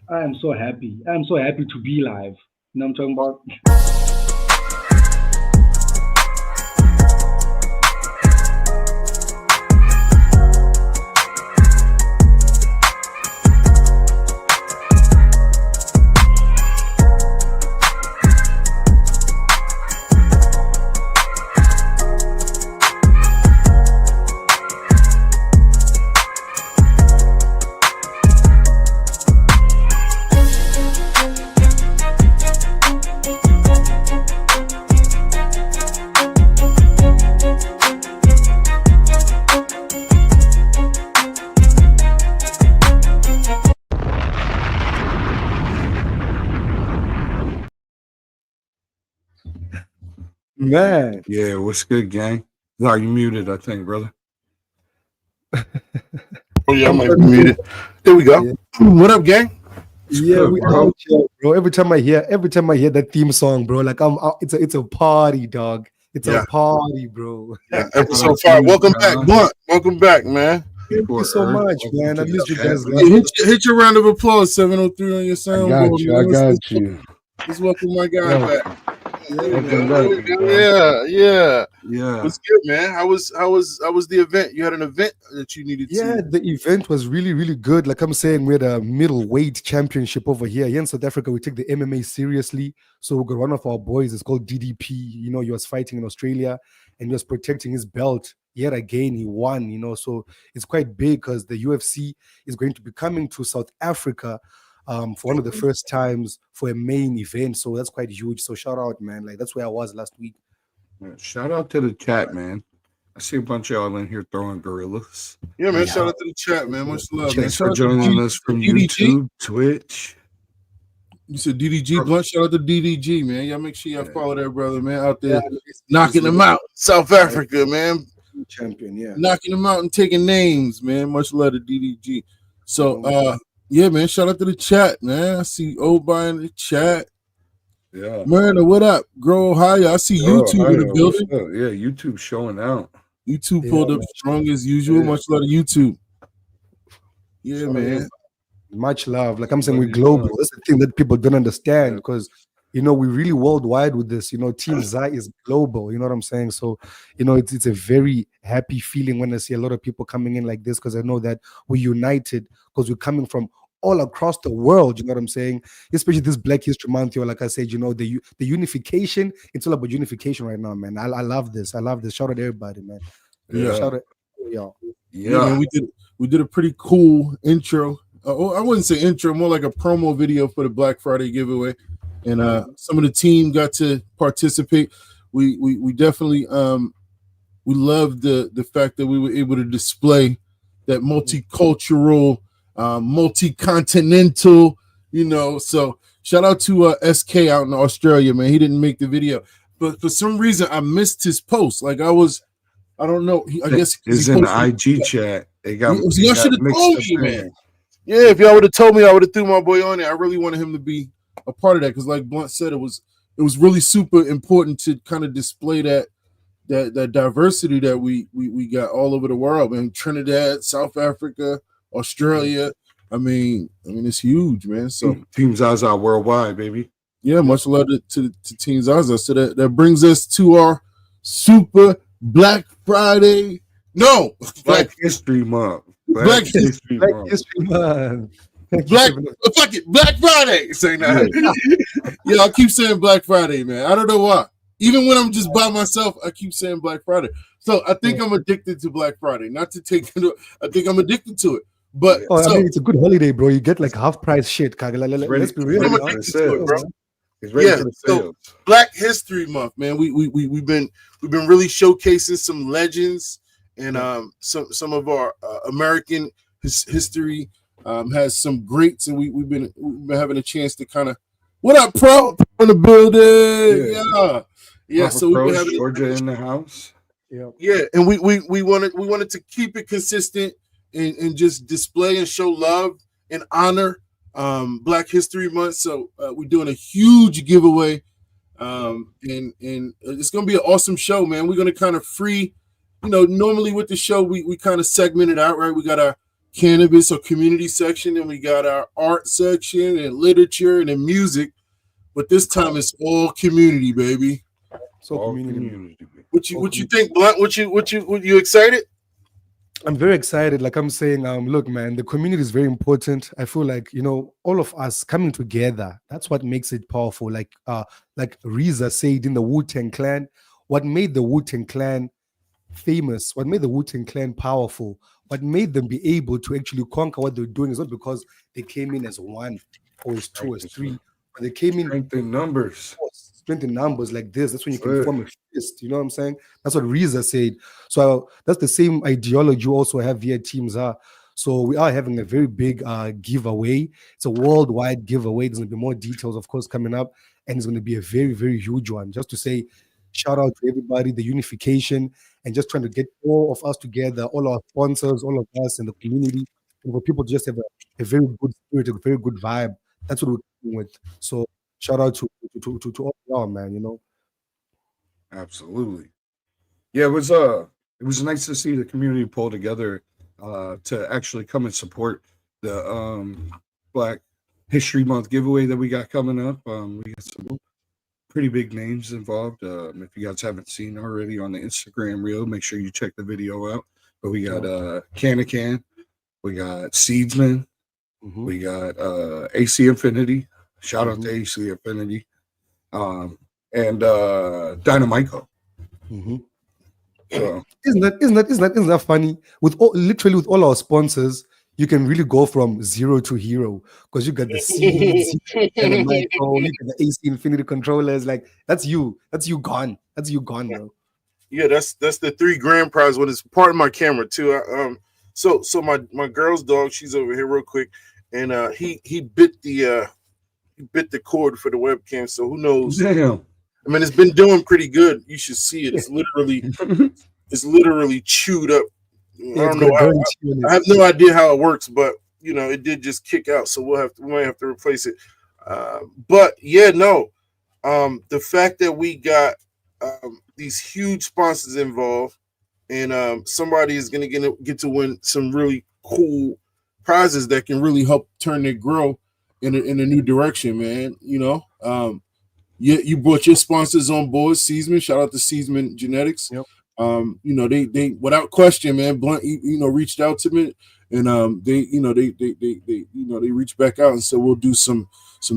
I am so happy. I am so happy to be live. You know what I'm talking about? Man, Yeah, what's good, gang? Are you muted? I think, brother. Oh yeah, I might be muted. There we go. Yeah. What up, gang? yeah, good, we bro? out here, bro. Every time I hear that theme song, bro, like it's a party, dog. It's a Yeah, party, bro. yeah. Shout out Episode to 5. you, Welcome back, John. Blunt. Welcome back, man. Thank you For so Earth. much, Welcome man. to At the least you chat, guys brother. love Hit your round of applause, 703 on your I got soundboard. you. I got you. Let's welcome my guy Yeah. back. Yeah, There we Welcome go. back. There we go. Yeah. Yeah. What's good, man? How was the event? You had an event that you needed Yeah, to. the event was really, really good. Like I'm saying, we had a middleweight championship over here. Here in South Africa, we take the MMA seriously. So we got one of our boys, it's called DDP. You know, he was fighting in Australia and he was protecting his belt. Yet again, he won, you know. So it's quite big because the UFC is going to be coming to South Africa for one of the first times for a main event. So that's quite huge. So shout out, man. Like that's where I was last week. Yeah, shout out to the chat, man. I see a bunch of y'all in here throwing gorillas. Yeah, man. Yeah. Shout out to the chat, man. Much love, man. Thanks Shout for out to joining us from DDG. YouTube, Twitch. You said DDG Blunt. Shout out to DDG, man. Y'all make sure y'all follow that brother, man, out there Yeah, knocking them out. South Africa, man. champion, yeah. Knocking them out and taking names, man. Much love to DDG. So, yeah, man. Shout out to the chat, man. I see Obi in the chat. Yeah. Myrna, what up? Grow Ohio. I see YouTube in the building. Yeah, YouTube showing out. YouTube pulled up strong as usual. Yeah. Much love to YouTube. Yeah, Shout man. Much love. Like I'm saying, Love we're you, global. love. That's the thing that people don't understand because you know we're really worldwide with this. You know, Team Zai is global. You know what I'm saying? So you know, it's a very happy feeling when I see a lot of people coming in like this because I know that we're united because we're coming from all across the world. You know what I'm saying? Especially this Black History Month. Like I said, you know, the unification. It's all about unification right now, man. I love this. I love this. Shout out to everybody, man. Yeah. Shout out, y'all. Yeah, man, we did a pretty cool intro. I wouldn't say intro, more like a promo video for the Black Friday giveaway, and some of the team got to participate. We definitely we loved the fact that we were able to display that multicultural, multi-continental, you know. So shout out to SK out in Australia, man. He didn't make the video, but for some reason I missed his post. Like I don't know. I guess it's in the IG chat. They got. Y'all should have told me, man. Yeah, if y'all would have told me, I would have threw my boy on it. I really wanted him to be a part of that because, like Blunt said, it was really super important to kind of display that diversity that we got all over the world, man. Trinidad, South Africa, Australia. I mean, it's huge, man. So Team Zaza worldwide, baby. Yeah, much love to Team Zaza. So that brings us to our super Black Friday. No, Black History Month. Black History Month. Black Friday. Say that. Yeah, I keep saying Black Friday, man. I don't know why. Even when I'm just by myself, I keep saying Black Friday. So I think I'm addicted to Black Friday. Not to take it. I think I'm addicted to it. But I mean, it's a good holiday, bro. You get like half price shit. Let's be real. I'm addicted to it, bro. So Black History Month, man. We've been really showcasing some legends and some of our American history has some greats, and we've been having a chance to kind of what up, pro in the building, yeah. So we've been having Georgia in the house, yeah, and we wanted to keep it consistent and just display and show love and honor Black History Month. So we're doing a huge giveaway, and it's gonna be an awesome show, man. We're gonna kind of free, normally with the show we kind of segment it out, right? We got our cannabis or community section, and we got our art section and literature and then music. But this time it's all community, baby. So community. What you think, Blunt? What you excited? I'm very excited. Like I'm saying, look, man, the community is very important. I feel like, all of us coming together, that's what makes it powerful. Like Reza said in the Wu-Tang Clan, what made the Wu-Tang Clan famous, what made the Wu-Tang Clan powerful, what made them be able to actually conquer what they're doing is not because they came in as one or as two or as three, but they came in strength in numbers. Strength in numbers like this. That's when you can form a fist. You know what I'm saying? That's what Reza said. So that's the same ideology you also have here at Teams are. So we are having a very big giveaway. It's a worldwide giveaway. There's going to be more details, of course, coming up. And it's going to be a very, very huge one. Just to say, shout out to everybody, the unification, and just trying to get all of us together, all our sponsors, all of us in the community, and for people to just have a very good spirit, a very good vibe. That's what we're doing with. So shout out to all y'all, man, Absolutely. Yeah, it was nice to see the community pull together to actually come and support the Black History Month giveaway that we got coming up. We got some pretty big names involved. If you guys haven't seen already on the Instagram reel, make sure you check the video out. But we got Can, we got Seedsman, we got AC Infinity. Shout out to AC Infinity, and Dynamico. So isn't that funny? Literally with all our sponsors, you can really go from zero to hero because you got the Seeds, Dynamico, you got the AC Infinity controllers. Like that's you gone. That's you gone, bro. Yeah, that's the $3 grand prize one. It's part of my camera too. So my girl's dog, she's over here real quick, and he bit the cord for the webcam. So who knows? Damn. I mean, it's been doing pretty good. You should see it. It's literally chewed up. I don't know. I have no idea how it works, but it did just kick out. So we might have to replace it. But yeah, no. The fact that we got these huge sponsors involved, and somebody is going to get to win some really cool prizes that can really help turn their grow in a new direction, man. You brought your sponsors on board, Seedsman. Shout out to Seedsman Genetics. Yep. They without question, man. Blunt, reached out to me, and they reached back out and said we'll do some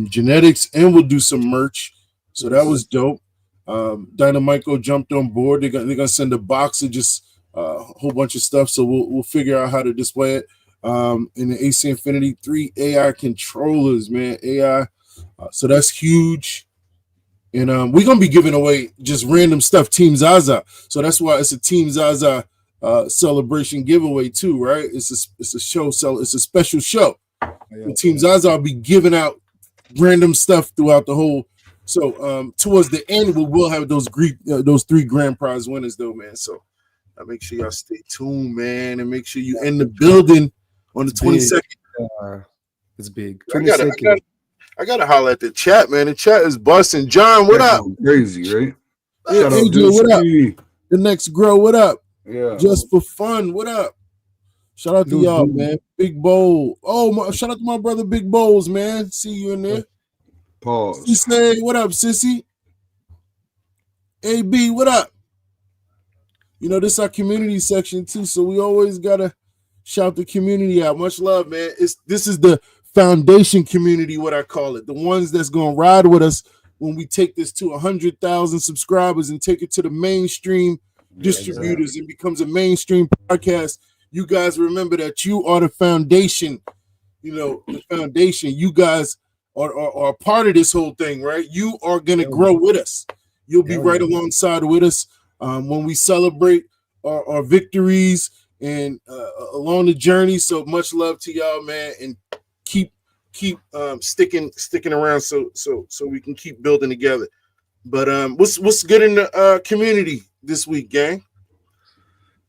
genetics and we'll do some merch. So that was dope. Dynamico jumped on board. They're gonna send a box of just a whole bunch of stuff. So we'll figure out how to display it. In the AC Infinity 3 AI controllers, man. AI. So that's huge. And we're gonna be giving away just random stuff, Team Zaza. So that's why it's a Team Zaza celebration giveaway too, right? It's a show, it's a special show. Yeah. Team Zaza will be giving out random stuff throughout the whole. So towards the end, we will have those $3 grand prize winners, though, man. So make sure y'all stay tuned, man, and make sure you in the building on the 22nd. It's big. 22nd. I gotta holler at the chat, man. The chat is busting. John, what up? Crazy, right? Yeah, AJ, what up? The next grow, what up? Yeah. Just for fun, what up? Shout out to y'all, man. Big Bowl. Oh, shout out to my brother, Big Bowls, man. See you in there. Pause. Say, what up, sissy? AB, what up? This is our community section too, so we always gotta shout the community out. Much love, man. This is the foundation community, what I call it, the ones that's gonna ride with us when we take this to 100,000 subscribers and take it to the mainstream distributors and becomes a mainstream podcast. You guys remember that you are the foundation. The foundation. You guys are part of this whole thing, right? You are gonna grow with us. You'll be right alongside with us when we celebrate our victories and along the journey. So much love to y'all, man, and keep sticking around so we can keep building together. But what's good in the community this week, gang?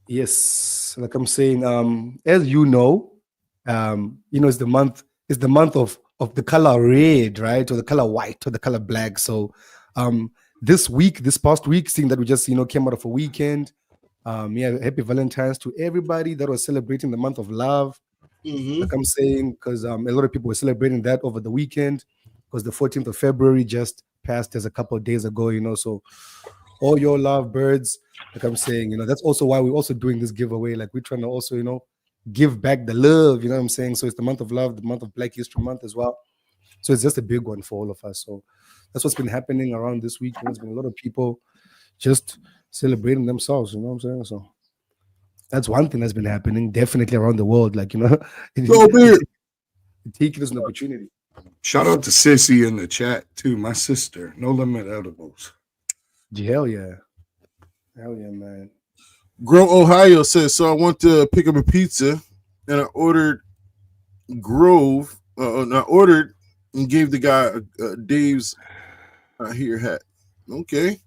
Yes, like I'm saying, as you know, it's the month of the color red, right, or the color white, or the color black. So this past week, seeing that we just came out of a weekend, happy Valentine's to everybody that was celebrating the month of love. Like I'm saying, because a lot of people were celebrating that over the weekend, because the 14th of February just passed as a couple of days ago, so all your love birds, like I'm saying, that's also why we're also doing this giveaway. Like we're trying to also, give back the love, you know what I'm saying? So it's the month of love, the month of Black History Month as well. So it's just a big one for all of us. So that's what's been happening around this week. There's been a lot of people just celebrating themselves, you know what I'm saying? So that's one thing that's been happening definitely around the world. Like, take it as an opportunity. Shout out to Sissy in the chat too, my sister. No Limit Edibles. Hell yeah. Hell yeah, man. Grow Ohio says, so I want to pick up a pizza and I ordered Grove. I ordered and gave the guy Dave's here hat. Okay.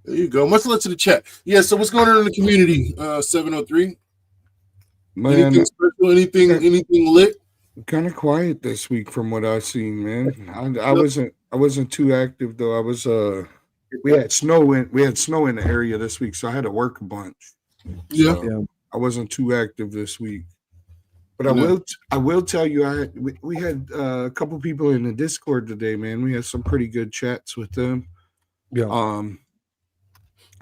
There you go. Much love to the chat. Yeah, so what's going on in the community? 703. Man, anything special? Anything lit? Kind of quiet this week from what I've seen, man. I wasn't too active though. I was we had snow in the area this week, so I had to work a bunch. So I wasn't too active this week. But I will tell you, we had a couple people in the Discord today, man. We had some pretty good chats with them. Yeah.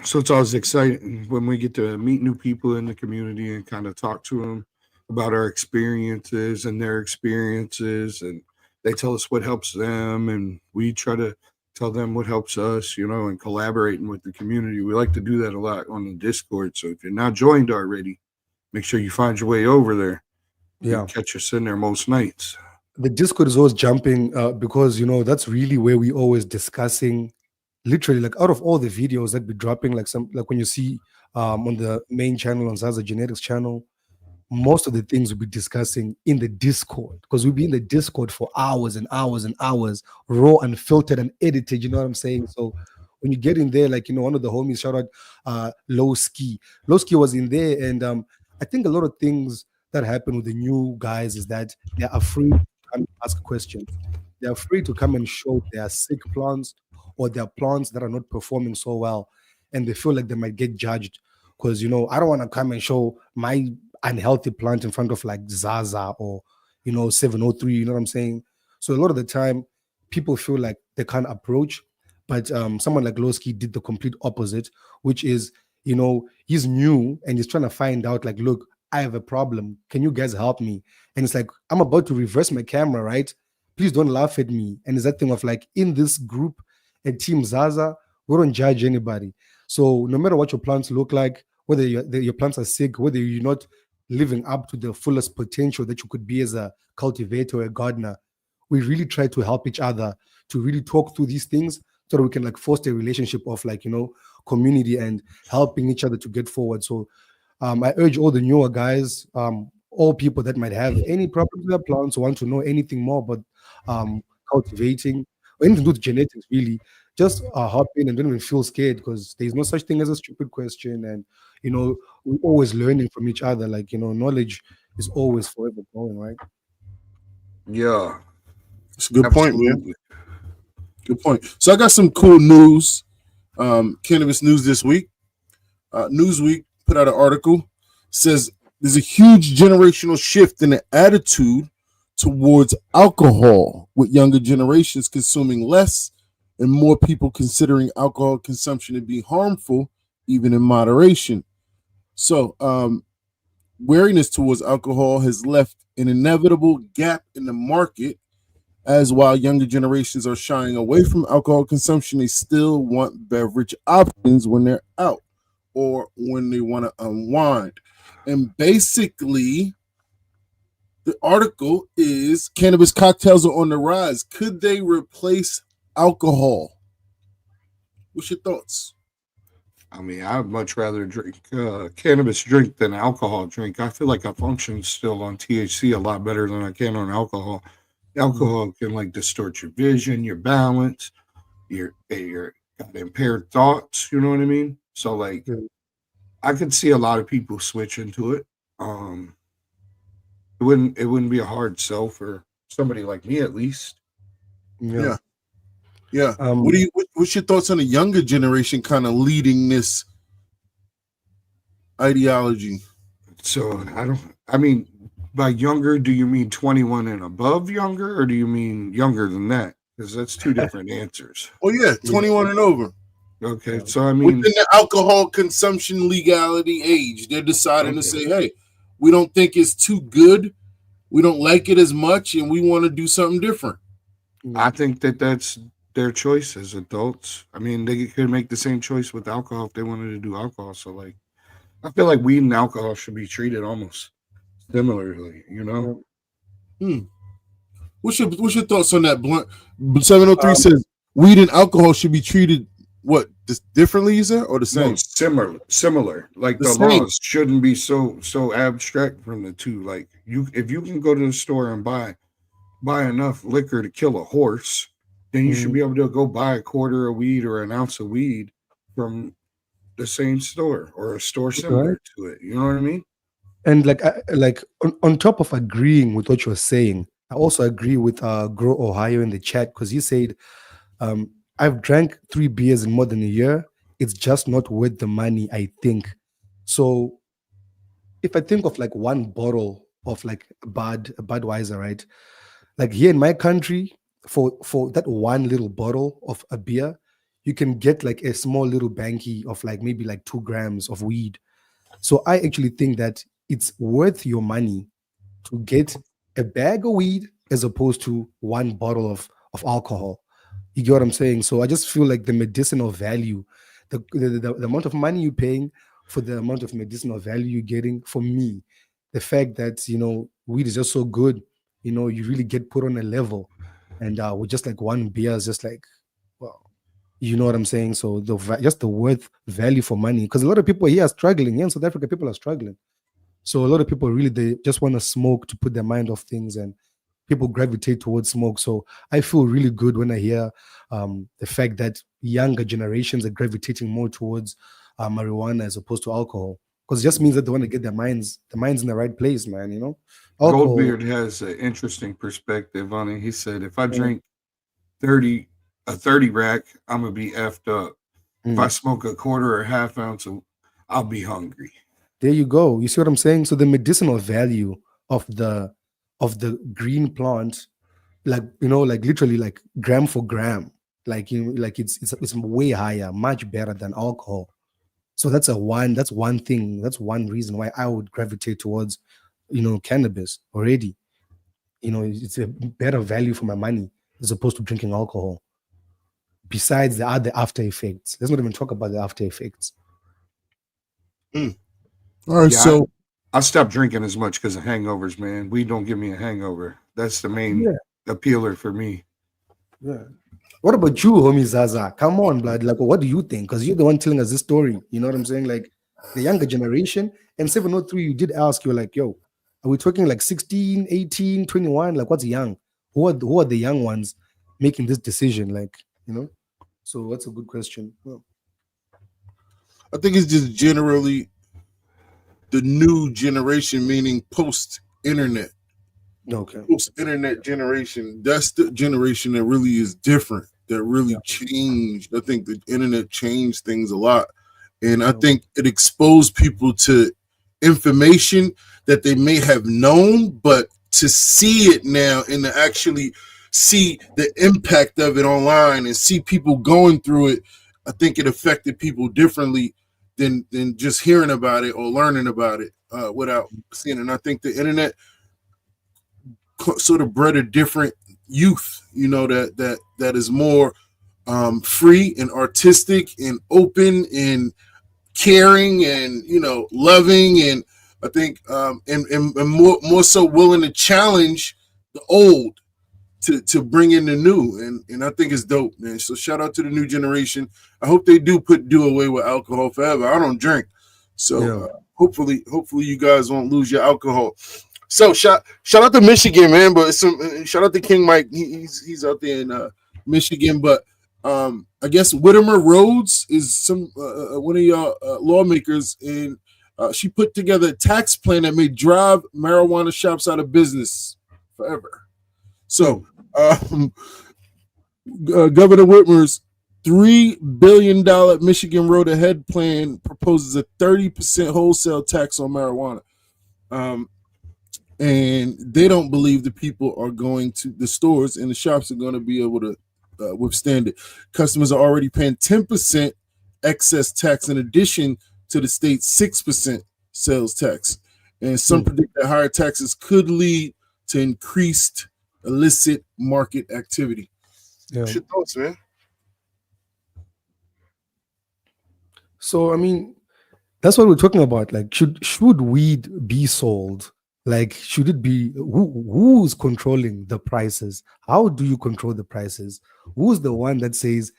So it's always exciting when we get to meet new people in the community and kind of talk to them about our experiences and their experiences, and they tell us what helps them, and we try to tell them what helps us, and collaborating with the community. We like to do that a lot on the Discord. So if you're not joined already, make sure you find your way over there. Yeah, catch us in there most nights. The Discord is always jumping because that's really where we always discussing. Literally, like out of all the videos that we're dropping, like when you see on the main channel on Zaza Genetics channel, most of the things we'll be discussing in the Discord, because we'll be in the Discord for hours and hours and hours, raw, unfiltered, and edited. You know what I'm saying? So when you get in there, like one of the homies, shout out Low Ski was in there, and I think a lot of things that happen with the new guys is that they're afraid to come and ask questions. They're afraid to come and show their sick plants or their plants that are not performing so well, and they feel like they might get judged because I don't want to come and show my unhealthy plant in front of like Zaza or 703. You know what I'm saying? So a lot of the time, people feel like they can't approach, but someone like Lowski did the complete opposite, which is he's new and he's trying to find out like, look, I have a problem. Can you guys help me? And it's like, I'm about to reverse my camera, right? Please don't laugh at me. And it's that thing of like, in this group at Team Zaza, we don't judge anybody. So no matter what your plants look like, whether your plants are sick, whether you're not living up to the fullest potential that you could be as a cultivator or a gardener, we really try to help each other to really talk through these things so that we can like foster a relationship of like, community and helping each other to get forward. So I urge all the newer guys, all people that might have any problems with their plants or want to know anything more about cultivating or anything to do with genetics, really, just hop in and don't even feel scared, because there's no such thing as a stupid question. And, we're always learning from each other. Like, knowledge is always forever growing, right? Yeah. It's a good point, man. Good point. So I got some cool news, cannabis news this week. Newsweek put out an article, says there's a huge generational shift in the attitude towards alcohol, with younger generations consuming less and more people considering alcohol consumption to be harmful, even in moderation. So wariness towards alcohol has left an inevitable gap in the market, as while younger generations are shying away from alcohol consumption, they still want beverage options when they're out or when they want to unwind. And basically, the article is cannabis cocktails are on the rise. Could they replace alcohol? What's your thoughts? I mean, I'd much rather drink cannabis drink than alcohol drink. I feel like I function still on THC a lot better than I can on alcohol. Alcohol can like distort your vision, your balance, your got impaired thoughts. You know what I mean? So like, I could see a lot of people switch into it. It wouldn't be a hard sell for somebody like me, at least. Yeah. What's your thoughts on the younger generation kind of leading this ideology? So I mean, by younger, do you mean 21 and above younger, or do you mean younger than that? Because that's two different answers. Oh yeah, 21 and over. Okay, so I mean, within the alcohol consumption legality age, they're deciding to say, hey, we don't think it's too good, we don't like it as much, and we want to do something different. I think that that's their choice as adults. I mean, they could make the same choice with alcohol if they wanted to do alcohol. So, like, I feel like weed and alcohol should be treated almost similarly, you know? What's your thoughts on that, Blunt? 703 says weed and alcohol should be treated what, just differently, you said, or the same? No, similar. Like the laws shouldn't be so abstract from the two. Like if you can go to the store and buy enough liquor to kill a horse, then you should be able to go buy a quarter of weed or an ounce of weed from the same store or a store similar to it. You know what I mean? And like on top of agreeing with what you're saying, I also agree with Grow Ohio in the chat, because he said, I've drank 3 beers in more than a year. It's just not worth the money, I think. So if I think of like one bottle of like a Budweiser, right? Like here in my country, for that one little bottle of a beer, you can get like a small little banky of like maybe like 2 grams of weed. So I actually think that it's worth your money to get a bag of weed as opposed to one bottle of alcohol. You get what I'm saying? So I just feel like the medicinal value, the amount of money you're paying for the amount of medicinal value you're getting, for me, the fact that, you know, weed is just so good, you know, you really get put on a level. And with just like one beer is just like, well, you know what I'm saying? So just the worth value for money, because a lot of people here are struggling. Here in South Africa, people are struggling. So a lot of people really, they just want to smoke to put their mind off things, and people gravitate towards smoke. So I feel really good when I hear the fact that younger generations are gravitating more towards marijuana as opposed to alcohol, because it just means that they want to get their minds in the right place, man. You know, alcohol. Goldbeard has an interesting perspective on it. He said, if I drink 30 rack, I'm gonna be effed up. If I smoke a quarter or half ounce, I'll be hungry. There you go. You see what I'm saying? So the medicinal value of the green plant, like, you know, like literally like gram for gram, like, you know, like it's way higher, much better than alcohol. So that's one thing. That's one reason why I would gravitate towards, you know, cannabis already. You know, it's a better value for my money as opposed to drinking alcohol. Besides the other after effects, let's not even talk about the after effects. All right, so I stopped drinking as much because of hangovers, man. Weed don't give me a hangover. That's the main appealer for me. Yeah. What about you, homie Zaza? Come on, blood. Like, what do you think? Because you're the one telling us this story. You know what I'm saying? Like, the younger generation. And 703, you did ask, you're like, yo, are we talking like 16, 18, 21? Like, what's young? Who are the young ones making this decision? Like, you know? So that's a good question. Well, I think it's just generally the new generation, meaning post-internet. Okay. Post-internet generation. That's the generation that really is different, that really changed. I think the internet changed things a lot. And I think it exposed people to information that they may have known, but to see it now and to actually see the impact of it online and see people going through it, I think it affected people differently than just hearing about it or learning about it without seeing it. And I think the internet sort of bred a different youth, you know, that is more free and artistic and open and caring and, you know, loving, and I think and more so willing to challenge the old to bring in the new, and I think it's dope, man. So shout out to the new generation. I hope they do away with alcohol forever. I don't drink, so hopefully you guys won't lose your alcohol. So shout out to Michigan, man. But shout out to King Mike. He's out there in Michigan. But I guess Whittemore Rhodes is some one of y'all lawmakers, and she put together a tax plan that may drive marijuana shops out of business forever. So Governor Whitmer's $3 billion Michigan Road Ahead plan proposes a 30% wholesale tax on marijuana. and they don't believe the people are going to the stores and the shops are going to be able to withstand it. Customers are already paying 10% excess tax in addition to the state's 6% sales tax, and some predict that higher taxes could lead to increased illicit market activity. What's your thoughts, man? So I mean, that's what we're talking about. Like, should weed be sold? Like, should it be who's controlling the prices? How do you control the prices? Who's the one that says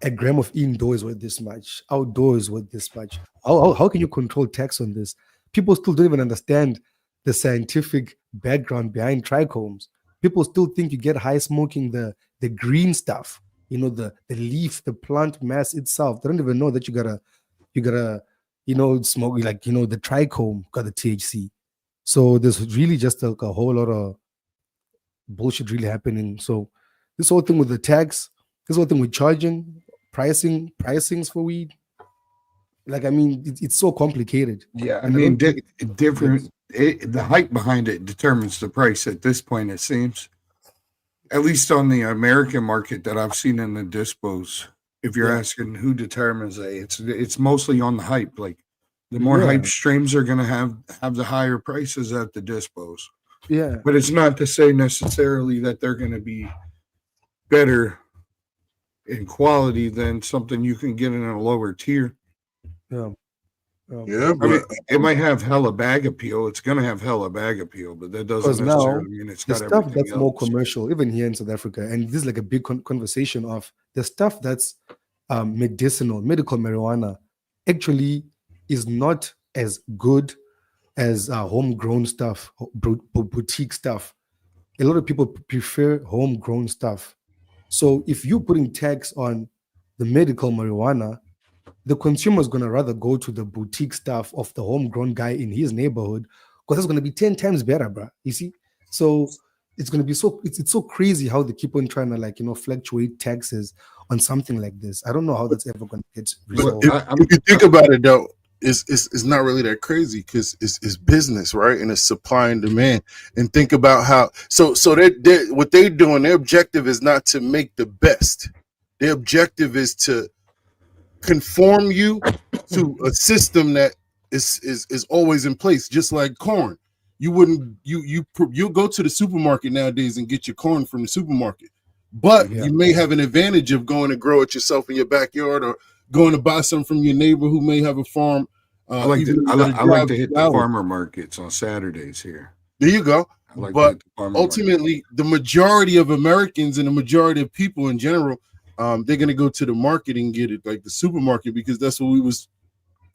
a gram of indoors worth this much, outdoors worth this much? How can you control tax on this? People still don't even understand the scientific background behind trichomes. People still think you get high smoking the green stuff, you know, the leaf, the plant mass itself. They don't even know that you gotta smoke, like, you know, the trichome got the THC. So there's really just a whole lot of bullshit really happening. So this whole thing with the tax, this whole thing with charging, pricings for weed, like, I mean, it's so complicated. Yeah, I mean, different. The hype behind it determines the price at this point, it seems. At least on the American market that I've seen in the dispos. If you're asking who determines it, it's mostly on the hype. Like, the more hype streams are going to have the higher prices at the dispos. Yeah. But it's not to say necessarily that they're going to be better in quality than something you can get in a lower tier. Yeah. Yeah, I mean, it might have hella bag appeal. It's going to have hella bag appeal, but that doesn't necessarily mean it's got everything else. The stuff that's more commercial, even here in South Africa, and this is like a big conversation of the stuff that's medical marijuana actually is not as good as homegrown stuff, boutique stuff. A lot of people prefer homegrown stuff. So if you're putting tax on the medical marijuana, the consumer is going to rather go to the boutique stuff of the homegrown guy in his neighborhood, because it's going to be 10 times better, bro. You see? So it's going to be it's so crazy how they keep on trying to, like, you know, fluctuate taxes on something like this. I don't know how that's ever going to get resolved. If you think about it, though, it's not really that crazy, because it's business, right? And it's supply and demand. And think about how so they what they're doing, their objective is not to make the best. Their objective is to conform you to a system that is always in place, just like corn. You'll go to the supermarket nowadays and get your corn from the supermarket, but you may have an advantage of going to grow it yourself in your backyard, or going to buy some from your neighbor who may have a farm. I like to hit the farmer markets on Saturdays here. There you go. But ultimately, the majority of Americans and the majority of people in general, they're going to go to the market and get it, like the supermarket, because that's what we was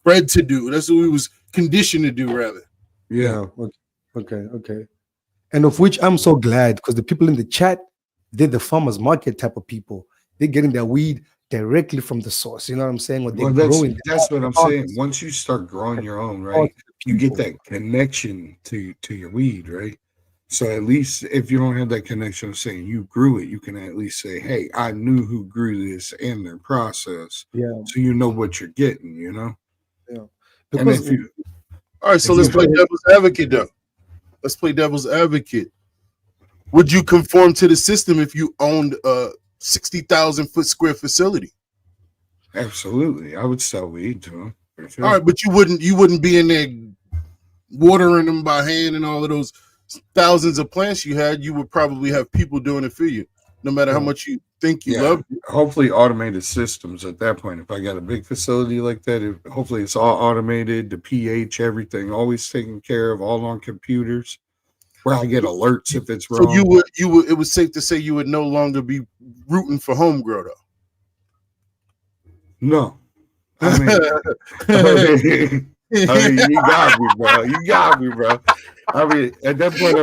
bred to do. That's what we was conditioned to do, rather. Yeah. Okay. And of which I'm so glad, because the people in the chat, they're the farmers market type of people. They're getting their weed directly from the source. You know what I'm saying? That's what I'm saying. Once you start growing your own, right, you get that connection to your weed, right? So at least if you don't have that connection of saying you grew it, you can at least say, hey, I knew who grew this and their process. Yeah. So you know what you're getting, you know? Yeah. Because, all right, so let's play devil's advocate, though. Let's play devil's advocate. Would you conform to the system if you owned a 60,000 foot square facility? Absolutely. I would sell weed to them. For sure. All right, but you wouldn't be in there watering them by hand and all of those thousands of plants you had. You would probably have people doing it for you, no matter how much you think you love it. Hopefully automated systems at that point. If I got a big facility like that, hopefully it's all automated, the pH, everything, always taken care of, all on computers, where I get alerts if it's wrong. So you would it was safe to say you would no longer be rooting for home grow, though. No. I mean, you got me, bro. You got me, bro. I mean, at that point,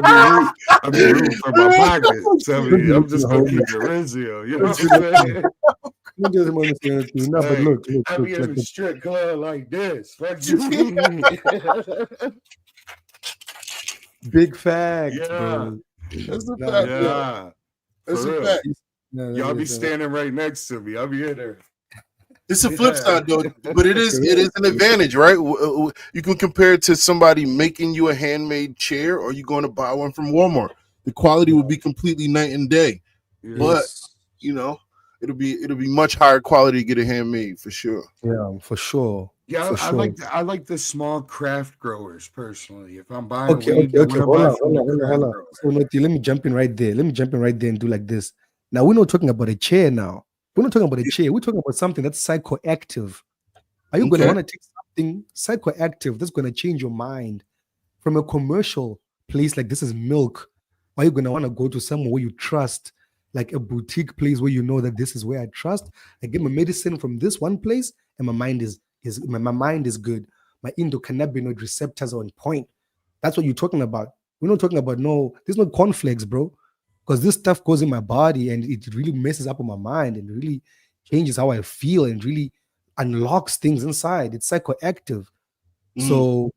I'll be rooting for my pocket. So I'm just gonna keep it Rizio. You know what I'm saying? But look, I be in a strip club like this. Big facts, bro. That's a fact. Yeah, that's a fact. Y'all be standing right next to me. I'll be in there. It's a flip side though, but it is an advantage, right? You can compare it to somebody making you a handmade chair, or you going to buy one from Walmart. The quality will be completely night and day, but you know, it'll be much higher quality to get a handmade for sure. Yeah, for sure. Yeah, For sure. I like the small craft growers personally. If I'm buying Okay. weed, Hold on. grower. So let me jump in right there. And do like this. Now we're not talking about a chair now. We're not talking about a chair. We're talking about something that's psychoactive. Are you going to want to take something psychoactive that's going to change your mind from a commercial place like this is milk? Are you going to want to go to somewhere where you trust, like a boutique place where you know that this is where I trust? I get my medicine from this one place, and my mind is good. My endocannabinoid receptors are on point. That's what you're talking about. We're not talking about there's no cornflakes, bro. Because this stuff goes in my body and it really messes up on my mind and really changes how I feel and really unlocks things inside. It's psychoactive. So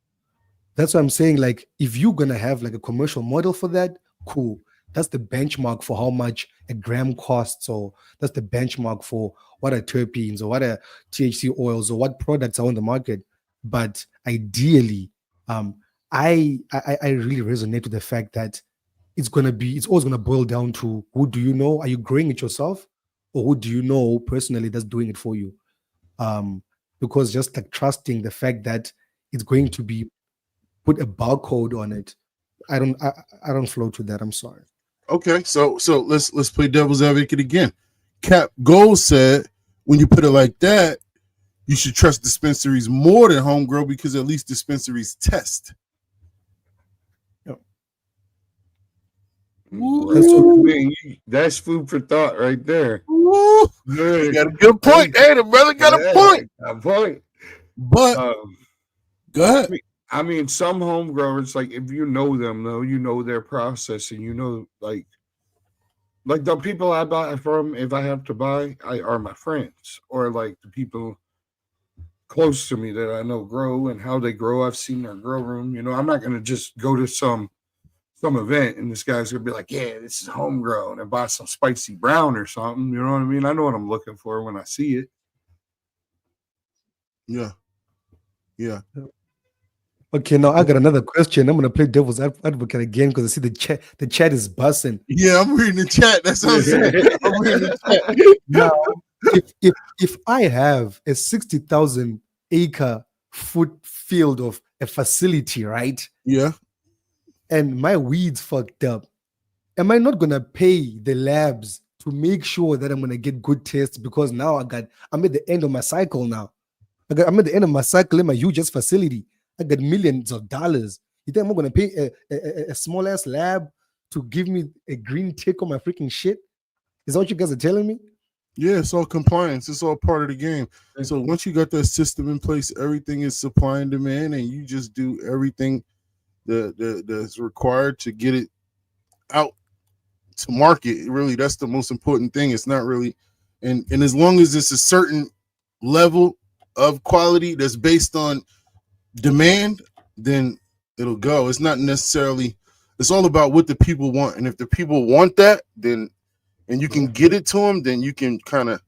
that's what I'm saying. Like, if you're gonna have like a commercial model for that, cool. That's the benchmark for how much a gram costs, or that's the benchmark for what are terpenes or what are THC oils or what products are on the market. But ideally, I really resonate with the fact that it's always gonna boil down to, who do you know? Are you growing it yourself, or who do you know personally that's doing it for you? Because just like trusting the fact that it's going to be put a barcode on it, I don't flow to that. I'm sorry. Okay, so let's play devil's advocate again. Cap Gold said, when you put it like that, you should trust dispensaries more than homegrown because at least dispensaries test. That's food for thought right there. You got a good point. Hey, the brother got a point. But go ahead. I mean, some home growers, like if you know them, though, you know their process, and you know, like the people I buy from, if I have to buy, are my friends, or like the people close to me that I know grow and how they grow. I've seen their grow room. You know, I'm not gonna just go to some event and this guy's gonna be like, yeah, this is homegrown, and buy some spicy brown or something. You know what I mean? I know what I'm looking for when I see it. Yeah. Okay, now I got another question. I'm gonna play devil's advocate again because I see the chat is buzzing. Yeah, I'm reading the chat. That's what I'm saying. I'm reading the chat. Now, if I have a 60,000 acre foot field of a facility, right? Yeah. And my weeds fucked up, am I not gonna pay the labs to make sure that I'm gonna get good tests? Because now I'm at the end of my cycle now. I'm at the end of my cycle in my huge facility. I got millions of dollars. You think I'm going to pay a small ass lab to give me a green tick on my freaking shit? Is that what you guys are telling me? Yeah, it's all compliance. It's all part of the game. So once you got that system in place, everything is supply and demand, and you just do everything that's required to get it out to market. Really, that's the most important thing. It's not really, and as long as it's a certain level of quality that's based on demand, then it'll go. It's not necessarily, it's all about what the people want. And if the people want that, then, and you can get it to them, then you can kind of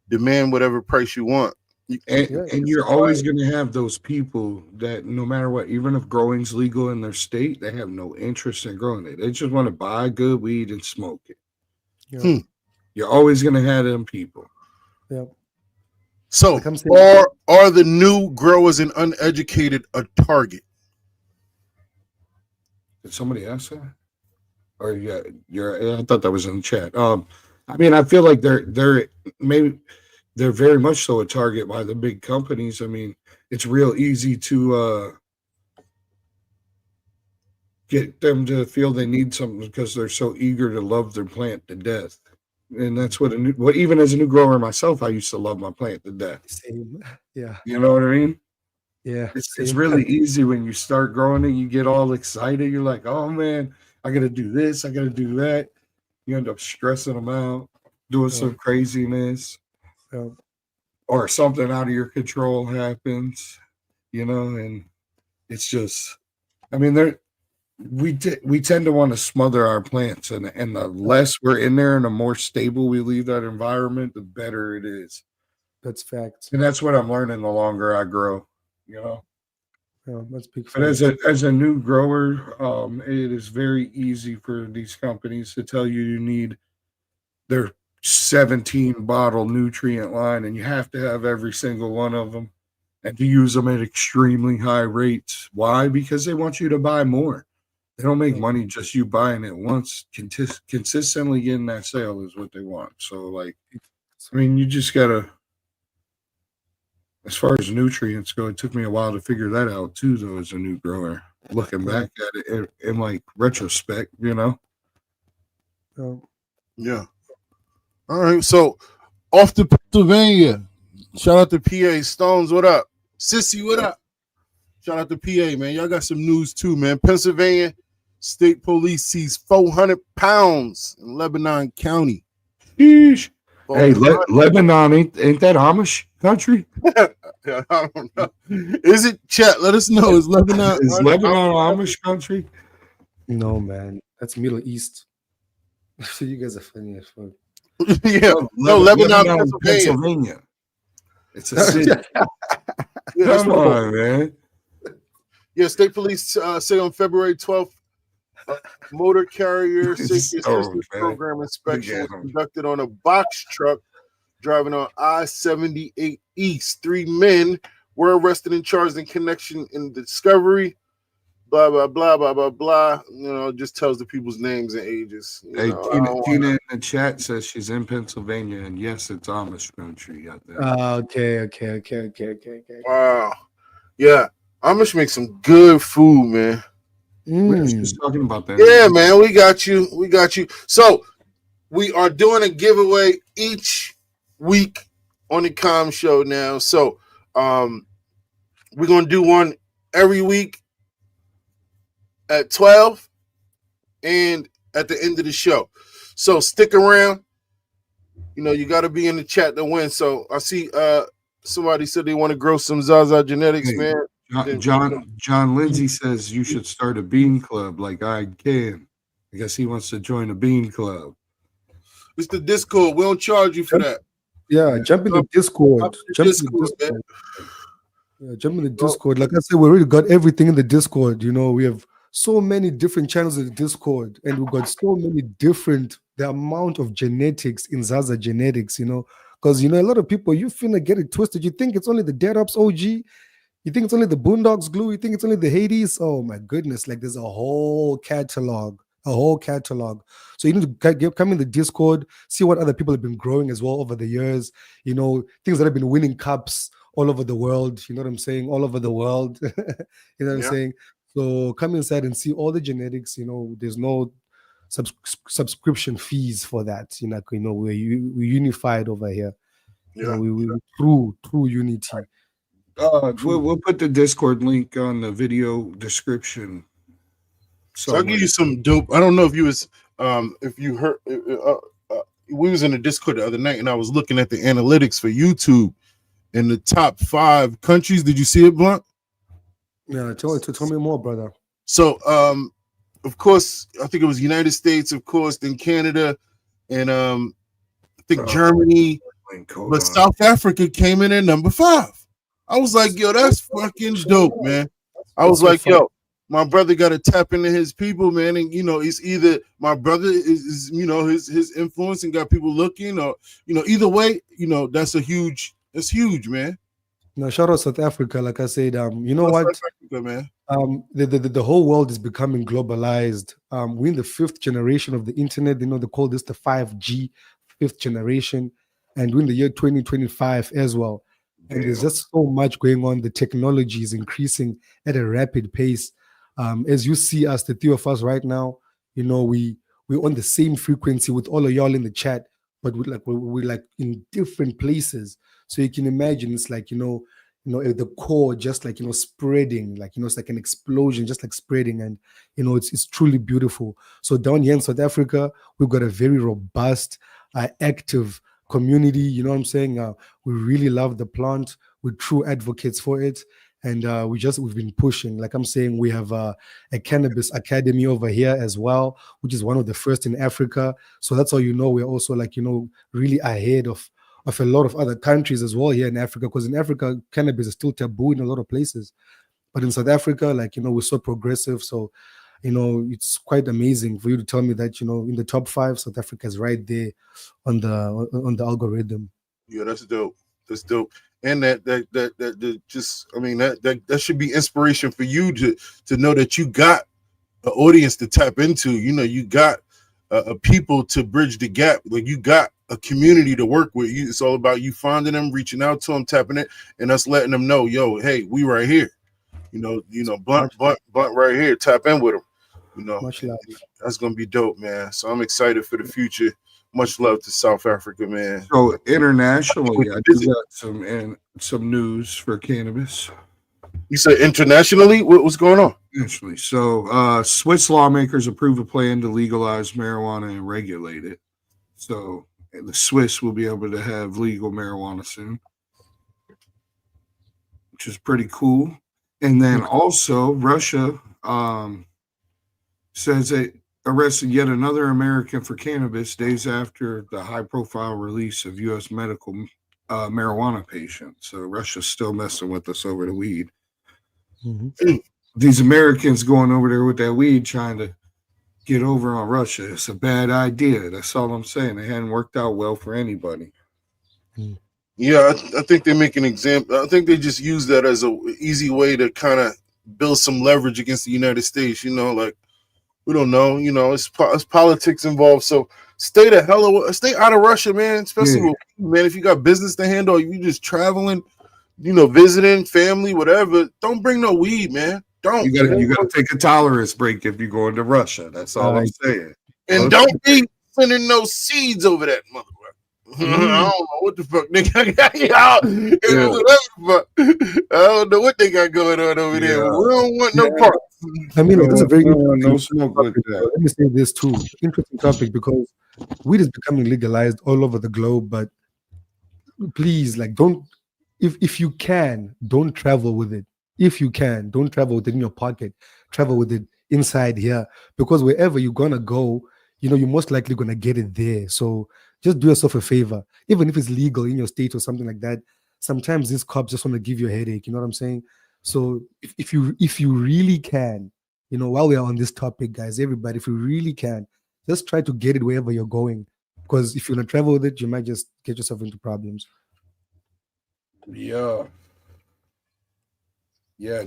demand whatever price you want. And you're always going to have those people that no matter what, even if growing's legal in their state, they have no interest in growing it. They just want to buy good weed and smoke it. Yeah. You're always going to have them people. Yeah. So, are the new growers and uneducated a target? Did somebody ask that? Or I thought that was in the chat. I mean, I feel like they're very much so a target by the big companies. I mean, it's real easy to get them to feel they need something because they're so eager to love their plant to death. And that's what even as a new grower myself, I used to love my plant to death. Same. Yeah. You know what I mean? Yeah. It's really easy when you start growing it. You get all excited. You're like, oh man, I got to do this. I got to do that. You end up stressing them out, doing some craziness, or something out of your control happens, you know, and it's just, I mean, we tend to want to smother our plants, and the less we're in there and the more stable we leave that environment, the better it is. That's facts. And that's what I'm learning the longer I grow, you know. Yeah, that's big But facts. as a new grower, it is very easy for these companies to tell you you need their 17 bottle nutrient line, and you have to have every single one of them, and to use them at extremely high rates. Why? Because they want you to buy more. They don't make money just you buying it once. Consistently getting that sale is what they want. So, like, I mean, you just gotta. As far as nutrients go, it took me a while to figure that out too, though, as a new grower. Looking back at it in like retrospect, you know. Yeah. All right. So off to Pennsylvania. Shout out to PA. Stones, what up? Sissy, what up? Shout out to PA, man. Y'all got some news too, man. Pennsylvania State Police sees 400 pounds in Lebanon County. Sheesh. Hey, Lebanon ain't that Amish country? Yeah, I don't know. Is it? Chat, let us know. Is Lebanon Amish country? No, man. That's Middle East. You guys are funny as fuck. Yeah. No, Lebanon, Pennsylvania. It's a city. Yeah, come on, man. Yeah, State Police say on February 12th, motor carrier safety assistance program inspection was conducted on a box truck driving on I-78 East. 3 men were arrested and charged in connection in the discovery. Blah, blah, blah, blah, blah, blah. You know, it just tells the people's names and ages. Hey, Tina in the chat says she's in Pennsylvania, and yes, it's Amish country out there. Okay. Wow. Yeah, Amish make some good food, man. We were just talking about that. Yeah, man, we got you. So we are doing a giveaway each week on the Com Show now. So we're gonna do one every week at 12 and at the end of the show. So stick around. You know, you got to be in the chat to win. So I see somebody said they want to grow some Zaza genetics, man. John Lindsay says you should start a bean club like I can. I guess he wants to join a bean club. It's the Discord. We don't charge you for that. Yeah, jump in the Discord. Jump in the Discord. Like I said, we already got everything in the Discord. You know, we have so many different channels in the Discord, and we've got so many different, the amount of genetics in Zaza genetics, you know, because, you know, a lot of people, you finna get it twisted. You think it's only the Dead Ups OG. You think it's only the Boondocks glue. You think it's only the Hades. Oh my goodness. Like there's a whole catalog. So you need to come in the Discord, see what other people have been growing as well over the years, you know, things that have been winning cups all over the world. You know what I'm saying? All over the world. You know what I'm saying? So come inside and see all the genetics. You know, there's no subscription fees for that. You know, we're unified over here. Yeah. You know, we true unity. We'll put the Discord link on the video description. So I'll give you some dope. I don't know if you was if you heard we was in the Discord the other night and I was looking at the analytics for YouTube in the top 5 countries. Did you see it, Blunt? Yeah, tell me more, brother. So of course, I think it was United States, of course, then Canada, and I think Germany, but South Africa came in at number 5. I was like, yo, that's fucking dope, man. I was like, yo, my brother got to tap into his people, man. And, you know, it's either my brother is you know, his influence and got people looking, or, you know, either way, you know, that's huge, man. No, shout out South Africa. Like I said, you know what? Africa, man. The whole world is becoming globalized. We're in the 5th generation of the internet. You know, they call this the 5G, 5th generation. And we're in the year 2025 as well. And there's just so much going on. The technology is increasing at a rapid pace. As you see us, the 3 of us right now, you know, we're on the same frequency with all of y'all in the chat, but we're like in different places. So you can imagine it's like, you know, at the core, just like, you know, spreading, like, you know, it's like an explosion, just like spreading. And, you know, it's truly beautiful. So down here in South Africa, we've got a very robust, active community. You know what I'm saying? We really love the plant. We're true advocates for it. And we've been pushing. Like I'm saying, we have a cannabis academy over here as well, which is one of the first in Africa. So that's how, you know, we're also like, you know, really ahead of of a lot of other countries as well here in Africa, because in Africa, cannabis is still taboo in a lot of places. But in South Africa, like, we're so progressive. So, it's quite amazing for you to tell me that, in the top 5, South Africa is right there on the algorithm. Yeah, that's dope. That's dope. And that just, I mean, that should be inspiration for you to know that you got an audience to tap into. You got a people to bridge the gap. Like, you got a community to work with. It's all about you finding them, reaching out to them, tapping it, and us letting them know, yo, hey, we right here. Blunt right here. Tap in with them. Much love. That's gonna be dope, man. So I'm excited for the future. Much love to South Africa, man. So internationally, I do got some news for cannabis. You said internationally? What's going on? Actually, so Swiss lawmakers approved a plan to legalize marijuana and regulate it. So the Swiss will be able to have legal marijuana soon, which is pretty cool. And then also Russia says it arrested yet another American for cannabis days after the high-profile release of U.S. medical marijuana patient. So Russia's still messing with us over the weed. Mm-hmm. These Americans going over there with that weed trying to get over on Russia. It's a bad idea. That's all I'm saying. It hadn't worked out well for anybody. Yeah, I think they make an example. I think they just use that as an easy way to kind of build some leverage against the United States. Like, we don't know. It's politics involved. So stay out of Russia, man. Especially with, man, if you got business to handle, you just traveling, visiting family, whatever. Don't bring no weed, man. Don't. You gotta take a tolerance break if you go into Russia. That's all I'm saying. And don't be sending no seeds over that motherfucker. I don't know what the fuck, nigga. I don't know what they got going on over there. We don't want no parts. I mean, it's a very no smoke with that. Let me say this too. Interesting topic, because weed is becoming legalized all over the globe. But please, like, don't. If you can, don't travel with it. If you can, don't travel with it in your pocket. Travel with it inside here, because wherever you're gonna go, you're most likely gonna get it there. So just do yourself a favor, even if it's legal in your state or something like that. Sometimes these cops just want to give you a headache. You know what I'm saying? So if you really can, while we are on this topic, guys, everybody, if you really can, just try to get it wherever you're going, because if you're gonna travel with it, you might just get yourself into problems. Yeah,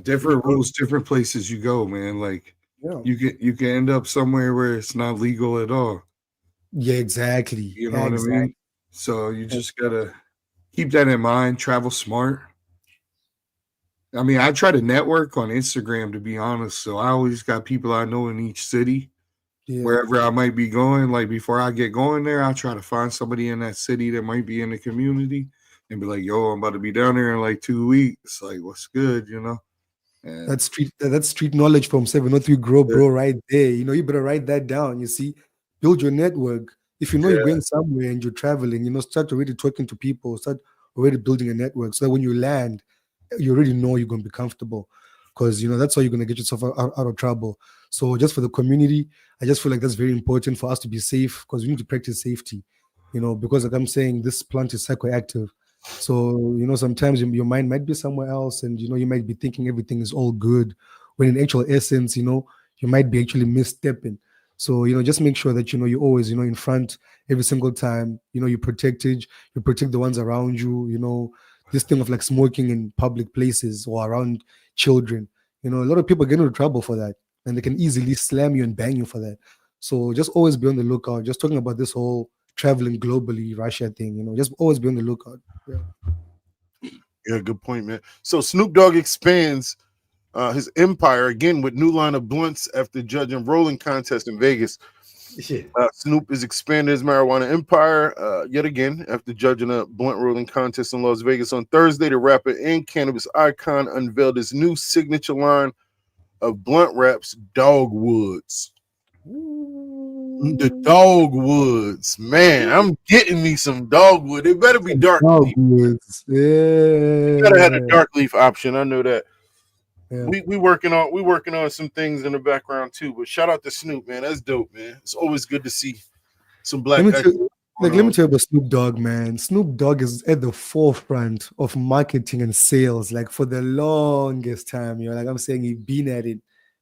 different rules, different places you go, man. Like, you can end up somewhere where it's not legal at all. Yeah, exactly. You know what I mean? So you just gotta keep that in mind. Travel smart. I mean, I try to network on Instagram, to be honest. So I always got people I know in each city, wherever I might be going. Like, before I get going there, I try to find somebody in that city that might be in the community and be like, yo, I'm about to be down there in like 2 weeks. Like, what's good, And that's street knowledge from 703 Grow, bro, right there. You better write that down. You see, build your network. If you know you're going somewhere and you're traveling, start already talking to people, start already building a network, so that when you land, you already know you're going to be comfortable, because that's how you're going to get yourself out of trouble. So just for the community, I just feel like that's very important for us to be safe, because we need to practice safety, because like I'm saying, this plant is psychoactive. So sometimes your mind might be somewhere else, and you might be thinking everything is all good, when in actual essence, you might be actually misstepping. So just make sure that you're always in front every single time. You're protected. You protect the ones around you. This thing of like smoking in public places or around children. A lot of people get into trouble for that, and they can easily slam you and bang you for that. So just always be on the lookout. Just talking about this whole traveling globally Russia thing. Just always be on the lookout. Yeah, good point, man. So Snoop Dogg expands his empire again with new line of blunts after judging rolling contest in Vegas. Snoop is expanding his marijuana empire yet again after judging a blunt rolling contest in Las Vegas on Thursday. The rapper and cannabis icon unveiled his new signature line of blunt wraps, Dogwoods. The Dogwoods, man, I'm getting me some Dogwood. It better be dark Dogwoods. You gotta have a dark leaf option. I know that. Yeah. We working on some things in the background too. But shout out to Snoop, man. That's dope, man. It's always good to see some black. Like, let me tell you about Snoop Dogg, man. Snoop Dogg is at the forefront of marketing and sales, like for the longest time. You know, like I'm saying, he been at it.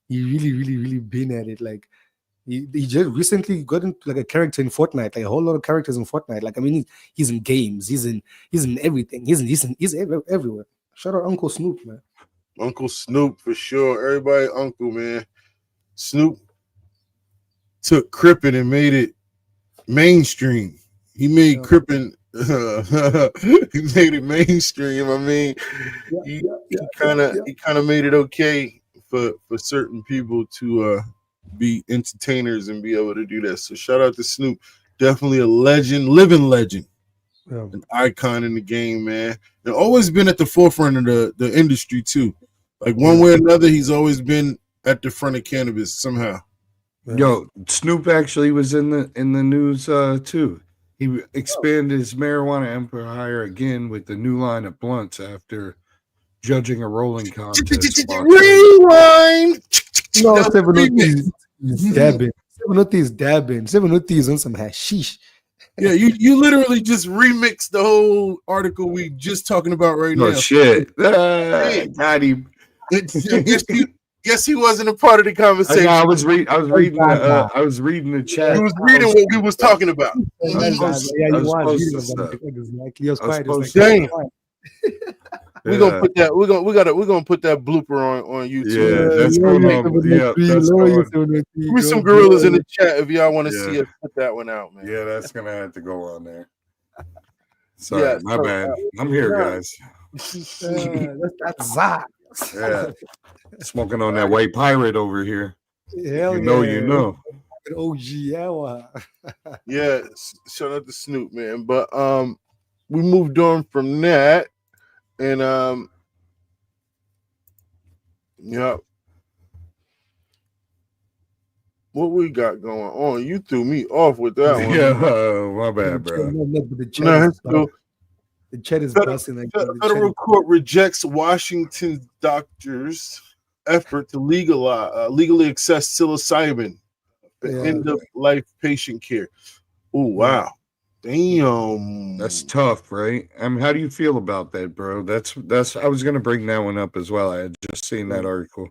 He really, really, really been at it. Like he just recently got into like a character in Fortnite, like a whole lot of characters in Fortnite. Like I mean, he's in games, he's in everything, he's everywhere. Shout out Uncle Snoop, man. Uncle Snoop for sure. Everybody, Uncle, man. Snoop took Crippin' and made it mainstream. He made Crippin'. He made it mainstream. I mean, he kind of made it okay for certain people to be entertainers and be able to do that. So shout out to Snoop. Definitely a legend, living legend, an icon in the game, man. And always been at the forefront of the industry too. Like one way or another, he's always been at the front of cannabis somehow. Yo, Snoop actually was in the news too. He expanded his marijuana empire again with the new line of blunts after judging a rolling contest. Rewind. No, 703 is dabbing. 703 is dabbing. 703 is on some hashish. Yeah, you literally just remixed the whole article we just talking about right now. Oh shit! Got him. Guess he wasn't a part of the conversation. I was reading the chat. He was reading what we was talking about. Yeah, you was Dang. We're gonna put that. We're gonna put that blooper on YouTube. Yeah, that's going on. Yeah, that's going. Give me some gorillas in the chat if y'all want to see us put that one out, man. Yeah, that's gonna have to go on there. Sorry, my bad. I'm here, guys. That's Zach. Yeah, smoking on that white pirate over here. Hell you know. OG. Yeah, shout out to Snoop, man. But we moved on from that, and yeah. What we got going on? You threw me off with that one. Yeah, my bad, bro. The chat is busting. Federal court rejects Washington doctors' effort to legally access psilocybin for end-of-life patient care. Oh, wow. Damn. That's tough, right? I mean, how do you feel about that, bro? That's I was gonna bring that one up as well. I had just seen that article.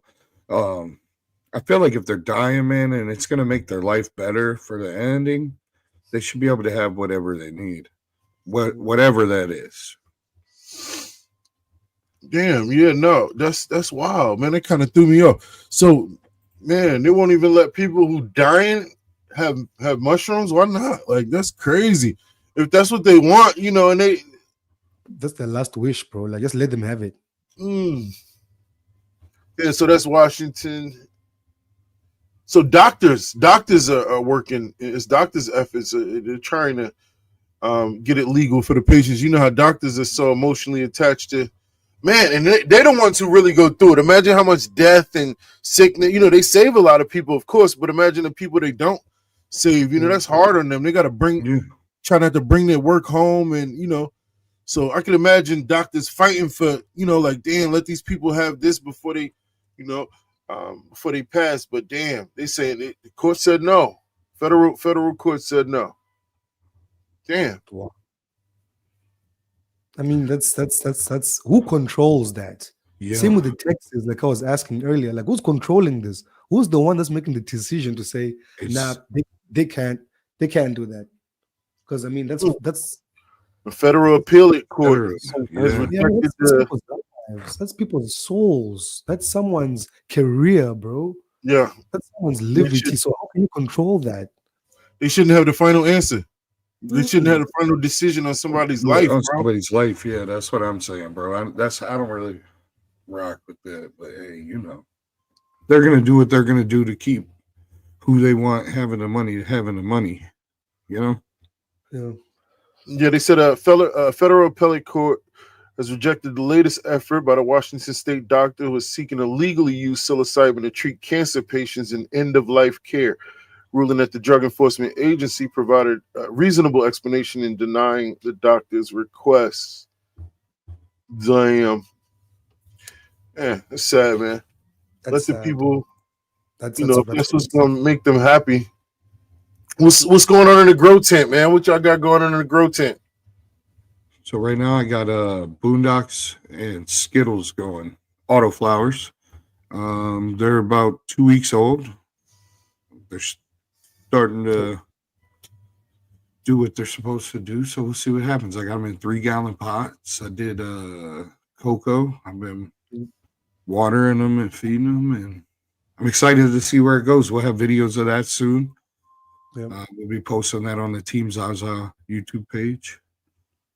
I feel like if they're dying, man, and it's gonna make their life better for the ending, they should be able to have whatever they need. Whatever that is. Damn, yeah, no, that's wild, man. That kind of threw me off. So, man, they won't even let people who dying have mushrooms. Why not? Like, that's crazy. If that's what they want, you know, and that's their last wish, bro. Like, just let them have it. Yeah, so that's Washington. So doctors are working. It's doctors' efforts. They're trying to get it legal for the patients. You know how doctors are so emotionally attached to, man, and they're the ones who really go through it. Imagine how much death and sickness, you know, they save a lot of people, of course, but imagine the people they don't save, you know, that's hard on them. They got to try not to bring their work home, and, you know, so I can imagine doctors fighting for, you know, like, damn, let these people have this before they, you know, before they pass. But damn, they say the court said no. Federal court said no. Damn. I mean, that's who controls that? Yeah. Same with the taxes, like I was asking earlier. Like, who's controlling this? Who's the one that's making the decision to say, nah, they can't do that? Because I mean, that's the federal appellate court. That's people's souls. That's someone's career, bro. Yeah, that's someone's liberty. So how can you control that? They shouldn't have the final answer. They shouldn't have the final decision on somebody's life. On somebody's life, yeah, that's what I'm saying, bro. I don't really rock with that, but hey, you know, they're gonna do what they're gonna do to keep who they want having the money, you know. Yeah, they said a federal appellate court has rejected the latest effort by the Washington State doctor who was seeking to legally use psilocybin to treat cancer patients in end-of-life care, ruling that the Drug Enforcement Agency provided a reasonable explanation in denying the doctor's request. Damn. Yeah, that's sad, man. Let the people, you know, if that's what's going to make them happy. What's going on in the grow tent, man? What y'all got going on in the grow tent? So right now I got Boondocks and Skittles going. Autoflowers. They're about 2 weeks old. They're starting to do what they're supposed to do. So we'll see what happens. I got them in 3-gallon pots. I did cocoa. I've been watering them and feeding them, and I'm excited to see where it goes. We'll have videos of that soon. Yep. We'll be posting that on the Team Zaza YouTube page.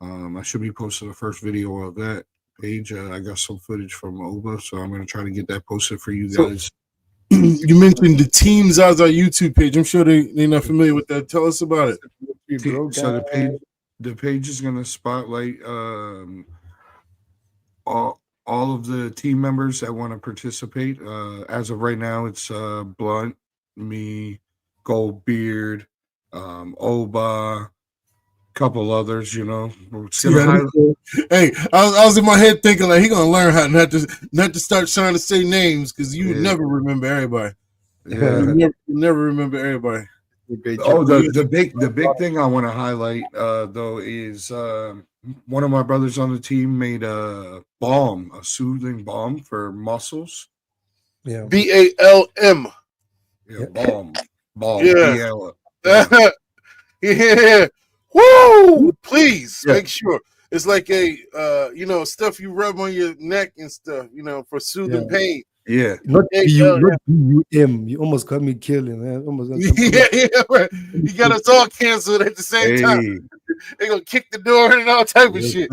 I should be posting the first video of that page. I got some footage from Oba, so I'm going to try to get that posted for you guys. You mentioned the Team Zaza YouTube page. I'm sure they're not familiar with that. Tell us about it. So the page is going to spotlight all of the team members that want to participate. As of right now, it's Blunt, me, Goldbeard, Oba, couple others, you know. Hey, I was in my head thinking like he gonna learn how not to start trying to say names because you would never remember everybody. Yeah, you never remember everybody. Oh, the big thing I want to highlight though is one of my brothers on the team made a soothing balm for muscles. Yeah. BALM. Yeah, balm. Yeah. BL. Yeah. Woo! Please make sure it's like a stuff you rub on your neck and stuff, for soothing pain. Yeah. Not BUM. You almost got me killing, man. Right. You got us all canceled at the same time. They're gonna kick the door and all type of shit.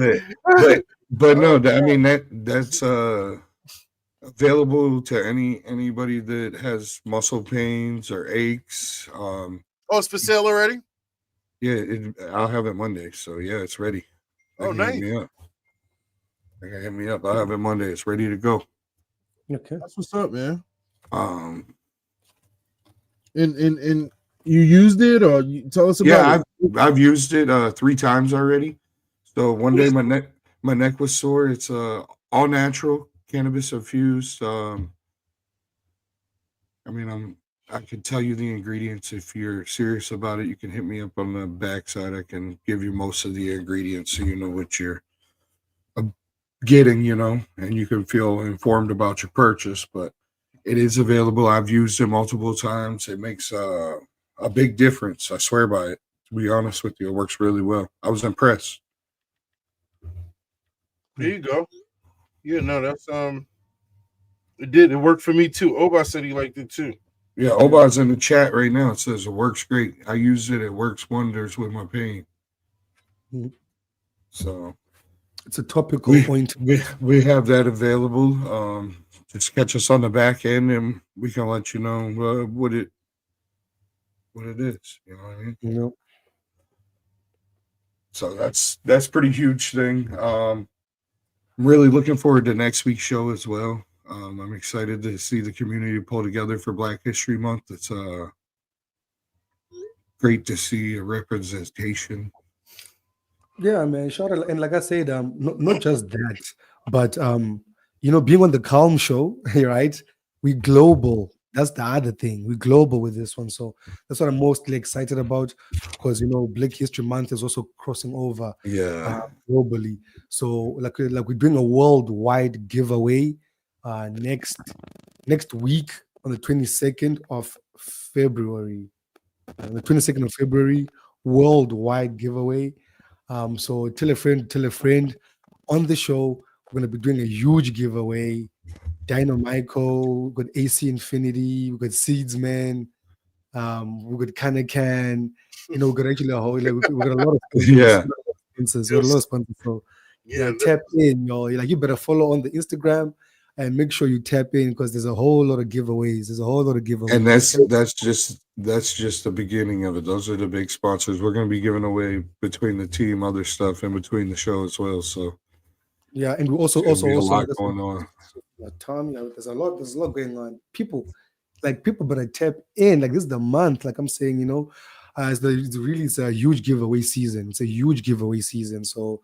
But no, I mean that's available to anybody that has muscle pains or aches. It's for sale already? Yeah, I'll have it Monday. So yeah, it's ready. Nice. They can hit me up. I'll have it Monday. It's ready to go. Okay. That's what's up, man. And you used it, or you tell us about it? Yeah, I've used it 3 times already. So one day my neck was sore. It's all natural, cannabis infused. I can tell you the ingredients if you're serious about it. You can hit me up on the backside. I can give you most of the ingredients so you know what you're getting, and you can feel informed about your purchase. But it is available. I've used it multiple times. It makes a big difference. I swear by it. To be honest with you, it works really well. I was impressed. There you go. Yeah, no, that's it did. It worked for me too. Oba said he liked it too. Yeah, Oba's in the chat right now. It says it works great. I use it. It works wonders with my pain. So it's a topical point. We have that available. Just catch us on the back end, and we can let you know what it is. You know what I mean? Yep. So that's pretty huge thing. I'm really looking forward to next week's show as well. I'm excited to see the community pull together for Black History Month. It's great to see a representation. Yeah, man. Shout out, and like I said, not just that, but being on the Calm Show, right? We global. That's the other thing. We global with this one, so that's what I'm mostly excited about because Black History Month is also crossing over, globally. So like we're doing a worldwide giveaway next week on the 22nd of February. The 22nd of February, worldwide giveaway. So tell a friend on the show. We're gonna be doing a huge giveaway. Dino Michael, we've got AC Infinity, we've got Seedsman, we've got Can. We got actually a whole we got a lot of sponsors. We got a lot of sponsors. So tap in, y'all. You better follow on the Instagram and make sure you tap in because there's a whole lot of giveaways. And that's just the beginning of it. Those are the big sponsors. We're going to be giving away between the team other stuff in between the show as well. So yeah, and we also a lot going on. Tommy, there's a lot going on. People better tap in. Like this is the month. Like I'm saying, it's a huge giveaway season. It's a huge giveaway season. So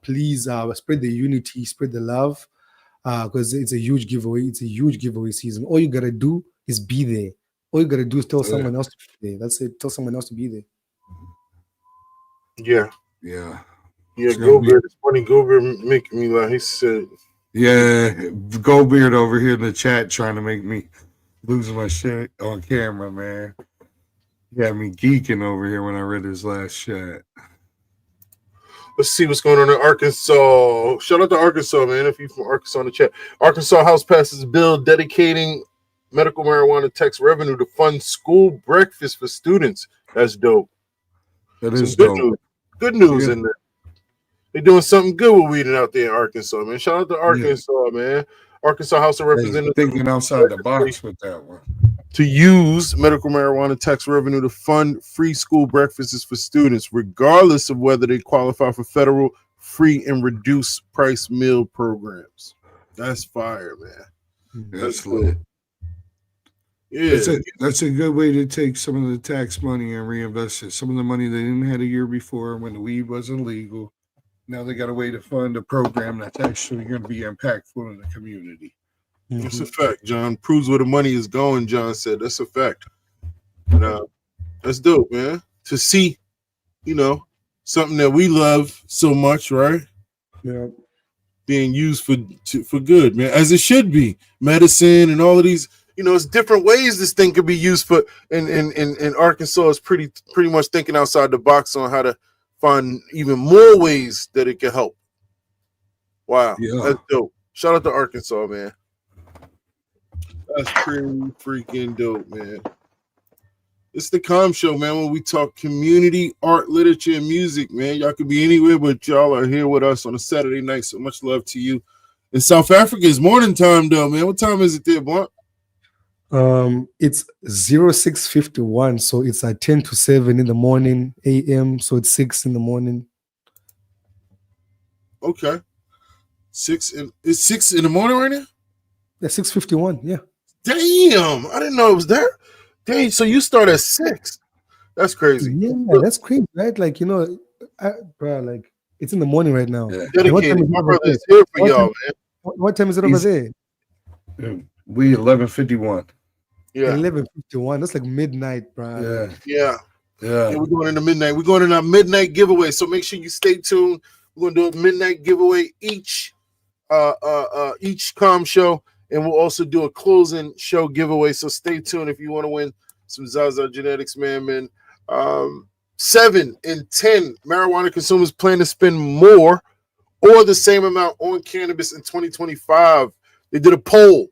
please spread the unity, spread the love. Because it's a huge giveaway. It's a huge giveaway season. All you gotta do is be there. All you gotta do is tell someone else to be there. That's it. Tell someone else to be there. Yeah. Yeah. Yeah, Goldbeard is funny. Goldbeard making me laugh. He said, yeah, Goldbeard over here in the chat trying to make me lose my shit on camera, man. Got me geeking over here when I read his last chat. Let's see what's going on in Arkansas. Shout out to Arkansas, man. If you're from Arkansas in the chat. Arkansas House passes bill dedicating medical marijuana tax revenue to fund school breakfast for students. That's dope. That is dope. News. Good news in there. They're doing something good with weeding out there in Arkansas, man. Shout out to Arkansas, man. Arkansas House of Representatives thinking outside the box with that one. To use medical marijuana tax revenue to fund free school breakfasts for students, regardless of whether they qualify for federal free and reduced price meal programs. That's fire, man. That's lit. Yeah, that's a good way to take some of the tax money and reinvest it. Some of the money they didn't have a year before when the weed wasn't legal. Now they got a way to fund a program that's actually going to be impactful in the community. That's a fact, John. Proves where the money is going, John said. That's a fact. And, that's dope, man. To see, something that we love so much, right? Yeah. Being used for good, man, as it should be. Medicine and all of these, it's different ways this thing could be used for. And Arkansas is pretty much thinking outside the box on how to find even more ways that it can help. Wow, that's dope. Shout out to Arkansas, man. That's pretty freaking dope, man. It's the Calm Show, man, when we talk community, art, literature, and music, man. Y'all could be anywhere, but y'all are here with us on a Saturday night, so much love to you. In South Africa, it's morning time, though, man. What time is it there, Blunt? It's 06:51, so it's at 10 to 7 in the morning a.m., so it's 6 in the morning. Okay. It's 6 in the morning right now? Yeah, 6:51, yeah. Damn, I didn't know it was there. Dang, so you start at 6. That's crazy. Yeah, that's crazy, right? Like, bro, like, it's in the morning right now. Yeah. Dedicated. My brother is here for y'all, man. What time is it over there? We 11:51. Yeah, 11:51. That's like midnight, bro. Yeah. We're going into midnight. We're going in our midnight giveaway. So make sure you stay tuned. We're going to do a midnight giveaway each Calm Show, and we'll also do a closing show giveaway. So stay tuned if you want to win some Zaza Genetics, man. 7 in 10 marijuana consumers plan to spend more or the same amount on cannabis in 2025. They did a poll.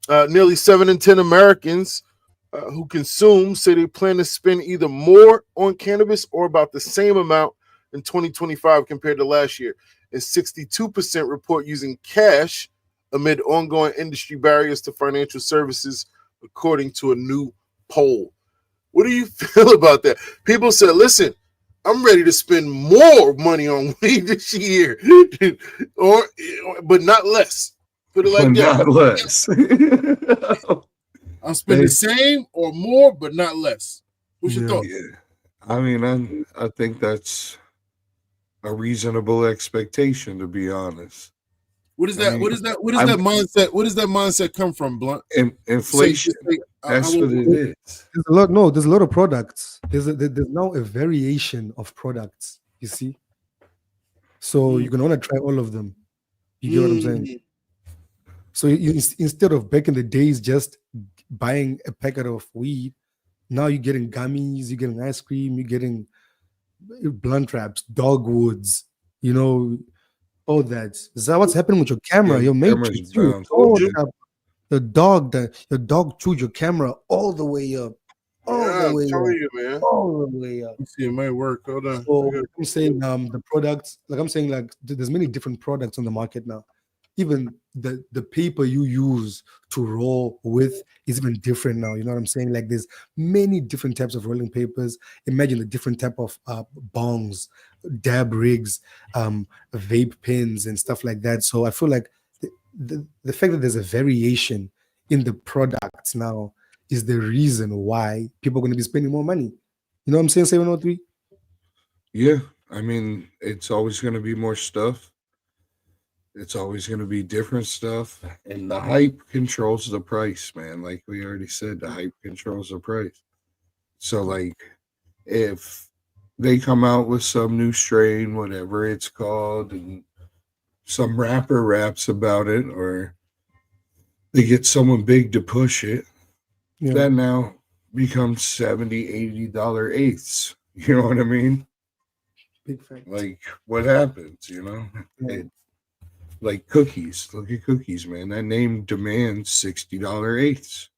Nearly 7 in 10 Americans who consume say they plan to spend either more on cannabis or about the same amount in 2025 compared to last year. And 62% report using cash amid ongoing industry barriers to financial services, according to a new poll. What do you feel about that? People said, listen, I'm ready to spend more money on weed this year, but not less. Put it like that. Not less. I'll spend the same or more, but not less. What's your thought? Yeah. I mean, I think that's a reasonable expectation, to be honest. What is that? What is that mindset? What does that mindset come from, Blunt? Inflation. That's what it is. There's a lot of products. There's now a variation of products. You see, so you're gonna want to try all of them. You get what I'm saying? So instead of back in the days just buying a packet of weed, now you're getting gummies, you're getting ice cream, you're getting blunt wraps, dogwoods, all that. Is that what's happening with your camera? Your mate your dog chewed your camera all the way up. I'm telling you, man. All the way up. See, it might work. Hold on. So I'm saying the products, there's many different products on the market now. Even the paper you use to roll with is even different now. You know what I'm saying? Like there's many different types of rolling papers. Imagine the different type of bongs, dab rigs, vape pens, and stuff like that. So I feel like the fact that there's a variation in the products now is the reason why people are going to be spending more money. You know what I'm saying, 703? Yeah, I mean, it's always going to be more stuff. It's always going to be different stuff, and the hype controls the price, man. Like we already said, the hype controls the price. So, like, if they come out with some new strain, whatever it's called, and some rapper raps about it, or they get someone big to push it, that now becomes $70, $80 eighths. You know what I mean? Big fact. Like, what happens, you know? Like cookies. Look at cookies, man. That name demands $60 eighths.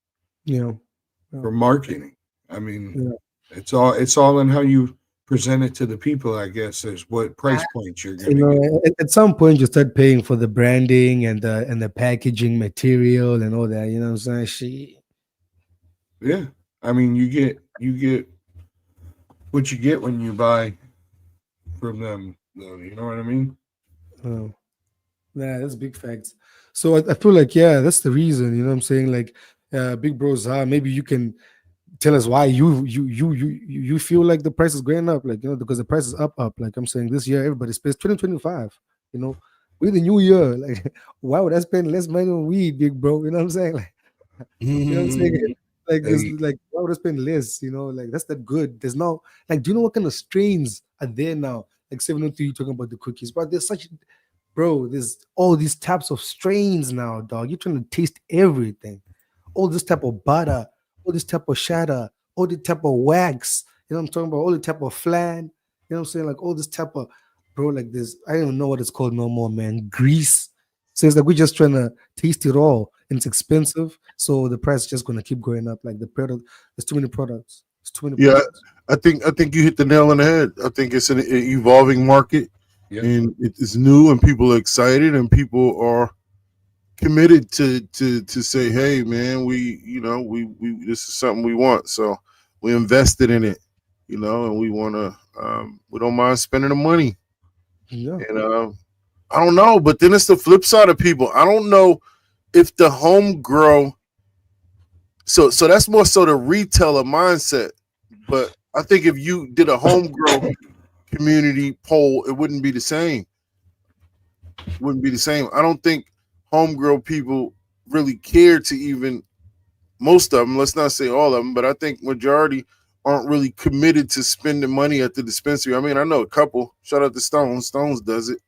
For marketing. I mean, it's all in how you present it to the people, I guess. There's what price points you're gonna get. At some point you start paying for the branding and the packaging material and all that, you know what I'm saying? Yeah. I mean, you get what you get when you buy from them, though, you know what I mean? Oh. Yeah, that's big facts. So I feel like, that's the reason, you know what I'm saying? Like, Big Bro Zah, maybe you can tell us why you feel like the price is going up, like, because the price is up. Like I'm saying, this year everybody spends 2025, with the new year. Like, why would I spend less money on weed, Big Bro? You know what I'm saying? Like, you know what I'm saying? Like, there's like, why would I spend less? Like, that's that good. There's no, like, do you know what kind of strains are there now? Like 703 talking about the cookies, but there's there's all these types of strains now, dog. You're trying to taste everything. All this type of butter, all this type of shatter, all the type of wax. You know what I'm talking about? All the type of flan. You know what I'm saying? Like all this type of, like this. I don't even know what it's called no more, man. Grease. So it's like we're just trying to taste it all. And it's expensive. So the price is just gonna keep going up. Like the product, there's too many products. There's too many products. I think you hit the nail on the head. I think it's an evolving market. Yep. And it's new, and people are excited, and people are committed to say, hey, man, we this is something we want, so we invested in it, and we want to, we don't mind spending the money. And I don't know, but then it's the flip side of people. I don't know if the home grow. So that's more so the retailer mindset, but I think if you did a home grow community poll, it wouldn't be the same. I don't think homegrown people really care to even, most of them, let's not say all of them, but I think majority aren't really committed to spending money at the dispensary. I mean, I know a couple. Shout out to Stones. Stones does it.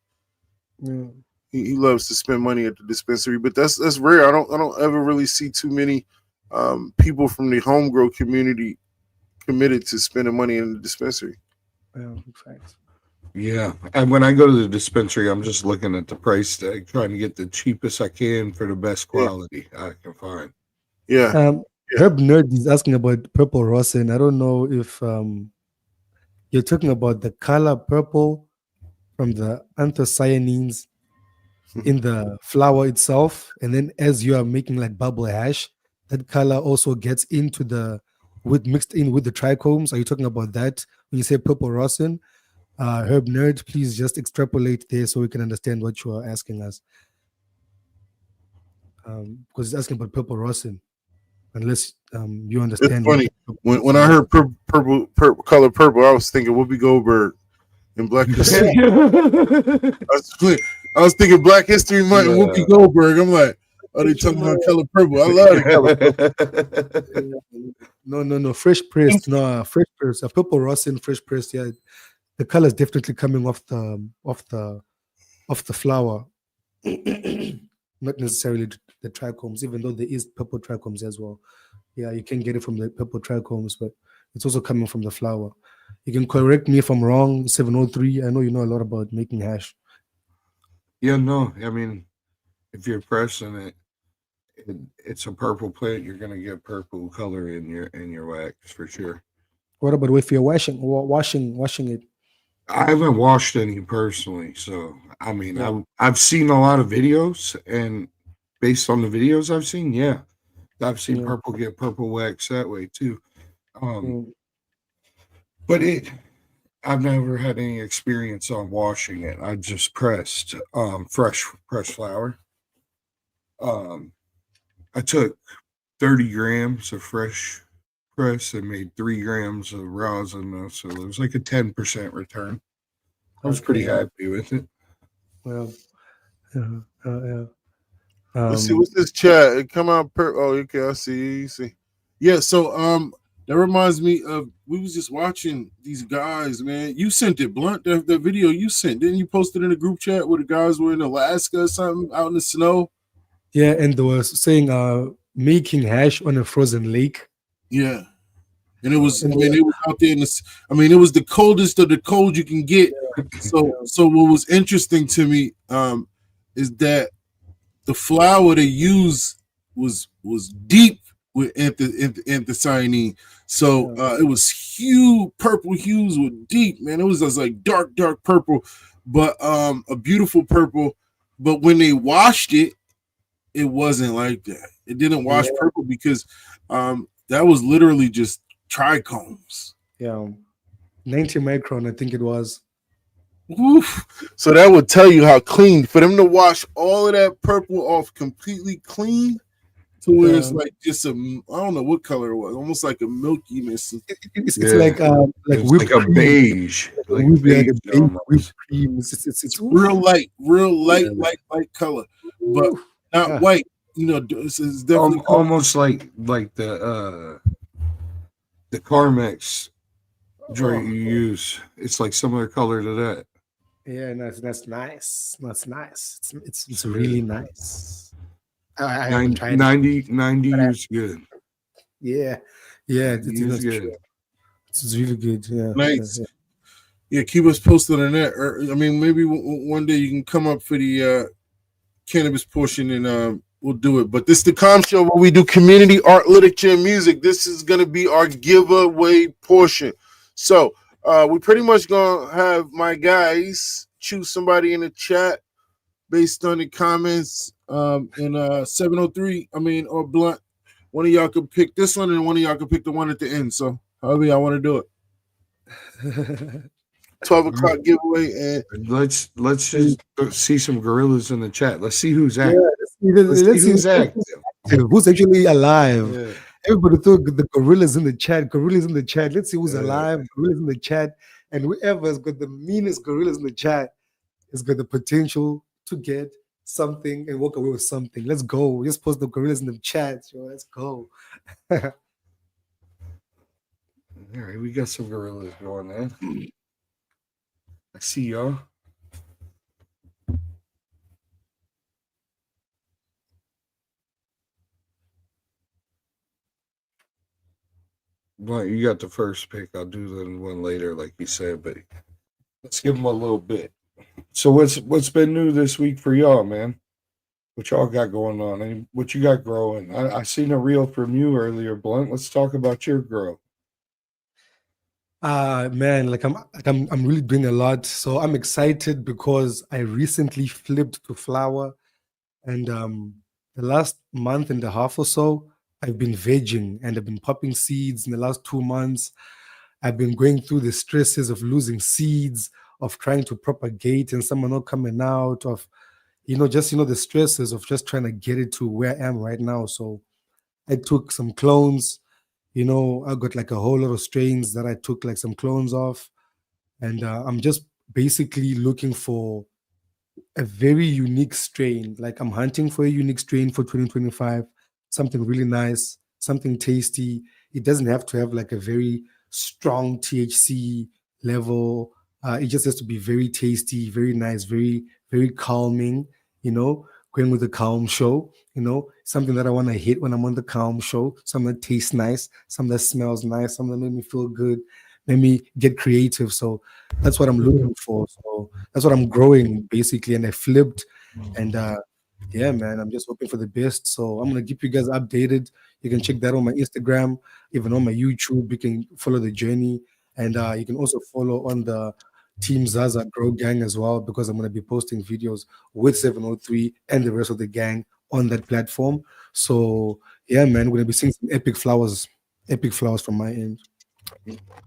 Yeah. He loves to spend money at the dispensary, but that's rare. I don't ever really see too many people from the homegrown community committed to spending money in the dispensary. Yeah, and when I go to the dispensary, I'm just looking at the price tag, trying to get the cheapest I can for the best quality I can find. Yeah. Herb Nerd is asking about purple rosin. I don't know if you're talking about the color purple from the anthocyanins in the flower itself, and then as you are making like bubble hash, that color also gets into mixed in with the trichomes. Are you talking about that when you say purple rosin? Herb Nerd, please just extrapolate there so we can understand what you are asking us. Because it's asking about purple rosin, unless you understand. It's funny. When I heard purple, color purple, I was thinking Whoopi Goldberg in Black History. I was thinking Black History Month and Whoopi Goldberg. I'm like, oh, they talking about color purple. I love the color purple. No, fresh pressed. No, fresh pressed. A purple rosin, fresh pressed. Yeah. The color is definitely coming off the flower, not necessarily the trichomes, even though there is purple trichomes as well. Yeah, you can get it from the purple trichomes, but it's also coming from the flower. You can correct me if I'm wrong, 703. I know you know a lot about making hash. Yeah, no, I mean, if you're pressing it, it's a purple plant, you're gonna get purple color in your wax for sure. What about if you're washing it? I haven't washed any personally, so I mean, I've seen a lot of videos, and based on the videos I've seen, I've seen purple get purple wax that way too. But I've never had any experience on washing it. I just pressed fresh flower. I took 30 grams of fresh press and made 3 grams of rosin, so it was like a 10% return. I was pretty happy with it. Well, Yeah. Let's see what's this chat. It come out oh, okay, I see. You see. Yeah, so that reminds me of we was just watching these guys, man. You sent it, Blunt, the video you sent. Didn't you post it in a group chat where the guys were in Alaska or something out in the snow? Yeah, and they were saying making hash on a frozen lake. Yeah. And it was, it was out there in the, it was the coldest of the cold you can get. So what was interesting to me is that the flour they used was deep with anthocyanine. So it was purple hues were deep, man. It was just like dark purple, but a beautiful purple. But when they washed it, it wasn't like that. It didn't wash purple because that was literally just trichomes. Yeah, 90 micron, I think it was. Oof. So that would tell you how clean for them to wash all of that purple off completely clean to where it's like just I don't know what color it was, almost like a milkiness. It's like a beige, whipped cream. It's real light color, but not white. You know, it's definitely almost like the Carmex joint you use. It's like similar color to that. Yeah, that's nice. That's nice. It's really nice. I 90 is good. Yeah, it's good. It's really good. Yeah, nice. Yeah, keep us posted on that. Or, maybe one day you can come up for the cannabis portion and we'll do it. But this is the Calm Show where we do community art, literature, and music. This is going to be our giveaway portion. So we pretty much going to have my guys choose somebody in the chat based on the comments in 703. Or Blunt. One of y'all could pick this one and one of y'all could pick the one at the end. So however y'all want to do it. 12 o'clock giveaway, and let's just see some gorillas in the chat. Let's see who's active. Let's see who's active. Who's actually alive? Yeah. Everybody threw the gorillas in the chat. Gorillas in the chat. Let's see who's alive. Gorillas in the chat, and whoever has got the meanest gorillas in the chat has got the potential to get something and walk away with something. Let's go. Just post the gorillas in the chat. Let's go. All right, we got some gorillas going there. I see y'all. Well, you got the first pick. I'll do the one later, like you said, but let's give them a little bit. So what's been new this week for y'all, man? What y'all got going on? And what you got growing? I seen a reel from you earlier, Blunt. Let's talk about your grow. Man, I'm really doing a lot. So I'm excited because I recently flipped to flower, and the last month and a half or so, I've been vegging and I've been popping seeds. In the last 2 months, I've been going through the stresses of losing seeds, of trying to propagate and some are not coming out, of the stresses of just trying to get it to where I am right now. So I took some clones. I got like a whole lot of strains that I took like some clones off. And I'm just basically looking for a very unique strain. Like I'm hunting for a unique strain for 2025, something really nice, something tasty. It doesn't have to have like a very strong THC level. It just has to be very tasty, very nice, very, very calming, going with the calm show, something that I want to hit when I'm on the calm show, something that tastes nice, something that smells nice, something that made me feel good, made me get creative. So that's what I'm looking for. So that's what I'm growing basically. And I flipped and yeah, man, I'm just hoping for the best. So I'm going to keep you guys updated. You can check that on my Instagram, even on my YouTube. You can follow the journey. And you can also follow on the Team Zaza Grow Gang as well, because I'm going to be posting videos with 703 and the rest of the gang on that platform. So yeah, man, we're going to be seeing some epic flowers from my end.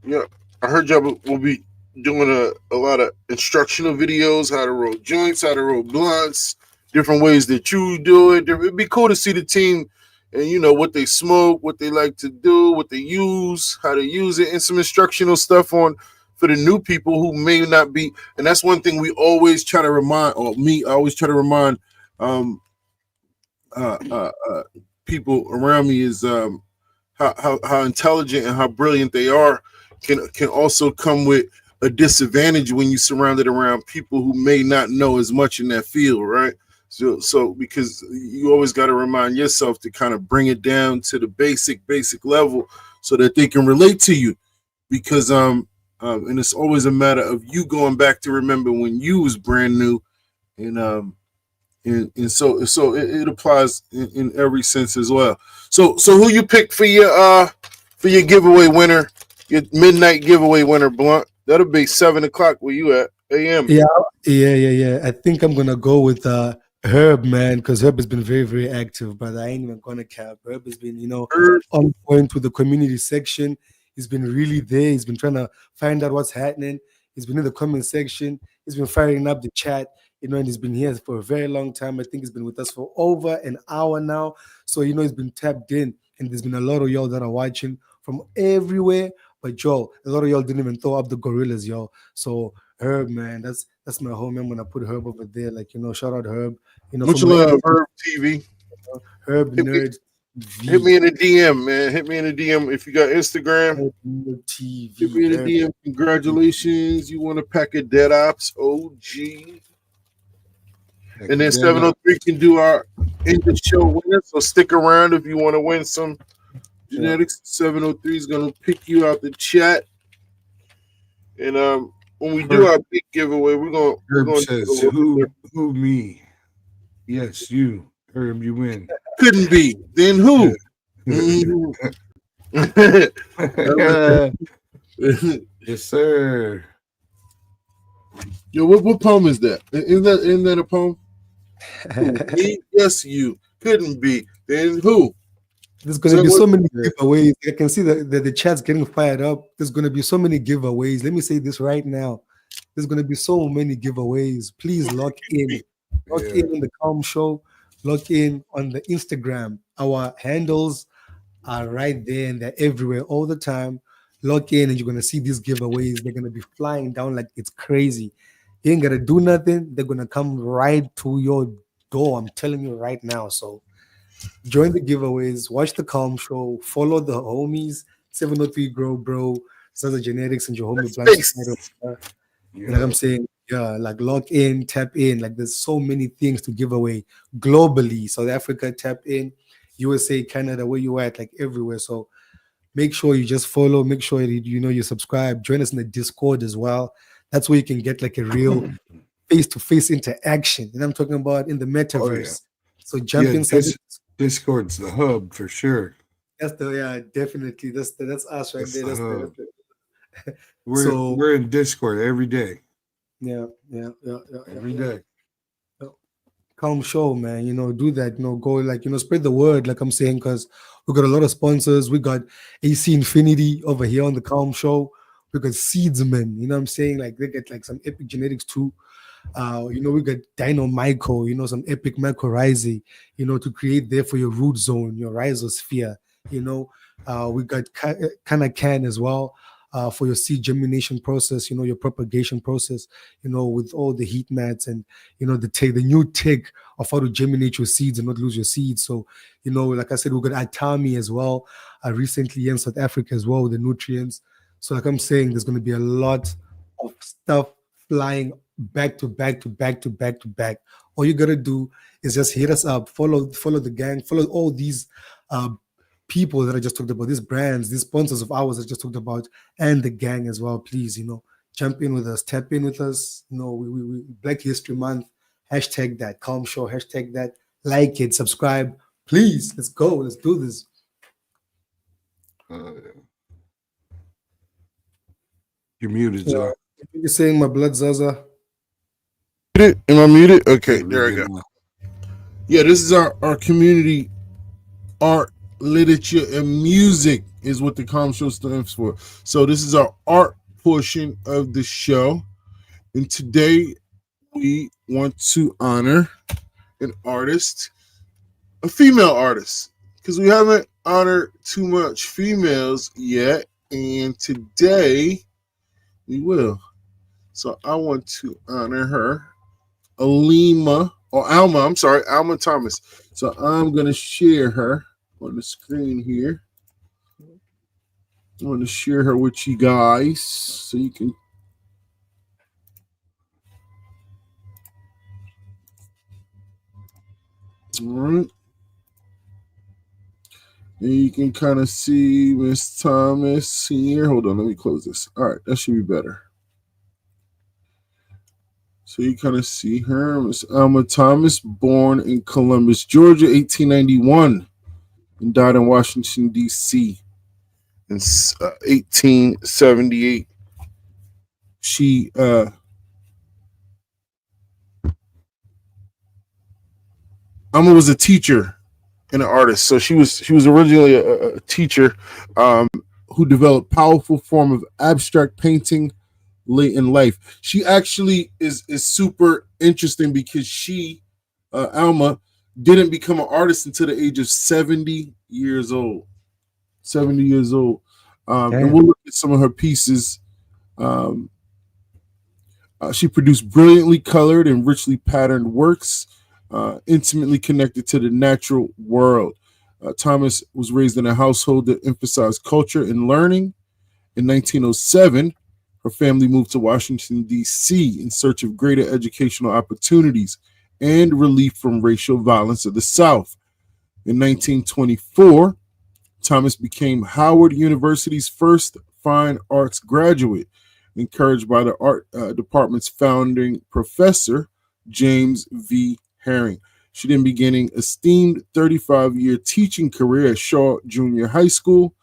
Yeah, I heard y'all will be doing a lot of instructional videos, how to roll joints, how to roll blunts, different ways that you do it. It'd be cool to see the team and what they smoke, what they like to do, what they use, how to use it, and some instructional stuff on for the new people who may not be. And that's one thing we always try to remind, or me, I always try to remind people around me is how intelligent and how brilliant they are can also come with a disadvantage when you surrounded around people who may not know as much in that field, right? So because you always got to remind yourself to kind of bring it down to the basic level so that they can relate to you, because and it's always a matter of you going back to remember when you was brand new, and so it applies in every sense as well. So who you pick for your giveaway winner, your midnight giveaway winner, Blunt? That'll be 7 o'clock where you at a.m. Yeah. I think I'm gonna go with Herb, man, because Herb has been very, very active, brother. I ain't even gonna cap. Herb has been, Herb. on point with the community section. He's been really there. He's been trying to find out what's happening. He's been in the comment section. He's been firing up the chat, and he's been here for a very long time. I think he's been with us for over an hour now. So, he's been tapped in, and there's been a lot of y'all that are watching from everywhere. But, yo, a lot of y'all didn't even throw up the gorillas, yo. So, Herb, man, that's my homie. I'm gonna put Herb over there, shout out Herb. Much love, Herb TV. Herb Nerd. Hit me in the DM, man. Hit me in the DM if you got Instagram. TV. Hit me in the DM. Congratulations, you won a pack of Dead Ops OG. And then 703 can do our end of show winner. So stick around if you want to win some genetics. 703 is gonna pick you out the chat. And when we do our big giveaway, we're gonna says who me? Yes, you. Herb, you win. Couldn't be. Then who? Yes, sir. Yo, what poem is that? Isn't that a poem? Me? Yes, you. Couldn't be. Then who? There's going to be so many giveaways. I can see that the chat's getting fired up. There's going to be so many giveaways. Let me say this right now. There's going to be so many giveaways. Please lock in. Lock in on the Calm Show. Lock in on the Instagram. Our handles are right there and they're everywhere all the time. Lock in and you're going to see these giveaways. They're going to be flying down like it's crazy. You ain't going to do nothing. They're going to come right to your door. I'm telling you right now. So join the giveaways. Watch the Calm Show. Follow the homies. 703 Grow Bro. Zaza Genetics and your homie Black. Like I'm saying, log in, tap in. Like there's so many things to give away globally. South Africa, tap in. USA, Canada, where you at, like everywhere. So make sure you just follow. Make sure you subscribe. Join us in the Discord as well. That's where you can get like a real face-to-face interaction. And I'm talking about in the metaverse. So jump inside. Discord's the hub for sure. That's definitely. That's us right there. That's we're in Discord every day. Yeah. Every day. Calm Show, man. Do that. Go spread the word, like I'm saying, because we got a lot of sponsors. We got AC Infinity over here on the Calm Show. We got Seedsman. You know what I'm saying? Like they get like some epic genetics too. We got Dino Myco, some epic mycorrhizae, to create there for your root zone, your rhizosphere. We got Can as well. For your seed germination process, your propagation process, with all the heat mats and, the new tech of how to germinate your seeds and not lose your seeds. So, like I said, we got Atami as well, recently in South Africa as well with the nutrients. So like I'm saying, there's going to be a lot of stuff flying back to back to back to back to back. All you got to do is just hit us up, follow the gang, follow all these people that I just talked about, these brands, these sponsors of ours I just talked about, and the gang as well. Please, jump in with us, tap in with us. We Black History Month, hashtag that Calm Show, hashtag that, like it, subscribe. Please, let's go. Let's do this. You're muted, Zara. You're saying my blood, Zaza. Am I muted? Okay, there I go. Yeah, this is our community art, literature, and music is what the Calm Show stands for. So this is our art portion of the show. And today we want to honor an artist, a female artist, because we haven't honored too much females yet. And today We will. So I want to honor her, Alma Thomas. So I'm gonna share her on the screen here. I want to share her with you guys so you can. All right. And you can kind of see Miss Thomas here. Hold on, let me close this. All right, that should be better. So you kind of see her, Miss Elma Thomas, born in Columbus, Georgia, 1891, and died in Washington, D.C. in 1878. She Elma was a teacher and an artist. So she was originally a teacher who developed powerful form of abstract painting late in life. She actually is super interesting because she, Alma, didn't become an artist until the age of 70 years old. 70 years old. And we'll look at some of her pieces. She produced brilliantly colored and richly patterned works, intimately connected to the natural world. Thomas was raised in a household that emphasized culture and learning. In 1907, her family moved to Washington, D.C. in search of greater educational opportunities and relief from racial violence of the South. In 1924, Thomas became Howard University's first fine arts graduate, encouraged by the art department's founding professor, James V. Herring. She then began an esteemed 35-year teaching career at Shaw Junior High School.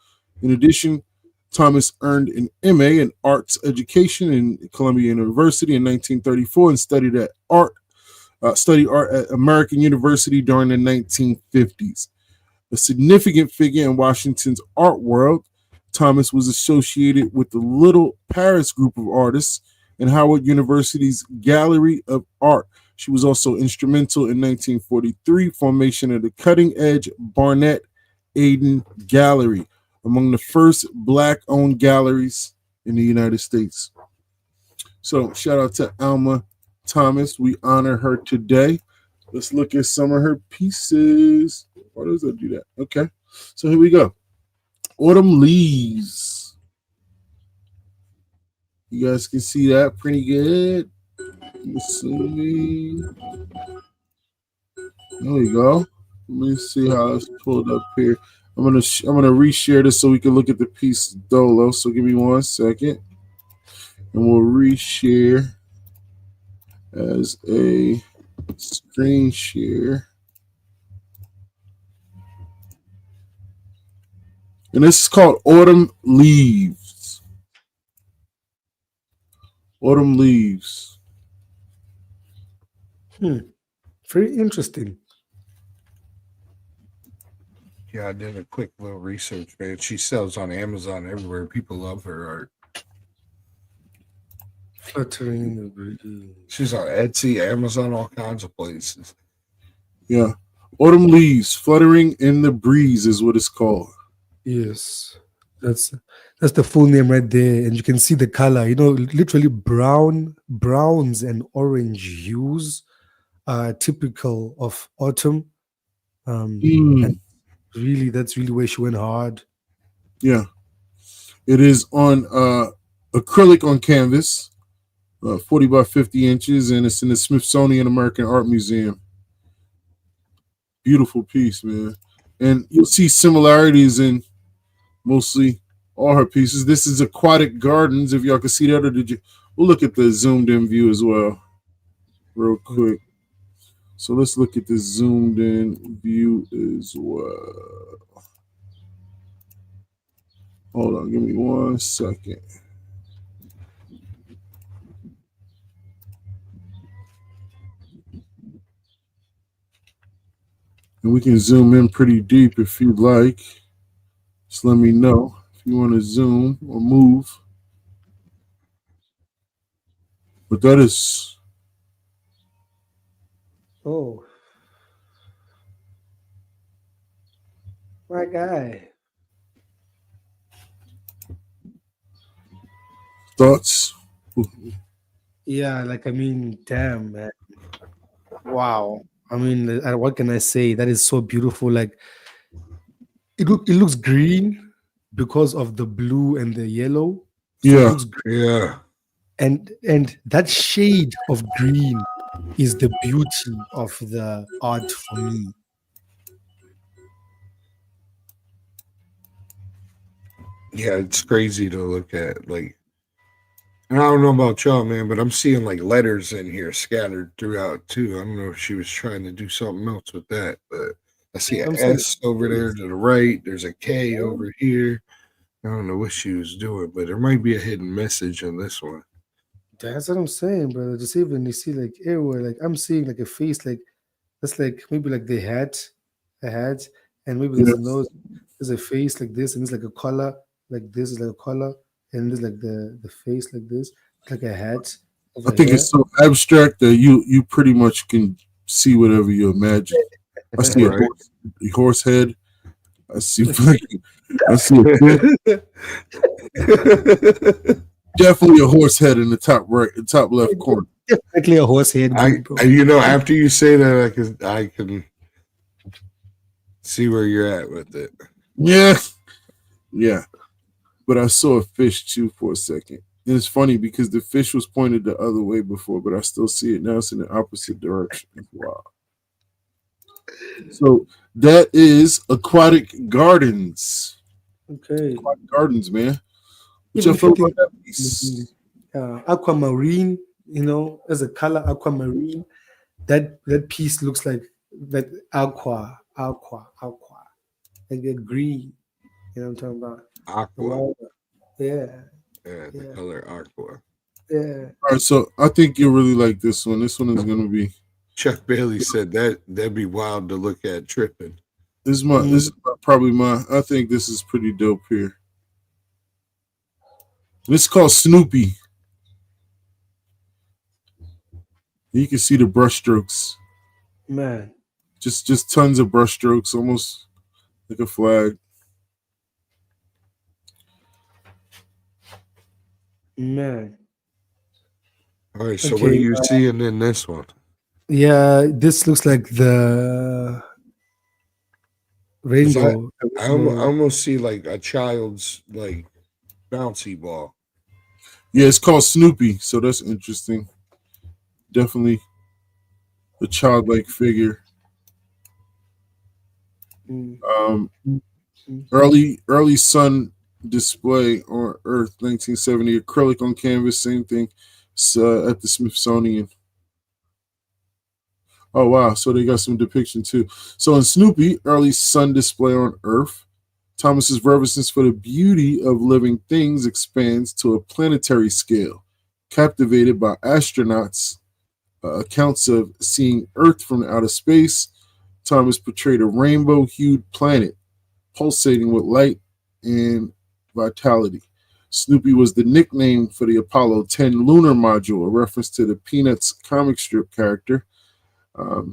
In addition, Thomas earned an MA in arts education in Columbia University in 1934 and studied art at American University during the 1950s. A significant figure in Washington's art world, Thomas was associated with the Little Paris group of artists and Howard University's Gallery of Art. She was also instrumental in 1943 formation of the cutting-edge Barnett Aden Gallery, among the first Black-owned galleries in the United States. So shout out to Elma Thomas. We honor her today. Let's look at some of her pieces. Why does that do that? Okay, so here we go. Autumn Leaves. You guys can see that pretty good. Assuming. There we go. Let me see how it's pulled up here. I'm gonna reshare this so we can look at the piece dolo. So give me 1 second, and we'll reshare as a screen share. And this is called Autumn Leaves. Autumn Leaves. Very interesting. Yeah, I did a quick little research, man. She sells on Amazon everywhere. People love her art. Fluttering in the breeze. She's on Etsy, Amazon, all kinds of places. Yeah. Autumn Leaves, Fluttering in the Breeze is what it's called. Yes. That's the full name right there. And you can see the color, literally browns and orange hues are typical of autumn. And really, that's really where she went hard. Yeah. It is on acrylic on canvas, 40 by 50 inches, and it's in the Smithsonian American Art Museum. Beautiful piece, man. And you'll see similarities in mostly all her pieces. This is Aquatic Gardens, if y'all can see that, or we'll look at the zoomed in view as well, real quick. So let's look at the zoomed in view as well. Hold on, give me 1 second. And we can zoom in pretty deep if you'd like. Just let me know if you want to zoom or move. But that is... Oh. My guy. Thoughts? Yeah, like I mean, damn, man. Wow. I mean, what can I say? That is so beautiful. Like it looks green because of the blue and the yellow. So it Yeah. looks green. Yeah. And that shade of green is the beauty of the art for me. Yeah, it's crazy to look at. Like, and I don't know about y'all, man, but I'm seeing like letters in here scattered throughout too. I don't know if she was trying to do something else with that, but I see an I'm saying, S over there to the right. There's a K over here. I don't know what she was doing, but there might be a hidden message in this one. that's what I'm saying, brother. Just even you see like everywhere, like I'm seeing like a face, like that's like maybe like a hat, and maybe there's Yeah. a nose, there's a face like this, and it's like a collar, like this is like a collar, and there's like the face like this, like a hat I over think here. it's so abstract that you pretty much can see whatever you imagine. I see Right. a horse head. I see fucking, I see a fish. Definitely a horse head in the top right, top left corner. Definitely a horse head, good bro. you know, after you say that, I can see where you're at with it. Yeah, yeah. But I saw a fish too for a second. And it's funny because the fish was pointed the other way before, but I still see it now. It's in the opposite direction. Wow. So that is aquatic gardens. Okay. Aquatic gardens, man. What Even y'all if you feel think about that piece? aquamarine, as a color aquamarine, that piece looks like that aqua, like a green. You know what I'm talking about? The Aqua. water. Yeah, Yeah, the yeah, color aqua. yeah. All right, so I think you'll really like this one. This one is gonna be Chuck Bailey said that'd be wild to look at tripping. this Mm, is probably my I think this is pretty dope here. This is called Snoopy. You can see the brushstrokes. man, Just tons of brushstrokes, almost like a flag. man. All right, so what are Okay. you seeing in this one? Yeah, this looks like the 'Cause rainbow. I almost see like a child's like bouncy ball. Yeah, it's called Snoopy, so that's interesting. Definitely a childlike figure. Mm, Um, mm. early sun display on Earth, 1970. Acrylic on canvas, same thing. It's, at the Smithsonian. Oh wow, so they got some depiction too. So in Snoopy, early sun display on Earth, Thomas's reverence for the beauty of living things expands to a planetary scale. Captivated by astronauts' accounts of seeing Earth from outer space, Thomas portrayed a rainbow-hued planet pulsating with light and vitality. Snoopy was the nickname for the Apollo 10 lunar module, a reference to the Peanuts comic strip character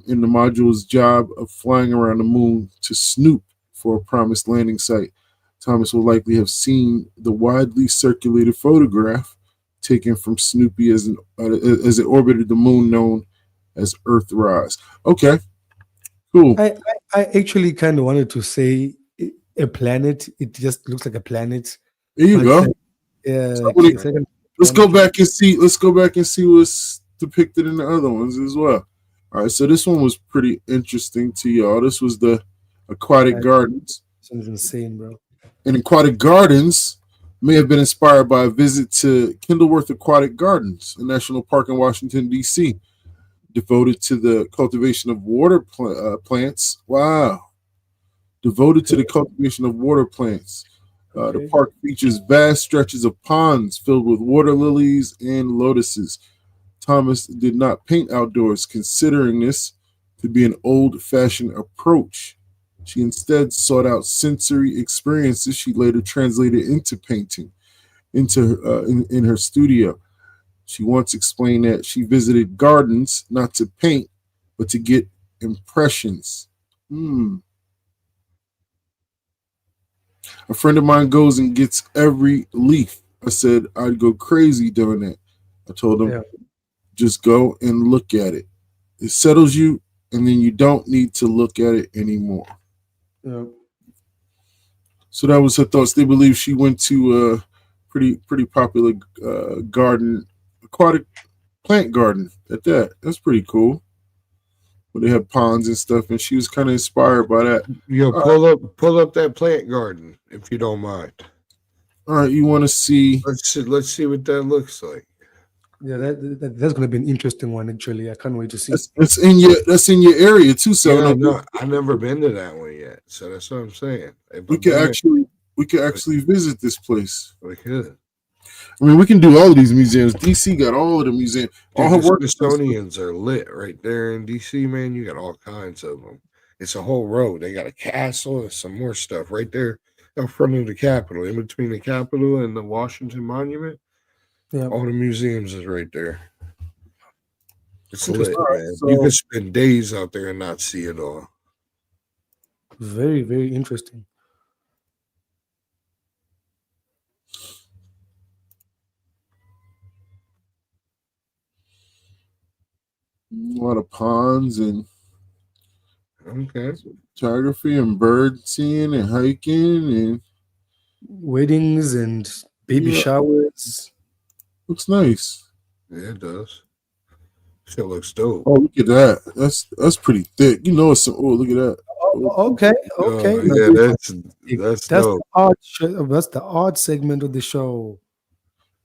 in the module's job of flying around the moon to snoop for a promised landing site. Thomas will likely have seen the widely circulated photograph taken from Snoopy as it orbited the moon, known as Earthrise. Okay, cool. I actually kind of wanted to say a planet. It just looks like a planet. There you But go. yeah, So let's go planet. back and see. Let's go back and see what's depicted in the other ones as well. All right, so this one was pretty interesting to y'all. This was the aquatic gardens. Sounds insane, bro. And aquatic gardens may have been inspired by a visit to Kendallworth Aquatic Gardens, a national park in Washington, D.C., devoted to the cultivation of water plants. Wow. Devoted to the cultivation of water plants. The park features vast stretches of ponds filled with water lilies and lotuses. Thomas did not paint outdoors, considering this to be an old-fashioned approach. She instead sought out sensory experiences she later translated into painting, in her studio. She once explained that she visited gardens not to paint, but to get impressions. A friend of mine goes and gets every leaf. I said I'd go crazy doing that. I told them, Yeah. just go and look at it. It settles you, and then you don't need to look at it anymore. Yeah. So that was her thoughts. They believe she went to a pretty popular garden, aquatic plant garden at that. That's pretty cool. Where they have ponds and stuff, and she was kind of inspired by that. Yo, pull up that plant garden if you don't mind. All right, you want to see? Let's see what that looks like. Yeah, that's gonna be an interesting one actually. I can't wait to see. That's in your area too. So Yeah, no, I've never been to that one yet, so that's what I'm saying. If we I've could been actually visit this place. there, we could. I mean, we can do all of these museums. DC got all of the museums. All her Dude, the work. Smithsonian's are lit right there in DC, man. You got all kinds of them. It's a whole road. They got a castle and some more stuff right there in front of the Capitol, in between the Capitol and the Washington Monument. Yeah. All the museums is right there. It's Interesting. lit, All right, man. so- You could spend days out there and not see it all. Very, very interesting. A lot of ponds and Okay. photography and bird seeing and hiking and Weddings and baby Yeah. showers. looks nice. Yeah, it does. Shit looks dope. Oh, look at that. That's pretty thick. You know it's some. Oh, look at that. Okay, okay. Yeah, that's That's dope. the art. That's the art segment of the show.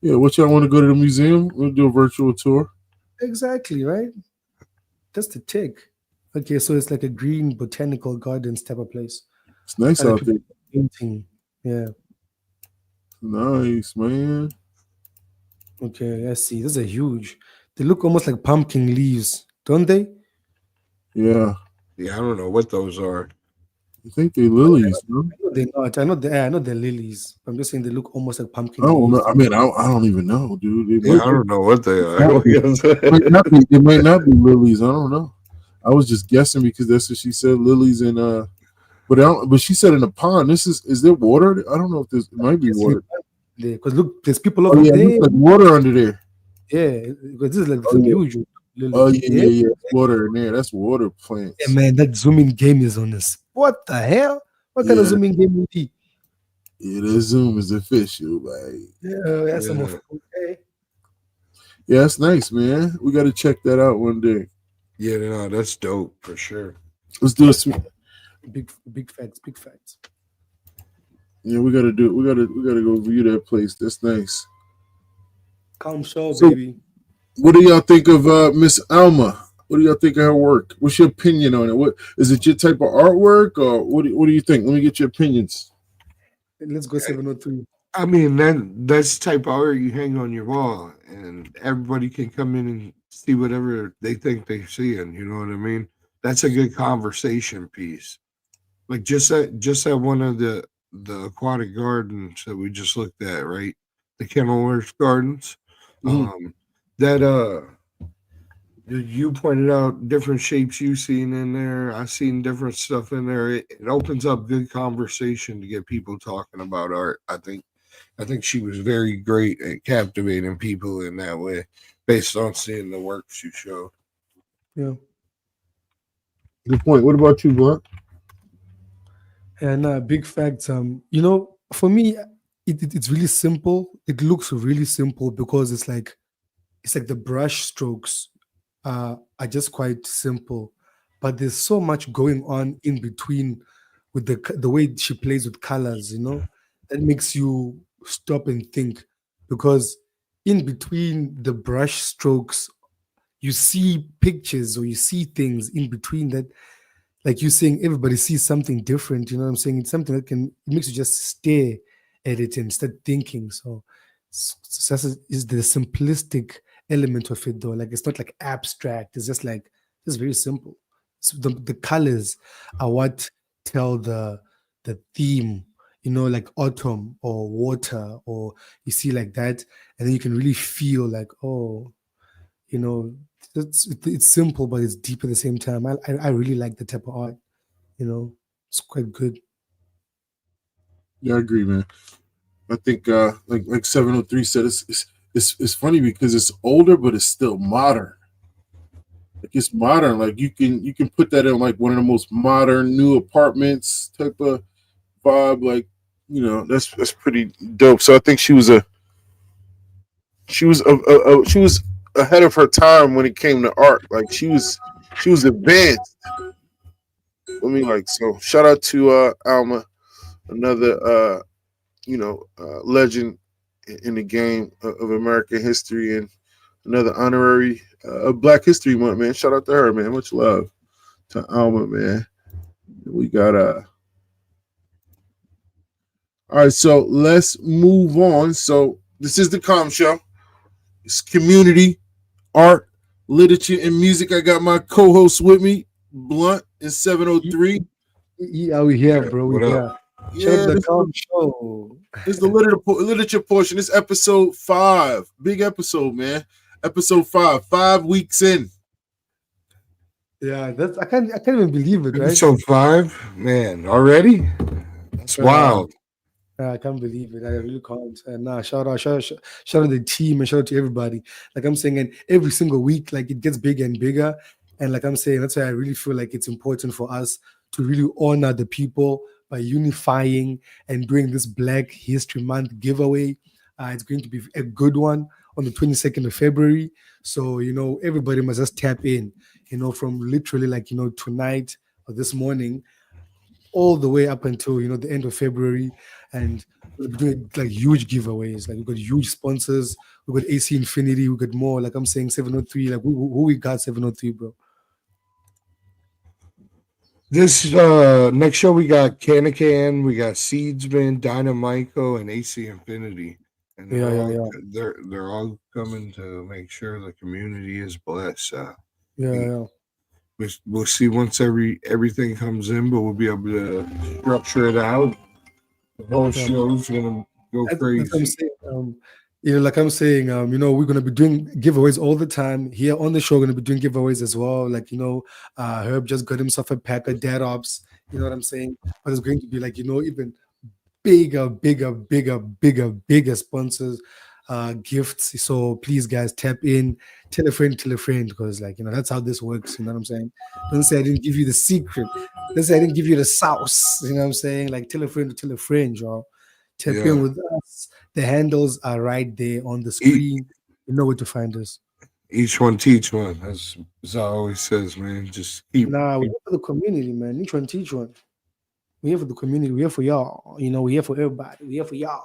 Yeah, what y'all want to go to the museum? We'll do a virtual tour. Exactly, right? That's the tick. Okay, so it's like a green botanical gardens type of place. It's nice And out there. painting. Yeah. Nice, man. Okay, I see. These are huge. They look almost like pumpkin leaves, don't they? Yeah. Yeah, I don't know what those are. I think they lilies, huh? I know they're not. I know they're lilies. I'm just saying they look almost like pumpkin I don't leaves. know. I mean, I don't even know, dude. Yeah, I don't know what they are. It might not be lilies. I don't know. I was just guessing because that's what she said. Lilies and but she said in a pond. Is there water? I don't know if it might be water. Because look, there's people Oh over yeah, there. looks like water under there. Yeah, because this is like Oh, some yeah. huge lily. Oh yeah. Water in there. That's water plants. Yeah, man, that zooming game is on us. What the hell? What kind of Yeah. zooming game would be? Yeah, the Zoom is official, like. Yeah, that's some of Yeah. okay. Yeah, that's nice, man. We got to check that out one day. Yeah, no, that's dope for sure. Let's do a Big facts, big facts. Yeah, we gotta do it. We gotta go view that place. That's nice. Calm show, So- baby. What do y'all think of Miss Elma? What do y'all think of her work? What's your opinion on it? What is it? Your type of artwork, or what do you think? Let me get your opinions. Let's go 703. I mean, that's the type of art you hang on your wall, and everybody can come in and see whatever they think they see, and you know what I mean. That's a good conversation piece. Like just at one of the aquatic gardens that we just looked at, right? The Kenilworth Gardens. Mhm. That you pointed out different shapes you've seen in there. I've seen different stuff in there. It opens up good conversation to get people talking about art. I think she was very great at captivating people in that way, based on seeing the work she showed. Yeah. Good point. What about you, Blunt? And big facts. For me, it's really simple. It looks really simple because it's like the brush strokes are just quite simple, but there's so much going on in between with the way she plays with colors. That makes you stop and think because in between the brush strokes, you see pictures or you see things in between that. Like you're saying, everybody sees something different. You know what I'm saying? It's something that it makes you just stare at it and start thinking. So is the simplistic element of it though. Like it's not like abstract. It's just like it's very simple. So the colors are what tell the theme. Like autumn or water, or you see like that, and then you can really feel like, oh, it's simple, but it's deep at the same time. I really like the type of art. It's quite good. Yeah, I agree, man. I think like 703 said, it's funny because it's older, but it's still modern. Like it's modern. Like you can put that in like one of the most modern new apartments type of vibe. Like that's pretty dope. So I think she was ahead of her time when it came to art. Like she was advanced. I mean, like so. Shout out to Alma, another legend in the game of American history and another honorary of Black History Month, man. Shout out to her, man. Much love to Alma, man. We got all right, so let's move on. So this is the Com Show. It's community, art, literature, and music. I got my co-host with me, Blunt and 703. Yeah, we here, bro. We here. Yeah, the Com Show. This is the literature portion. This episode 5. Big episode, man. Episode 5. 5 weeks in. Yeah, I can't even believe it, right? Episode 5, man, already? That's wild. I can't believe it. I really can't. And shout out the team and shout out to everybody. Like I'm saying, and every single week, like it gets bigger and bigger. And like I'm saying, that's why I really feel like it's important for us to really honor the people by unifying and doing this Black History Month giveaway. It's going to be a good one on the 22nd of February. So, everybody must just tap in, from literally like, tonight or this morning, all the way up until, the end of February. And we're doing like huge giveaways. Like we've got huge sponsors. We've got AC Infinity. We've got more, like I'm saying, 703. Like who we got 703, bro? This next show we got Can, we got Seedsman, Dynamico, and AC Infinity. And they're all coming to make sure the community is blessed. We'll see once everything comes in, but we'll be able to structure it out. The whole show's gonna go crazy. Like I'm saying, we're gonna be doing giveaways all the time here on the show. We're gonna be doing giveaways as well. Like Herb just got himself a pack of Dad Ops. You know what I'm saying? But it's going to be like even bigger sponsors, gifts. So please, guys, tap in, tell a friend, because that's how this works. You know what I'm saying? Don't say I didn't give you the secret. Don't say I didn't give you the sauce. You know what I'm saying? Like tell a friend, y'all. Tap in with us. The handles are right there on the screen. You know where to find us. Each one teach one. As I always says, man. Just keep. We're here for the community, man. Each one teach one. We're here for the community. We're here for y'all. We're here for everybody. We're here for y'all.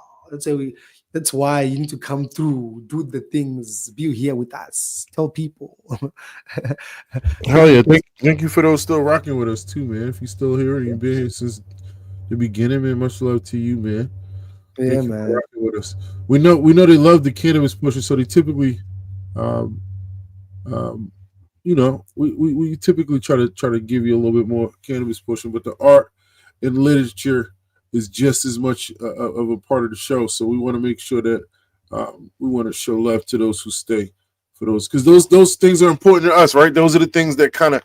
That's why you need to come through, do the things, be here with us, tell people. Hell yeah! Thank you for those still rocking with us too, man. If you're still here and you've been here since the beginning, man, much love to you, man. Yeah, man. Rocking with us. We know they love the cannabis portion, so they typically, we typically try to give you a little bit more cannabis portion, but the art and literature is just as much of a part of the show. So we want to make sure that we want to show love to those who stay for those, because those things are important to us, right? Those are the things that kind of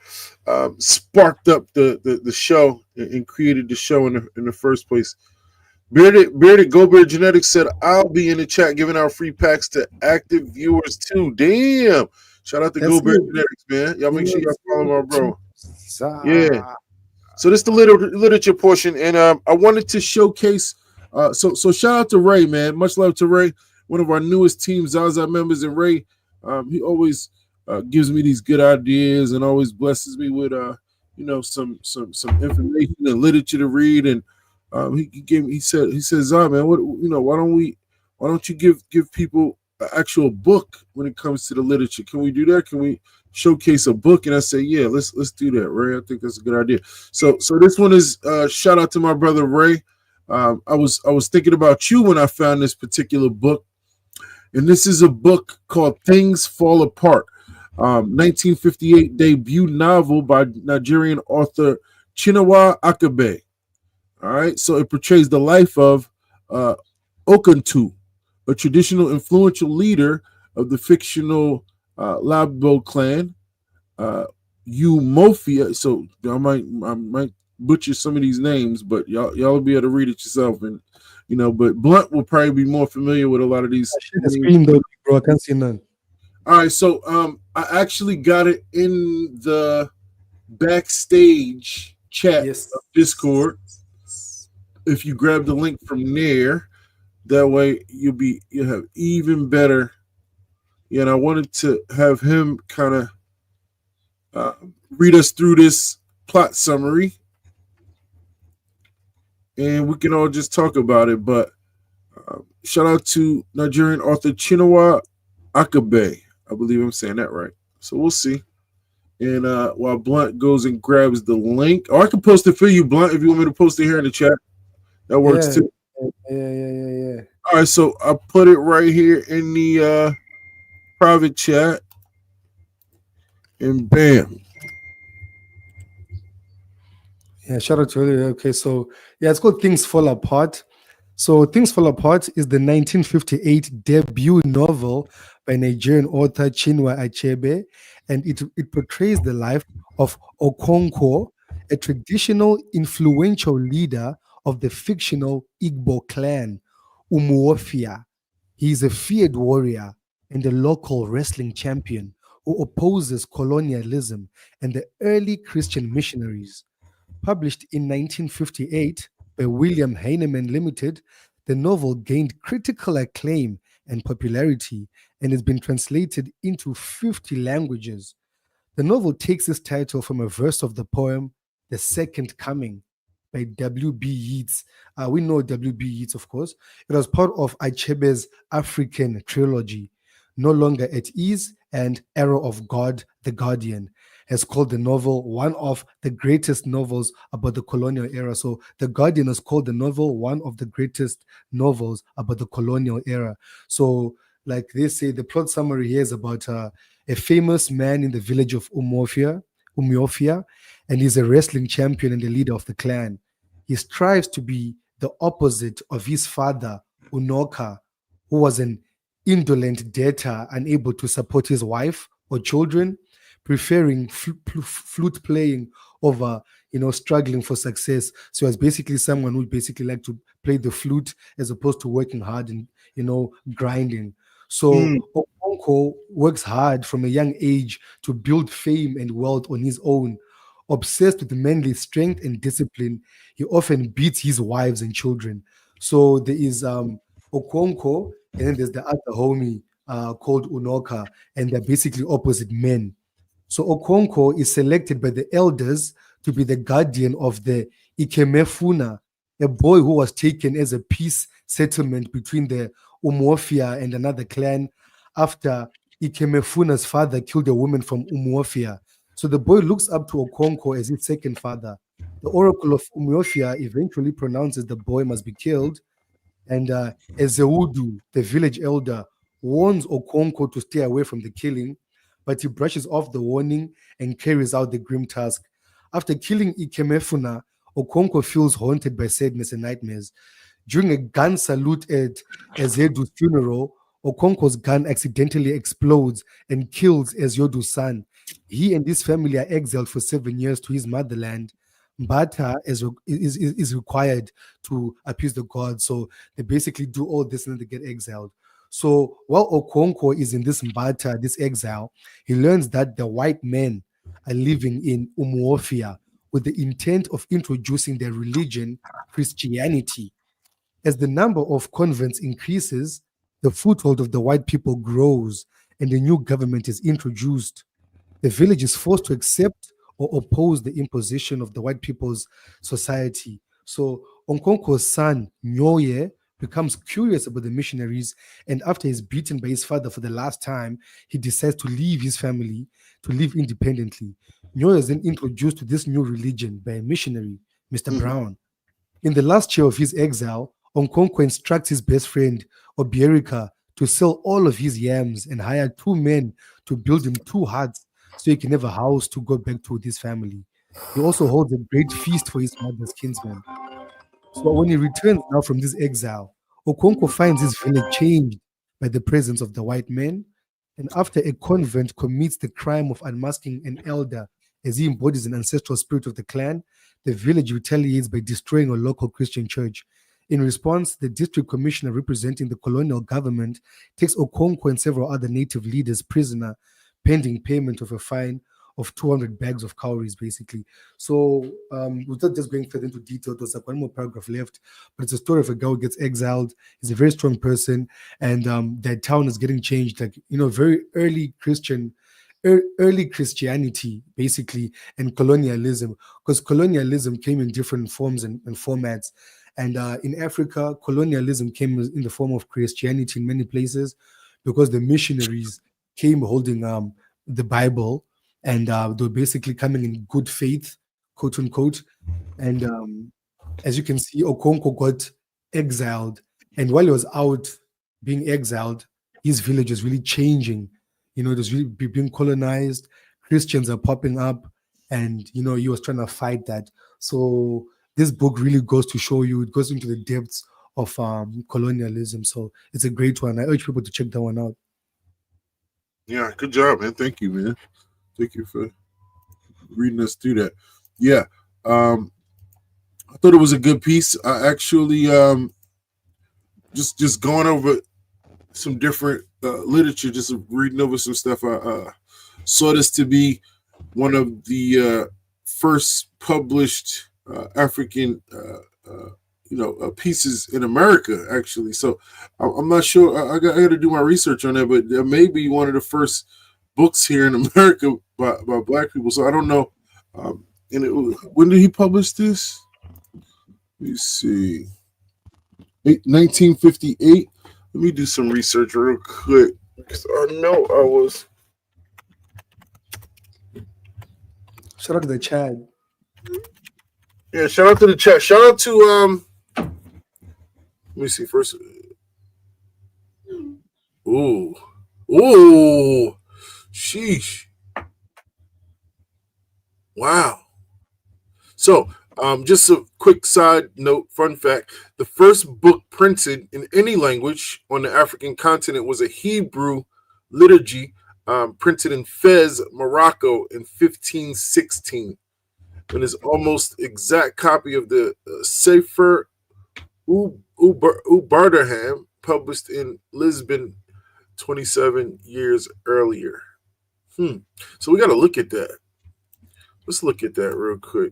sparked up the show and created the show in the first place. Bearded Go Beard Genetics said, I'll be in the chat giving out free packs to active viewers too. Damn. Shout out to Go Beard Genetics, man. Y'all make sure y'all follow my bro. Yeah. So this is the literature portion, and I wanted to showcase. So shout out to Ray, man. Much love to Ray, one of our newest Team Zaza members. And Ray, he always gives me these good ideas and always blesses me with some information and literature to read. And he says, man, why don't you give people an actual book when it comes to the literature? Can we do that? Can we showcase a book? And I say, yeah, let's do that, Ray. I think that's a good idea. So this one is shout out to my brother Ray. I was thinking about you when I found this particular book, and this is a book called Things Fall Apart, 1958 debut novel by Nigerian author Chinua Achebe. All right, so it portrays the life of Okantu, a traditional influential leader of the fictional Labo clan, Umofia. So I might butcher some of these names, but y'all will be able to read it yourself and but Blunt will probably be more familiar with a lot of these. Share the screen though, bro. I can't see none. All right, so I actually got it in the backstage chat of Discord. If you grab the link from there, that way you'll have even better. And I wanted to have him kind of read us through this plot summary, and we can all just talk about it. But shout out to Nigerian author Chinua Achebe. I believe I'm saying that right. So we'll see. And while Blunt goes and grabs the link, or I can post it for you, Blunt, if you want me to post it here in the chat. That works too. Yeah. All right, so I put it right here in the private chat, and bam. Yeah, shout out to you. Okay, so it's called Things Fall Apart. So Things Fall Apart is the 1958 debut novel by Nigerian author Chinua Achebe, and it portrays the life of Okonkwo, a traditional influential leader of the fictional Igbo clan, Umuofia. He is a feared warrior and a local wrestling champion who opposes colonialism and the early Christian missionaries. Published in 1958 by William Heinemann Limited, the novel gained critical acclaim and popularity and has been translated into 50 languages. The novel takes its title from a verse of the poem, The Second Coming, by W.B. Yeats. We know W.B. Yeats, of course. It was part of Achebe's African trilogy, No Longer at Ease and Arrow of God, The Guardian, has called the novel one of the greatest novels about the colonial era. So The Guardian has called the novel one of the greatest novels about the colonial era. So like they say, the plot summary here is about a famous man in the village of Umuofia, and he's a wrestling champion and the leader of the clan. He strives to be the opposite of his father, Unoka, who was an indolent debtor, unable to support his wife or children, preferring flute playing over, struggling for success. So it's basically someone who basically like to play the flute as opposed to working hard and, grinding. So Okonkwo works hard from a young age to build fame and wealth on his own. Obsessed with manly strength and discipline, he often beats his wives and children. So there is Okonkwo, and then there's the other homie called Unoka, and they're basically opposite men. So Okonkwo is selected by the elders to be the guardian of the Ikemefuna, a boy who was taken as a peace settlement between the Umuofia and another clan after Ikemefuna's father killed a woman from Umuofia. So the boy looks up to Okonkwo as his second father. The oracle of Umuofia eventually pronounces the boy must be killed, and Ezeudu, the village elder, warns Okonkwo to stay away from the killing, but he brushes off the warning and carries out the grim task. After killing Ikemefuna, Okonkwo feels haunted by sadness and nightmares. During a gun salute at Ezedu's funeral, Okonkwo's gun accidentally explodes and kills Eziodu's son. He and his family are exiled for 7 years to his motherland. Mbata is required to appease the gods, so they basically do all this and then they get exiled. So while Okonkwo is in this Mbata, this exile, he learns that the white men are living in Umuofia with the intent of introducing their religion, Christianity. As the number of converts increases, the foothold of the white people grows and a new government is introduced. The village is forced to accept or oppose the imposition of the white people's society. So Okonkwo's son, Nyoye, becomes curious about the missionaries, and after he's beaten by his father for the last time, he decides to leave his family to live independently. Nyoye is then introduced to this new religion by a missionary, Mr. Brown. In the last year of his exile, Okonkwo instructs his best friend, Obierika, to sell all of his yams and hire 2 men to build him 2 huts so he can have a house to go back to with his family. He also holds a great feast for his mother's kinsmen. So when he returns now from this exile, Okonkwo finds his village changed by the presence of the white men. And after a convert commits the crime of unmasking an elder as he embodies an ancestral spirit of the clan, the village retaliates by destroying a local Christian church. In response, the district commissioner representing the colonial government takes Okonkwo and several other native leaders prisoner, pending payment of a fine of 200 bags of cowries, basically. So without just going further into detail, there's like one more paragraph left, but it's a story of a guy who gets exiled. He's a very strong person, and that town is getting changed, like, very early Christianity, basically, and colonialism, because colonialism came in different forms and formats. And in Africa, colonialism came in the form of Christianity in many places, because the missionaries came holding the Bible, and they were basically coming in good faith, quote unquote. And as you can see, Okonkwo got exiled, and while he was out being exiled, his village is really changing. It was really being colonized. Christians are popping up, and he was trying to fight that. So this book really goes to show you, it goes into the depths of colonialism. So it's a great one. I urge people to check that one out. Yeah, good job, man. Thank you, man. Thank you for reading us through that. Yeah, I thought it was a good piece. I actually just going over some different literature, just reading over some stuff. I saw this to be one of the first published African pieces in America, actually. So I'm not sure. I got to do my research on that, but that may be one of the first books here in America by Black people. So I don't know. When did he publish this? Let me see. 1958. Let me do some research real quick, because I know I was. Shout out to the chat. Yeah, shout out to the chat. Shout out to let me see first. Ooh, sheesh! Wow. So, just a quick side note, fun fact: the first book printed in any language on the African continent was a Hebrew liturgy, printed in Fez, Morocco, in 1516. And is almost exact copy of the Sefer Ubarderham, published in Lisbon 27 years earlier. So we got to look at that. Let's look at that real quick.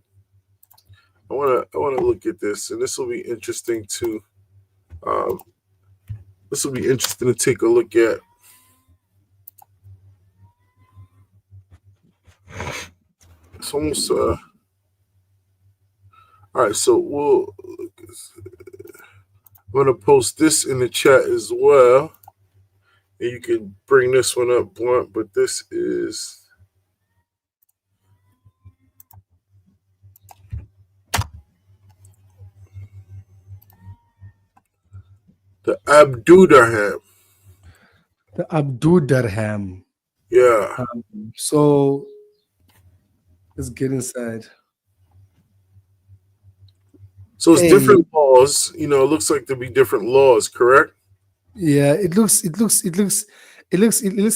I want to look at this, and this will be interesting to. This will be interesting to take a look at. It's almost. All right, so I'm going to post this in the chat as well. And you can bring this one up, Blunt, but this is the Abdudarham. The Abdudarham. Yeah. So let's get inside. So it's different laws. It looks like there'll be different laws, correct? Yeah, it looks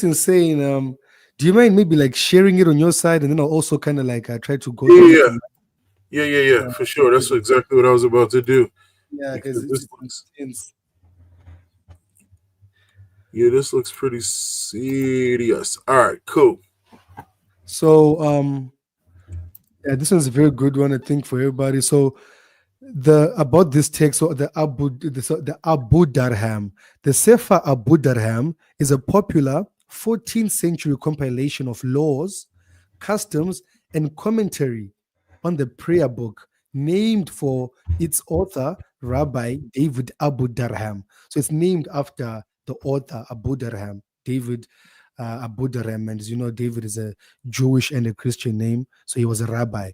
insane. Do you mind maybe like sharing it on your side, and then I'll also kind of like try to go. Yeah, for sure. That's exactly what I was about to do. Yeah, because this looks pretty serious. All right, cool. So this one's a very good one, I think, for everybody. So about this text, so the Abu Darham, the Sefer Abu Darham is a popular 14th century compilation of laws, customs, and commentary on the prayer book, named for its author, Rabbi David Abu Darham. So it's named after the author, Abu Darham, David Abu Darham. And as you know, David is a Jewish and a Christian name, so he was a rabbi.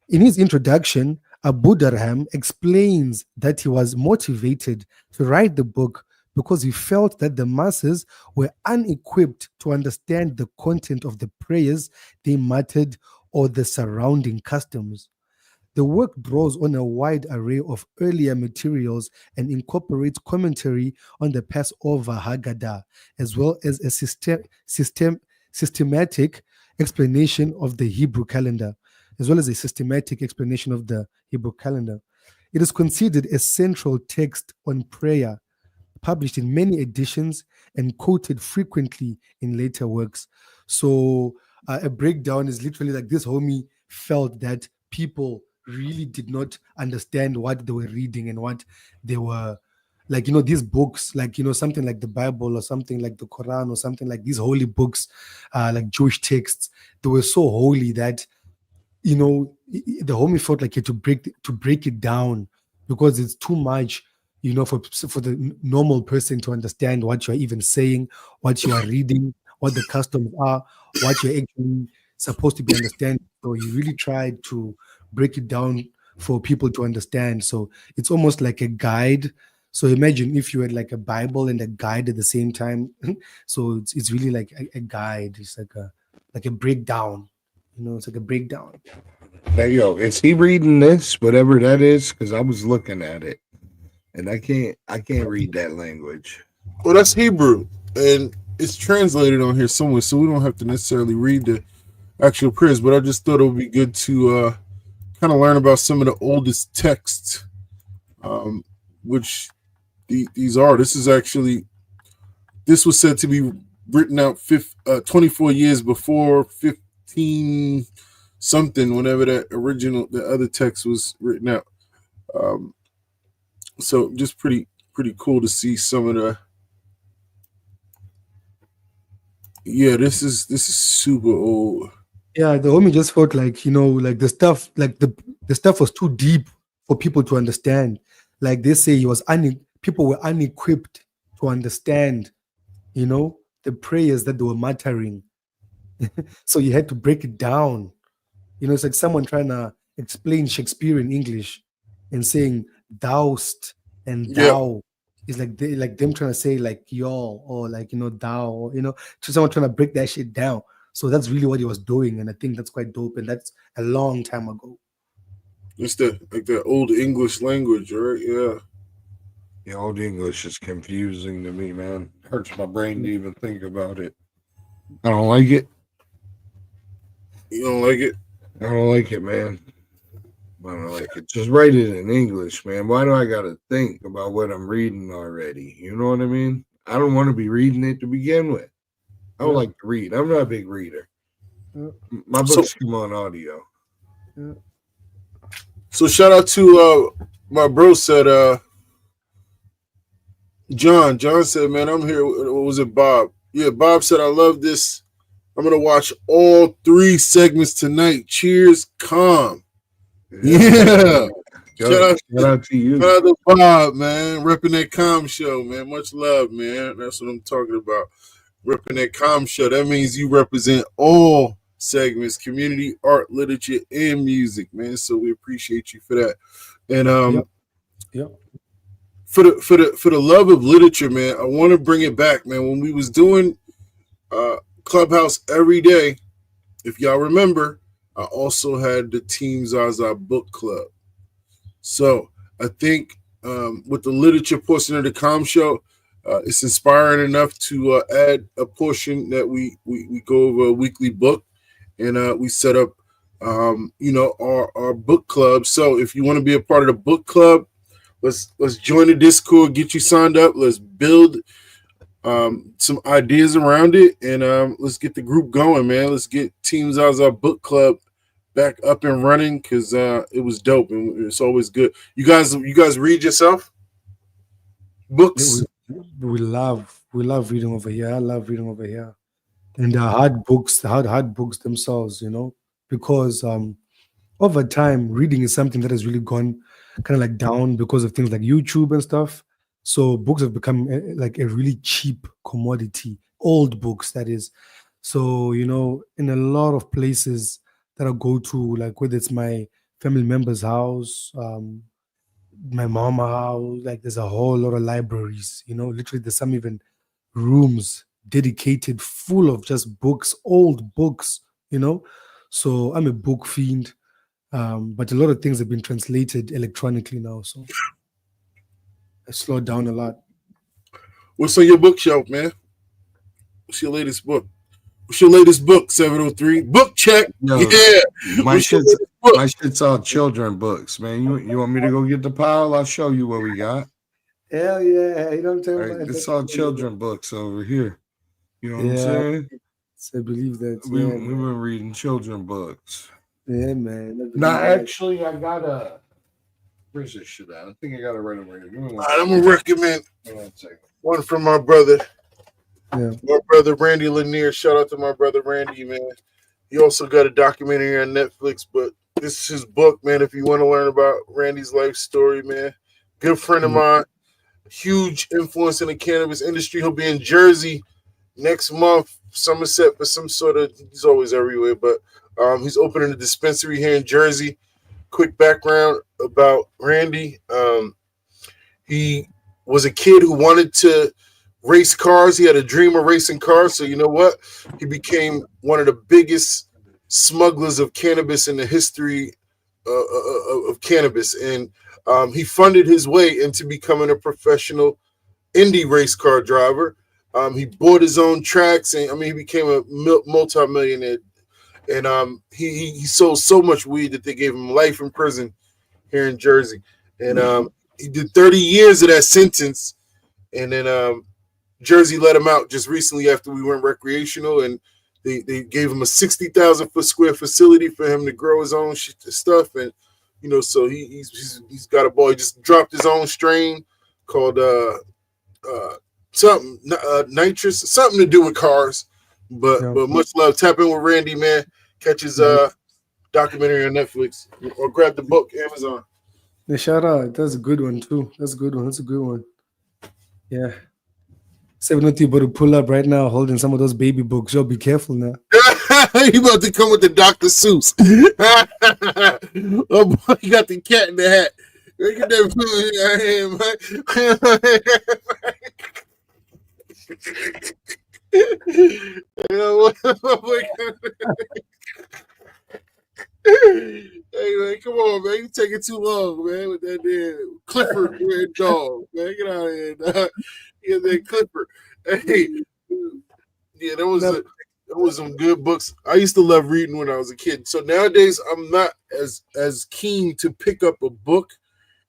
In his introduction, Abu Darham explains that he was motivated to write the book because he felt that the masses were unequipped to understand the content of the prayers they muttered or the surrounding customs. The work draws on a wide array of earlier materials and incorporates commentary on the Passover Haggadah, as well as a systematic explanation of the Hebrew calendar. It is considered a central text on prayer, published in many editions and quoted frequently in later works. So a breakdown is literally like this homie felt that people really did not understand what they were reading and what they were like, these books, like, something like the Bible or something like the Quran or something like these holy books, like Jewish texts, they were so holy that, the homie felt like he had to break it down because it's too much, for the normal person to understand what you're even saying, what you are reading, what the customs are, what you're actually supposed to be understanding. So he really tried to break it down for people to understand. So it's almost like a guide. So imagine if you had like a Bible and a guide at the same time. So it's really like a guide. It's like a breakdown. It's like a breakdown. Hey, yo, is he reading this, whatever that is? Because I was looking at it, and I can't read that language. Well, that's Hebrew, and it's translated on here somewhere, so we don't have to necessarily read the actual prayers. But I just thought it would be good to kind of learn about some of the oldest texts, which these are. This was said to be written out 24 years before 15 something, whenever the other text was written out. So just pretty cool to see some of the. Yeah, this is super old. Yeah, the homie just felt like, like the stuff, like the stuff was too deep for people to understand. Like they say, people were unequipped to understand, the prayers that they were muttering. So you had to break it down. It's like someone trying to explain Shakespeare in English and saying thou'st and thou is like them trying to say like y'all or like, thou, or, to someone trying to break that shit down. So that's really what he was doing. And I think that's quite dope. And that's a long time ago. It's that old English language, right? Yeah. Yeah, old English is confusing to me, man. Hurts my brain to even think about it. I don't like it. You don't like it? I don't like it, man. I don't like it. Just write it in English, man. Why do I gotta think about what I'm reading already? You know what I mean? I don't want to be reading it to begin with. I don't like to read. I'm not a big reader. My books come on audio. So shout out to my bro said John said, man, I'm here. What was it, Bob? Yeah, Bob said, I love this. I'm gonna watch all 3 segments tonight. Cheers, calm. Yeah. Shout out to you. Shout out to Bob, man. Repping that calm show, man. Much love, man. That's what I'm talking about. Repping that calm show. That means you represent all segments: community, art, literature, and music, man. So we appreciate you for that. And for the love of literature, man, I want to bring it back, man. When we was doing Clubhouse every day, if y'all remember, I also had the Team Zaza book club. So I think with the literature portion of the Com show, it's inspiring enough to add a portion that we go over a weekly book, and we set up our book club. So if you want to be a part of the book club, let's join the Discord, get you signed up. Let's build some ideas around it, and let's get the group going, man. Let's get Team Zaza book club back up and running, because it was dope and it's always good. You guys read yourself books? We love reading over here. I love reading over here, and the hard books themselves, because over time reading is something that has really gone kind of like down because of things like YouTube and stuff. So books have become like a really cheap commodity, old books, that is. So, in a lot of places that I go to, like whether it's my family member's house, my mama's house, like there's a whole lot of libraries, literally there's some even rooms dedicated full of just books, old books, So I'm a book fiend, but a lot of things have been translated electronically now, so I slowed down a lot. What's on your bookshelf, man? What's your latest book? What's your latest book, 703? Book check. Yo, Yeah. my shit's all children books, man. You want me to go get the pile? I'll show you what we got. Hell yeah. You know what I'm talking Right, about? it's all children books over here. You know what I'm saying? I believe that. We've been reading children books. Yeah, man. Now, actually, I got a. Where's this shit at? I think I got it right over here. Give me one. I'm gonna recommend one from my brother. Yeah. My brother Randy Lanier. Shout out to my brother Randy, man. He also got a documentary on Netflix, but this is his book, man. If you want to learn about Randy's life story, man. Good friend of mine, huge influence in the cannabis industry. He'll be in Jersey next month, Somerset, for some sort of. He's always everywhere, but he's opening a dispensary here in Jersey. Quick background about Randy. He was a kid who wanted to race cars. He had a dream of racing cars. So you know what? He became one of the biggest smugglers of cannabis in the history of cannabis. And he funded his way into becoming a professional Indy race car driver. He bought his own tracks, and he became a multi-millionaire. And he sold so much weed that they gave him life in prison here in Jersey. And he did 30 years of that sentence. And then Jersey let him out just recently after we went recreational, and they gave him a 60,000 square foot facility for him to grow his own stuff. And so he's got a ball. He just dropped his own strain called something nitrous, something to do with cars. But much love. Tap in with Randy, man. Catch his documentary on Netflix or grab the book, Amazon. Yeah, shout out. That's a good one too. That's a good one. Yeah. 702 about to pull up right now holding some of those baby books. Yo, be careful now. You about to come with the Dr. Seuss. Oh boy, you got the cat in the hat. Look at that Hey man, come on, man. You taking too long, man, with that damn Clifford red dog. Man, get out of here, dog. Yeah, that Clifford. Hey, yeah, that was some good books. I used to love reading when I was a kid. So nowadays I'm not as keen to pick up a book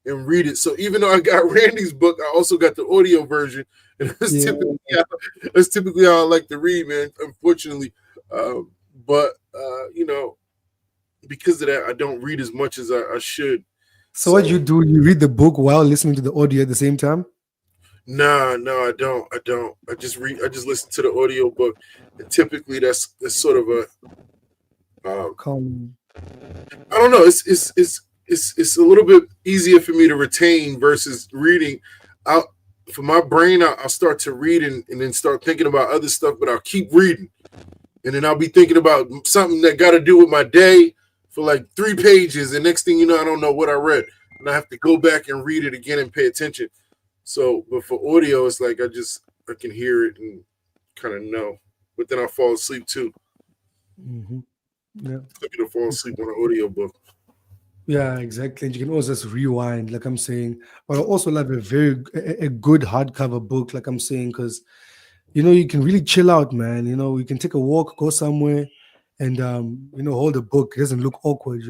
and read it. So even though I got Randy's book, I also got the audio version. And that's typically how I like to read, man, unfortunately. But because of that, I don't read as much as I should. So what you do? You read the book while listening to the audio at the same time? No, I don't. I just listen to the audio book. And typically that's sort of a I don't know. It's a little bit easier for me to retain versus reading. For my brain, I'll start to read and then start thinking about other stuff, but I'll keep reading. And then I'll be thinking about something that got to do with my day for like 3 pages. And next thing you know, I don't know what I read. And I have to go back and read it again and pay attention. So, but for audio, it's like I can hear it and kind of know. But then I fall asleep too. Mm-hmm. Yeah. I can fall asleep on an audio book. Yeah, exactly. And you can also just rewind, like I'm saying. But I also love a good hardcover book, like I'm saying, because you can really chill out, man. You can take a walk, go somewhere, and hold a book. It doesn't look awkward,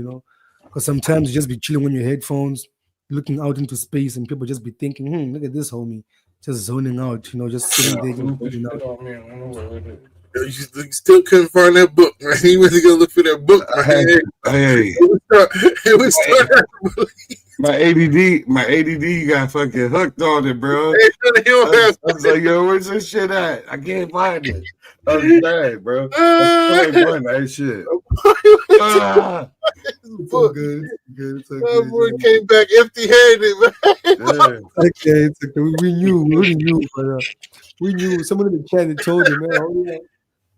because sometimes you just be chilling on your headphones, looking out into space, and people just be thinking, look at this homie, just zoning out, just sitting there, zoning out. You still couldn't find that book, man. You went to go look for that book. Hey. My ADD got fucking hooked on it, bro. I was like, yo, where's this shit at? I can't find it. That was bad, bro. I still ain't that shit. So good. That boy came back empty-handed, man. Yeah. It's okay. We knew, but we knew. Someone in the chat that told him, man.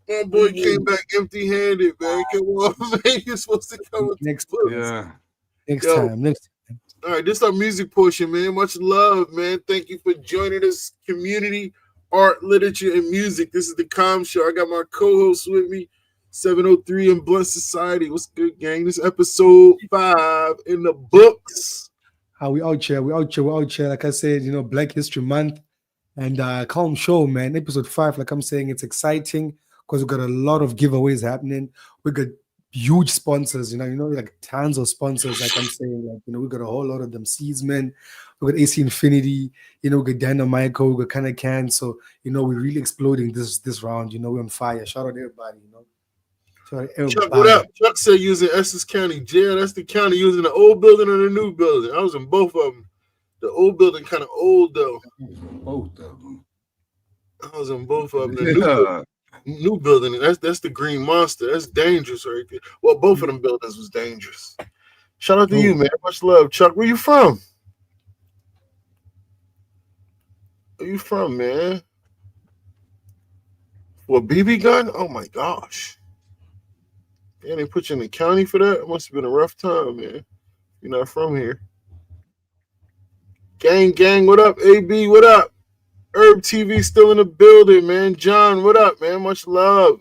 My boy came back empty-handed, man. Come on, man. You're supposed to come with next books. Yeah. Next time. All right, this is our music portion, man. Much love, man. Thank you for joining us. Community, art, literature, and music. This is the Calm Show. I got my co-host with me, 703 and Blunt Society. What's good, gang? This episode 5 in the books. How we out here? Like I said, Black History Month and Calm Show, man. Episode 5, like I'm saying, it's exciting because we got a lot of giveaways happening. We got huge sponsors, like tons of sponsors. Like I'm saying, like we got a whole lot of them. Seedsmen, we got AC Infinity, we got Dynamico, we got Can. So we're really exploding this round. We're on fire. Shout out everybody. Shout out everybody. Chuck, what up? Chuck said using Essex County jail. That's the county using the old building or the new building. I was in both of them. The old building kind of old though. Both of them. I was in both of them. The new building. That's the Green Monster. That's dangerous right there. Well, both of them buildings was dangerous. Shout out to you, man. Much love, Chuck. Where you from? Where you from, man? What, BB gun? Oh my gosh. Yeah, they put you in the county for that? It must have been a rough time, man. You're not from here. Gang, what up? AB, what up? Herb TV still in the building, man. John, what up, man? Much love.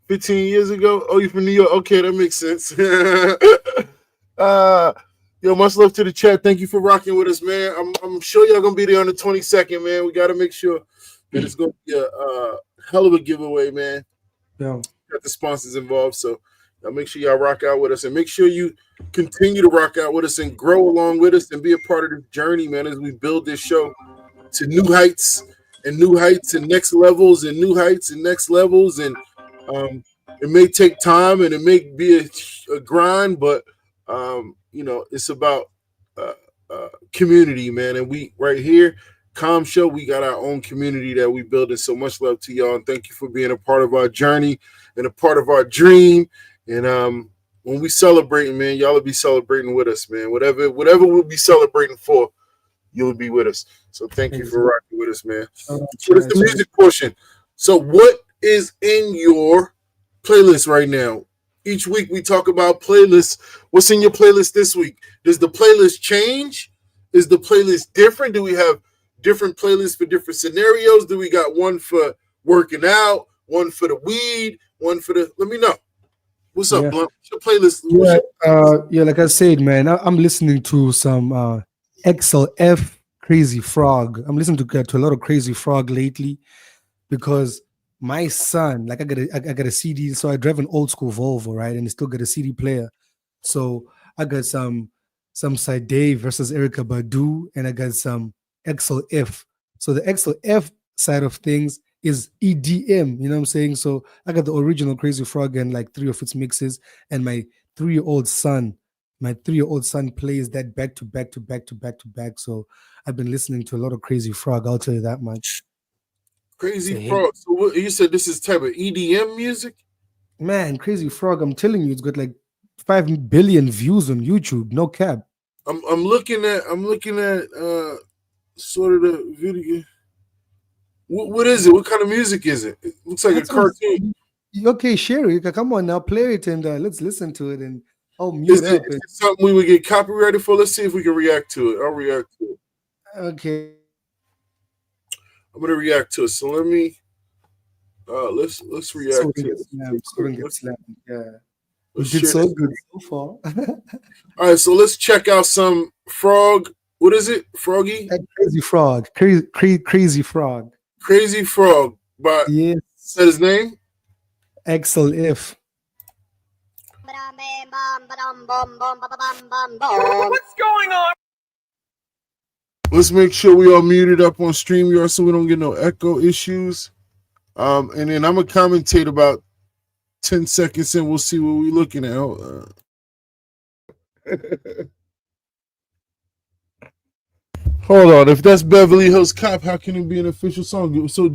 15 years ago? Oh, you from New York? Okay, that makes sense. Yo, much love to the chat. Thank you for rocking with us, man. I'm sure y'all gonna be there on the 22nd, man. We gotta make sure that it's gonna be a hell of a giveaway, man. Yeah. Got the sponsors involved, so y'all make sure y'all rock out with us and make sure you continue to rock out with us and grow along with us and be a part of the journey, man, as we build this show to new heights and next levels and new heights and next levels. And it may take time and it may be a grind, but it's about community, man. And we right here, Calm Show, we got our own community that we building. So much love to y'all, and thank you for being a part of our journey and a part of our dream. And when we celebrating, man, y'all will be celebrating with us, man. Whatever we'll be celebrating for, you'll be with us. So thank you for rocking with us, man. What is the music portion? So what is in your playlist right now? Each week we talk about playlists. What's in your playlist this week? Does the playlist change? Is the playlist different? Do we have different playlists for different scenarios? Do we got one for working out, one for the weed, one for the... Let me know. What's up, Blunt? What's your playlist? Yeah, like I said, man, I'm listening to some XLF Crazy Frog. I'm listening to a lot of Crazy Frog lately because my son, like I got a CD, so I drive an old school Volvo, right? And it still got a CD player. So I got some Sade versus Erykah Badu, and I got some XLF. So the XLF side of things is EDM, you know what I'm saying? So I got the original Crazy Frog and like 3 of its mixes, and my 3-year-old son plays that back to back. So I've been listening to a lot of Crazy Frog, I'll tell you that much. Crazy Frog. So what, you said this is type of EDM music? Man, Crazy Frog, I'm telling you, it's got like 5 billion views on YouTube, no cap. I'm looking at sort of the video. What is it? What kind of music is it? It looks like a cartoon. Okay, Sherry, come on now, play it and let's listen to it. And I'll mute up. Is it something we would get copyrighted for? Let's see if we can react to it. I'll react to it. Okay. I'm gonna react to it. So let me let's react to it. Yeah. We did so good so far. All right, so let's check out some Frog. What is it? Froggy? Crazy Frog. Crazy Frog. Crazy Frog. By said his name? XLF. What's going on? Let's make sure we all muted up on StreamYard so we don't get no echo issues. And then I'm gonna commentate about 10 seconds and we'll see what we're looking at. Hold on. If that's Beverly Hills Cop, how can it be an official song? So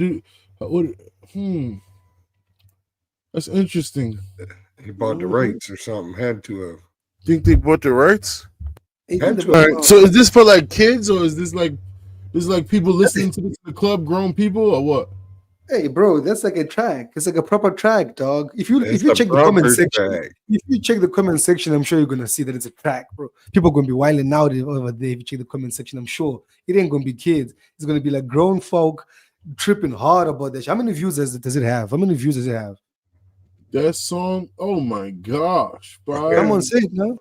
that's interesting. He bought the rights or something. Had to have. Think they bought the rights? Had to All right. So is this for like kids or is this like people listening to this in the club, grown people or what? Hey, bro, that's like a track. It's like a proper track, dog. If you check the comment section, I'm sure you're gonna see that it's a track, bro. People are gonna be wilding out over there. If you check the comment section, I'm sure it ain't gonna be kids. It's gonna be like grown folk tripping hard about that shit. How many views does it have? That song? Oh my gosh, bro. Come on, say it now.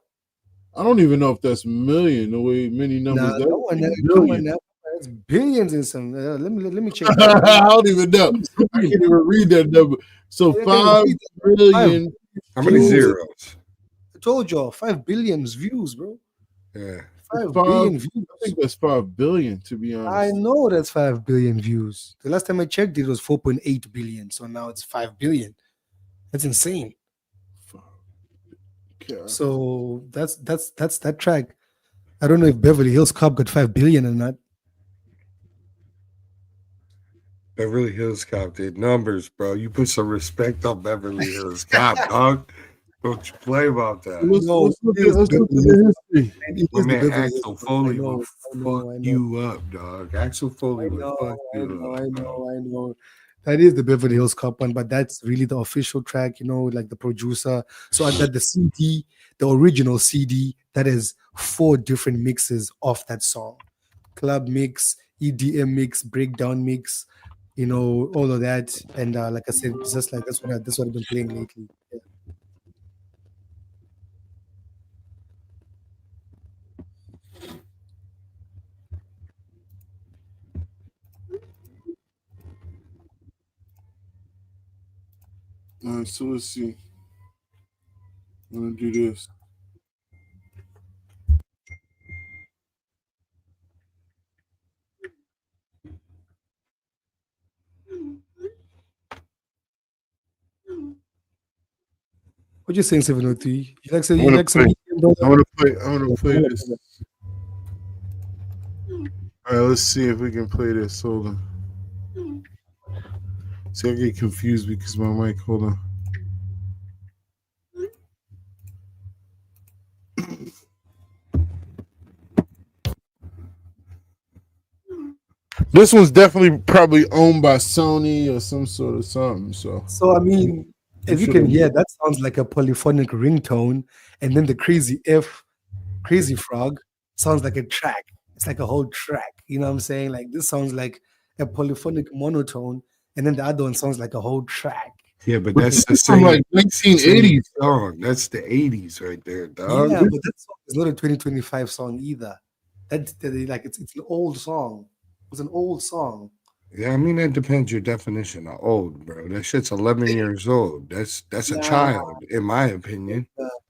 I don't even know if that's million. The way many numbers. Come on now. It's billions in some. Let me check. I don't even know. I can't even read that number. So 5 billion. How many zeros? I told y'all 5 billion views, bro. Yeah. 5 billion views. I think that's 5 billion, to be honest. I know that's 5 billion views. The last time I checked, it was 4.8 billion. So now it's 5 billion. That's insane. God. So that's that track. I don't know if Beverly Hills Cop got 5 billion or not. Beverly Hills Cop did numbers, bro. You put some respect on Beverly Hills Cop, dog. Don't you play about that. Let's look at the history. My man Axel Foley will fuck you up, dog. Axel Foley will fuck you up. I know. That is the Beverly Hills Cop one, but that's really the official track, like the producer. So that the CD, the original CD, that is 4 different mixes of that song. Club mix, EDM mix, breakdown mix, all of that. And like I said, it's just like that's what I've been playing lately. Yeah. So let's see. I'm gonna do this. What you saying, 703? You like some? I want to play this. All right, let's see if we can play this. Hold on. See, I get confused because my mic. Hold on. This one's definitely probably owned by Sony or some sort of something. So I mean, as you can hear, that sounds like a polyphonic ringtone, and then the Crazy Frog sounds like a track. It's like a whole track. You know what I'm saying? Like this sounds like a polyphonic monotone, and then the other one sounds like a whole track. Yeah, but that's the same like 1980s song. That's the 80s right there, dog. Yeah, but that song is not a 2025 song either. It's an old song. It's an old song. Yeah, I mean that depends your definition of old, bro. That shit's 11 years old. That's a child, in my opinion.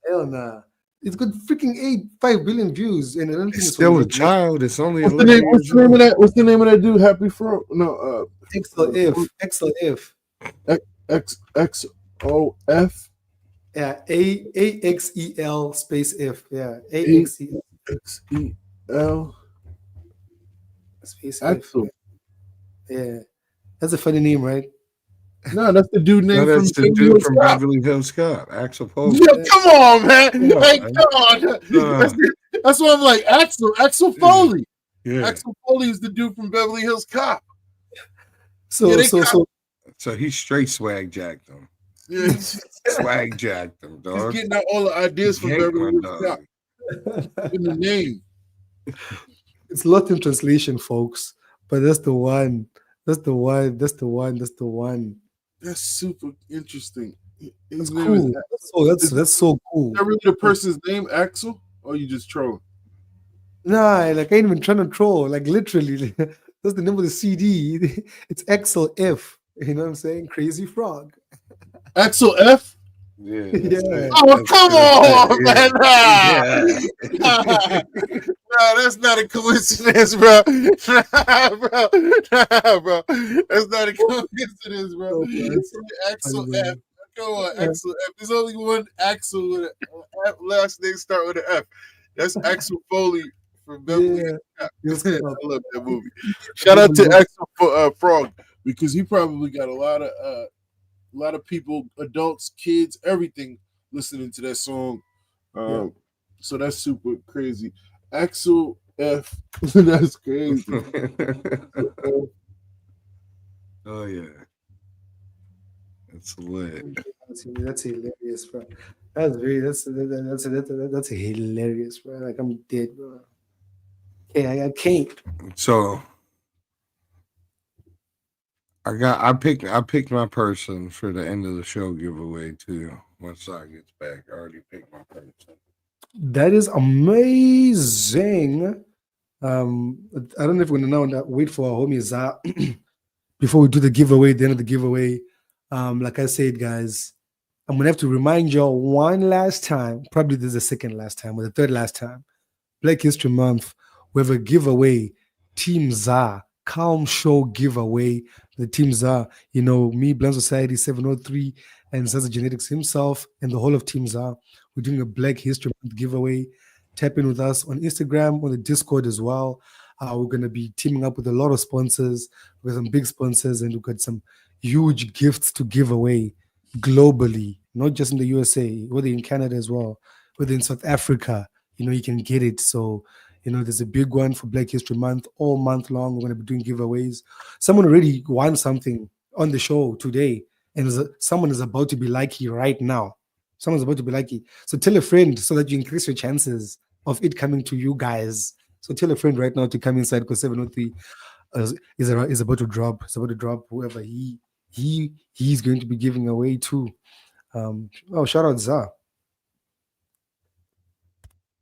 Hell nah. It's got freaking 5 billion views, and I don't think It's still a child. It's only what's the name of that? What's the name of that dude? Happy Frog? No, XLF. XOF. Yeah, AXEL space F. Yeah, AXEL space Axel. F. Yeah, that's a funny name, right? No, that's the dude name. No, that's the dude from Beverly Hills Cop, Axel Foley. Yeah, come on, man. Come on. That's why I'm like Axel Foley. Yeah. Axel Foley is the dude from Beverly Hills Cop. So he straight swag jacked them. Yeah. Swag jacked them, dog. He's getting out all the ideas from Beverly Hills Cop in the name. It's lost in translation, folks. But that's the one. That's the one. That's super interesting. That's cool. That's so cool. Is that really the person's name, Axel? Or you just trolling? Nah, like I ain't even trying to troll. Like literally, that's the name of the CD. It's XLF. You know what I'm saying? Crazy Frog. Axel F? Yeah. Oh, come on, man. Nah, that's not a coincidence, bro. Bro. That's not a coincidence, bro. Axel F. Come on, Axel F. There's only one Axel with an last name start with an F. That's Axel Foley from Beverly Hills. I love that movie. Shout out to Axel Frog because he probably got a lot of people, adults, kids, everything listening to that song. So that's super crazy. Axel F. That's crazy. Oh yeah. That's lit. That's hilarious, bro. That's hilarious, bro. Like I'm dead, bro. Okay, I can't. So I picked my person for the end of the show giveaway too. Once I gets back, I already picked my person. That is amazing. I don't know if we're gonna now wait for our homie Za before we do the giveaway. At the end of the giveaway, like I said, guys, I'm gonna have to remind y'all one last time. Probably this is the second last time or the third last time. Black History Month. We have a giveaway. Team ZA Calm Show giveaway. The Team ZA, me, Blind Society 703, and Zaza Genetics himself, and the whole of Team ZA. We're doing a Black History Month giveaway. Tap in with us on Instagram, on the Discord as well. We're going to be teaming up with a lot of sponsors. We've got some big sponsors, and we've got some huge gifts to give away globally, not just in the USA, whether in Canada as well, whether in South Africa. You can get it. So, there's a big one for Black History Month all month long. We're going to be doing giveaways. Someone already won something on the show today, and someone is about to be lucky right now. Someone's about to be lucky. So tell a friend so that you increase your chances of it coming to you guys. So tell a friend right now to come inside because 703 is about to drop. It's about to drop whoever he's going to be giving away to. Shout out Za.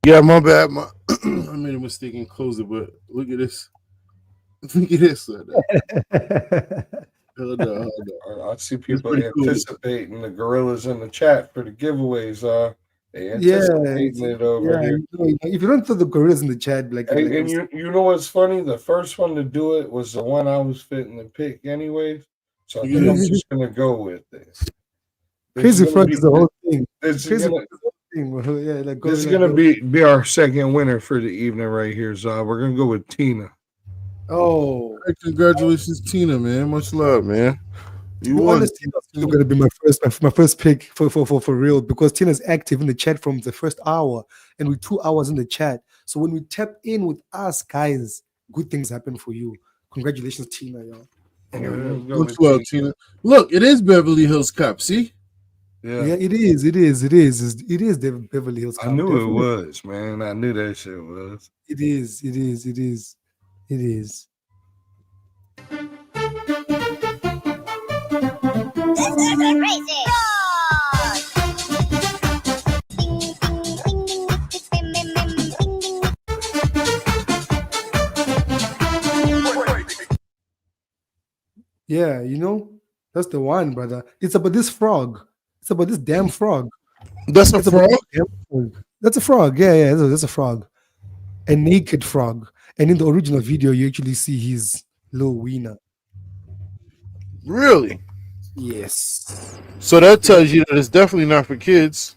Yeah, my bad. I made a mistake and closed it, but look at this. Look at this. Hold on. I see people anticipating the gorillas in the chat for the giveaways. They anticipating it over here. If you don't throw the gorillas in the chat, and you know what's funny? The first one to do it was the one I was fitting to pick, anyways. So I think I'm just gonna go with this. Crazy Frog is the whole thing. This is gonna be our second winner for the evening right here. So we're gonna go with Tina. Oh, hey, congratulations, Tina, man. Much love, man. You won. Tina's gonna be my first pick for real because Tina's active in the chat from the first hour, and we're 2 hours in the chat. So when we tap in with us, guys, good things happen for you. Congratulations, Tina, y'all. Much love, Tina. Look, it is Beverly Hills Cop. See. Yeah, it is the Beverly Hills Cop. I knew it was, man. I knew that shit was. It is. Yeah, that's the one, brother. It's about this frog. It's about this damn frog. That's a frog? That's a frog. Yeah, that's a frog. A naked frog. And in the original video, you actually see his little wiener. Really? Yes. So that tells you that it's definitely not for kids.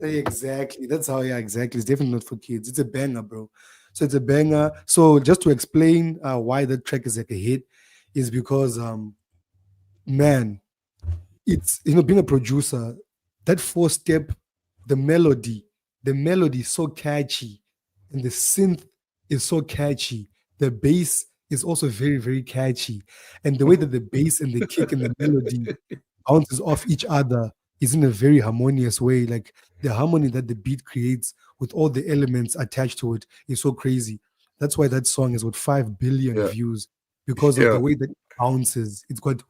Exactly. Exactly. It's definitely not for kids. It's a banger, bro. So it's a banger. So just to explain why that track is like a hit is because, man, it's, being a producer, that 4-step, the melody is so catchy, and the synth is so catchy. The bass is also very, very catchy. And the way that the bass and the kick and the melody bounces off each other is in a very harmonious way. Like the harmony that the beat creates with all the elements attached to it is so crazy. That's why that song is with 5 billion views, because of the way that it bounces. It's got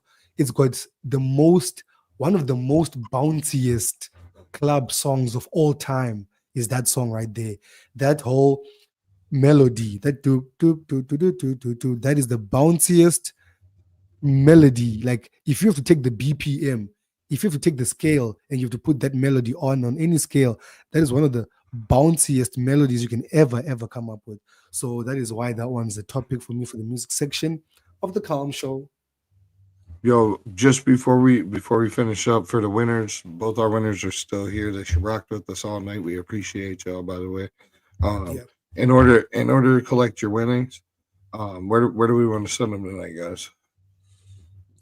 one of the most bounciest club songs of all time is that song right there. That whole melody, that that is the bounciest melody. Like if you have to take the BPM, if you have to take the scale and you have to put that melody on any scale, that is one of the bounciest melodies you can ever come up with. So that is why that one's the top pick for me for the music section of the Calm Show. Yo, just before we finish up for the winners, both our winners are still here. They should rock with us all night. We appreciate y'all, by the way. In order to collect your winnings, where do we want to send them tonight, guys?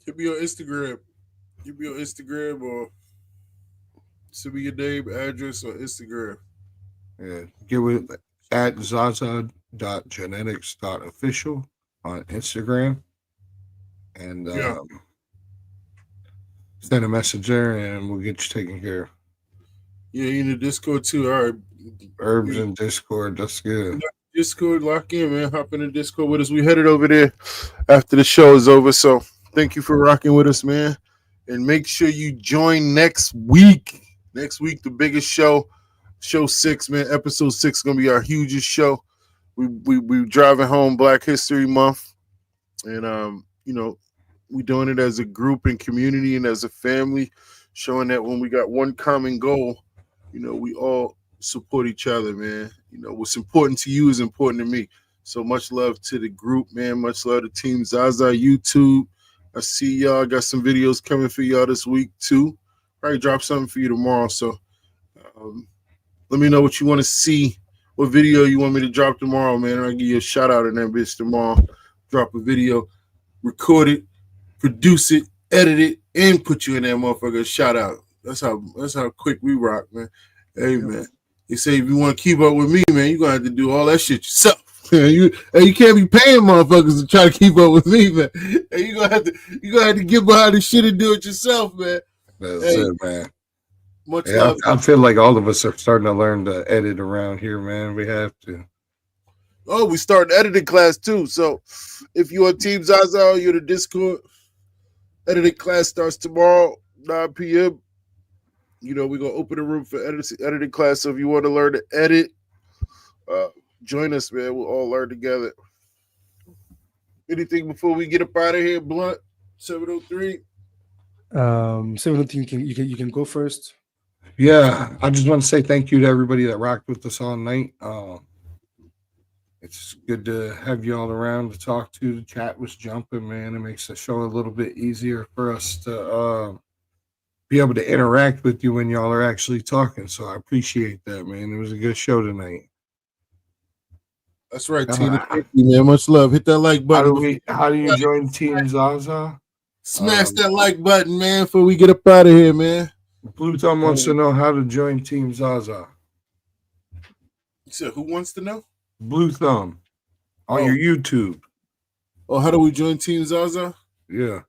Hit me on Instagram. Hit me on Instagram or send me your name, address on Instagram. Yeah, get with at zaza.genetics.official on Instagram. And send a message there, and we'll get you taken care of. Yeah, you in the Discord too. All right, Herbs in Discord. That's good. Discord, lock in, man. Hop in the Discord with us. We headed over there after the show is over. So thank you for rocking with us, man. And make sure you join next week. Next week, the biggest show 6, man. Episode 6 is gonna be our hugest show. we driving home Black History Month, and we doing it as a group and community and as a family, showing that when we got one common goal, we all support each other, man. What's important to you is important to me. So much love to the group, man. Much love to Team Zaza YouTube. I see y'all. Got some videos coming for y'all this week too. Probably drop something for you tomorrow. So let me know what you want to see, what video you want me to drop tomorrow, man. I'll give you a shout out in that bitch tomorrow. Drop a video, record it, produce it, edit it, and put you in that motherfucker. Shout out. That's how quick we rock, man. Hey, man. They say if you want to keep up with me, man, you're gonna have to do all that shit yourself. You can't be paying motherfuckers to try to keep up with me, man. Hey, you gonna have to get behind the shit and do it yourself, man. That's it, man. Much love. I feel like all of us are starting to learn to edit around here, man. We have to. Oh, we start editing class too. So if you're on Team Zaza, you're the Discord. Editing class starts tomorrow, 9 p.m. We're gonna open a room for editing class. So if you want to learn to edit, join us, man. We'll all learn together. Anything before we get up out of here, Blunt? 703. 703, you can go first. Yeah, I just want to say thank you to everybody that rocked with us all night. It's good to have you all around to talk to. The chat was jumping, man. It makes the show a little bit easier for us to be able to interact with you when y'all are actually talking. So I appreciate that, man. It was a good show tonight. That's right, Tina. Thank you, man. Much love. Hit that like button. How do you join Team Zaza? Smash that like button, man, before we get up out of here, man. Blue Thumb wants to know how to join Team Zaza. You said who wants to know? Blue Thumb on your YouTube. Oh, how do we join Team Zaza? Yeah.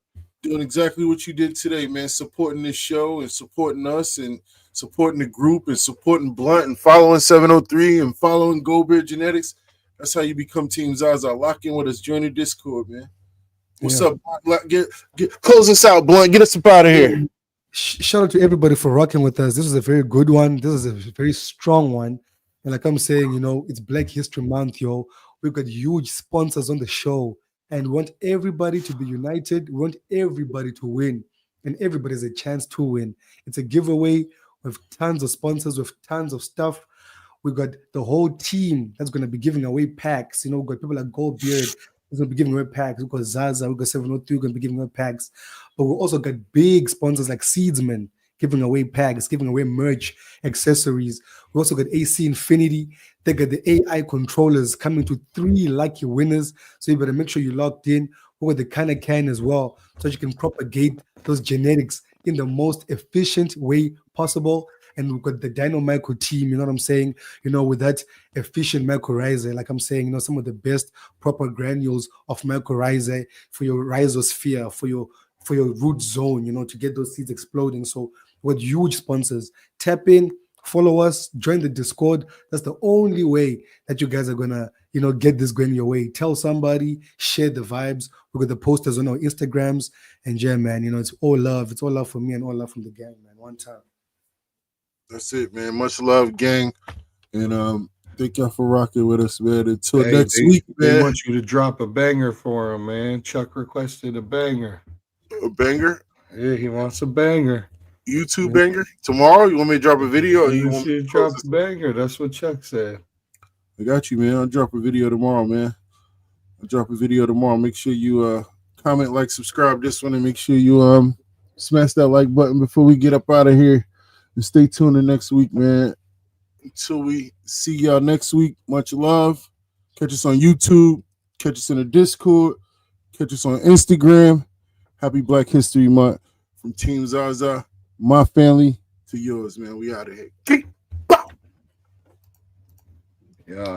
Doing exactly what you did today, man. Supporting this show and supporting us and supporting the group and supporting Blunt and following 703 and following Goldbeard Genetics. That's how you become Team Zaza. Lock in with us. Join the Discord, man. What's up, Blunt? Get close us out, Blunt. Get us up out of here. Shout out to everybody for rocking with us. This was a very good one. This is a very strong one. And like I'm saying, it's Black History Month, yo. We've got huge sponsors on the show. And we want everybody to be united. We want everybody to win. And everybody has a chance to win. It's a giveaway with tons of sponsors, with tons of stuff. We've got the whole team that's going to be giving away packs. We've got people like Goldbeard who's going to be giving away packs. We've got Zaza, we've got 702 going to be giving away packs. But we've also got big sponsors like Seedsman giving away packs, giving away merch, accessories. We also got AC Infinity. They got the AI controllers coming to 3 lucky winners. So you better make sure you're locked in. We got the can as well, so you can propagate those genetics in the most efficient way possible. And we've got the Dino Micro team, you know what I'm saying? With that efficient mycorrhizae, like I'm saying, some of the best proper granules of mycorrhizae for your rhizosphere, for your root zone, to get those seeds exploding. So with huge sponsors, tap in, follow us, join the Discord. That's the only way that you guys are gonna, get this going your way. Tell somebody, share the vibes. We got the posters on our Instagrams, and yeah, man, it's all love. It's all love from me and all love from the gang, man. One time. That's it, man. Much love, gang. And thank y'all for rocking with us, man. Until next week, man. They want you to drop a banger for him, man. Chuck requested a banger. A banger? Yeah, he wants a banger. YouTube banger? Tomorrow? You want me to drop a video? Or You want me to drop a banger. That's what Chuck said. I got you, man. I'll drop a video tomorrow, man. Make sure you comment, like, subscribe this one, and make sure you smash that like button before we get up out of here. And stay tuned to next week, man. Until we see y'all next week, much love. Catch us on YouTube. Catch us in the Discord. Catch us on Instagram. Happy Black History Month from Team Zaza, my family to yours, man. We out of here. Yeah.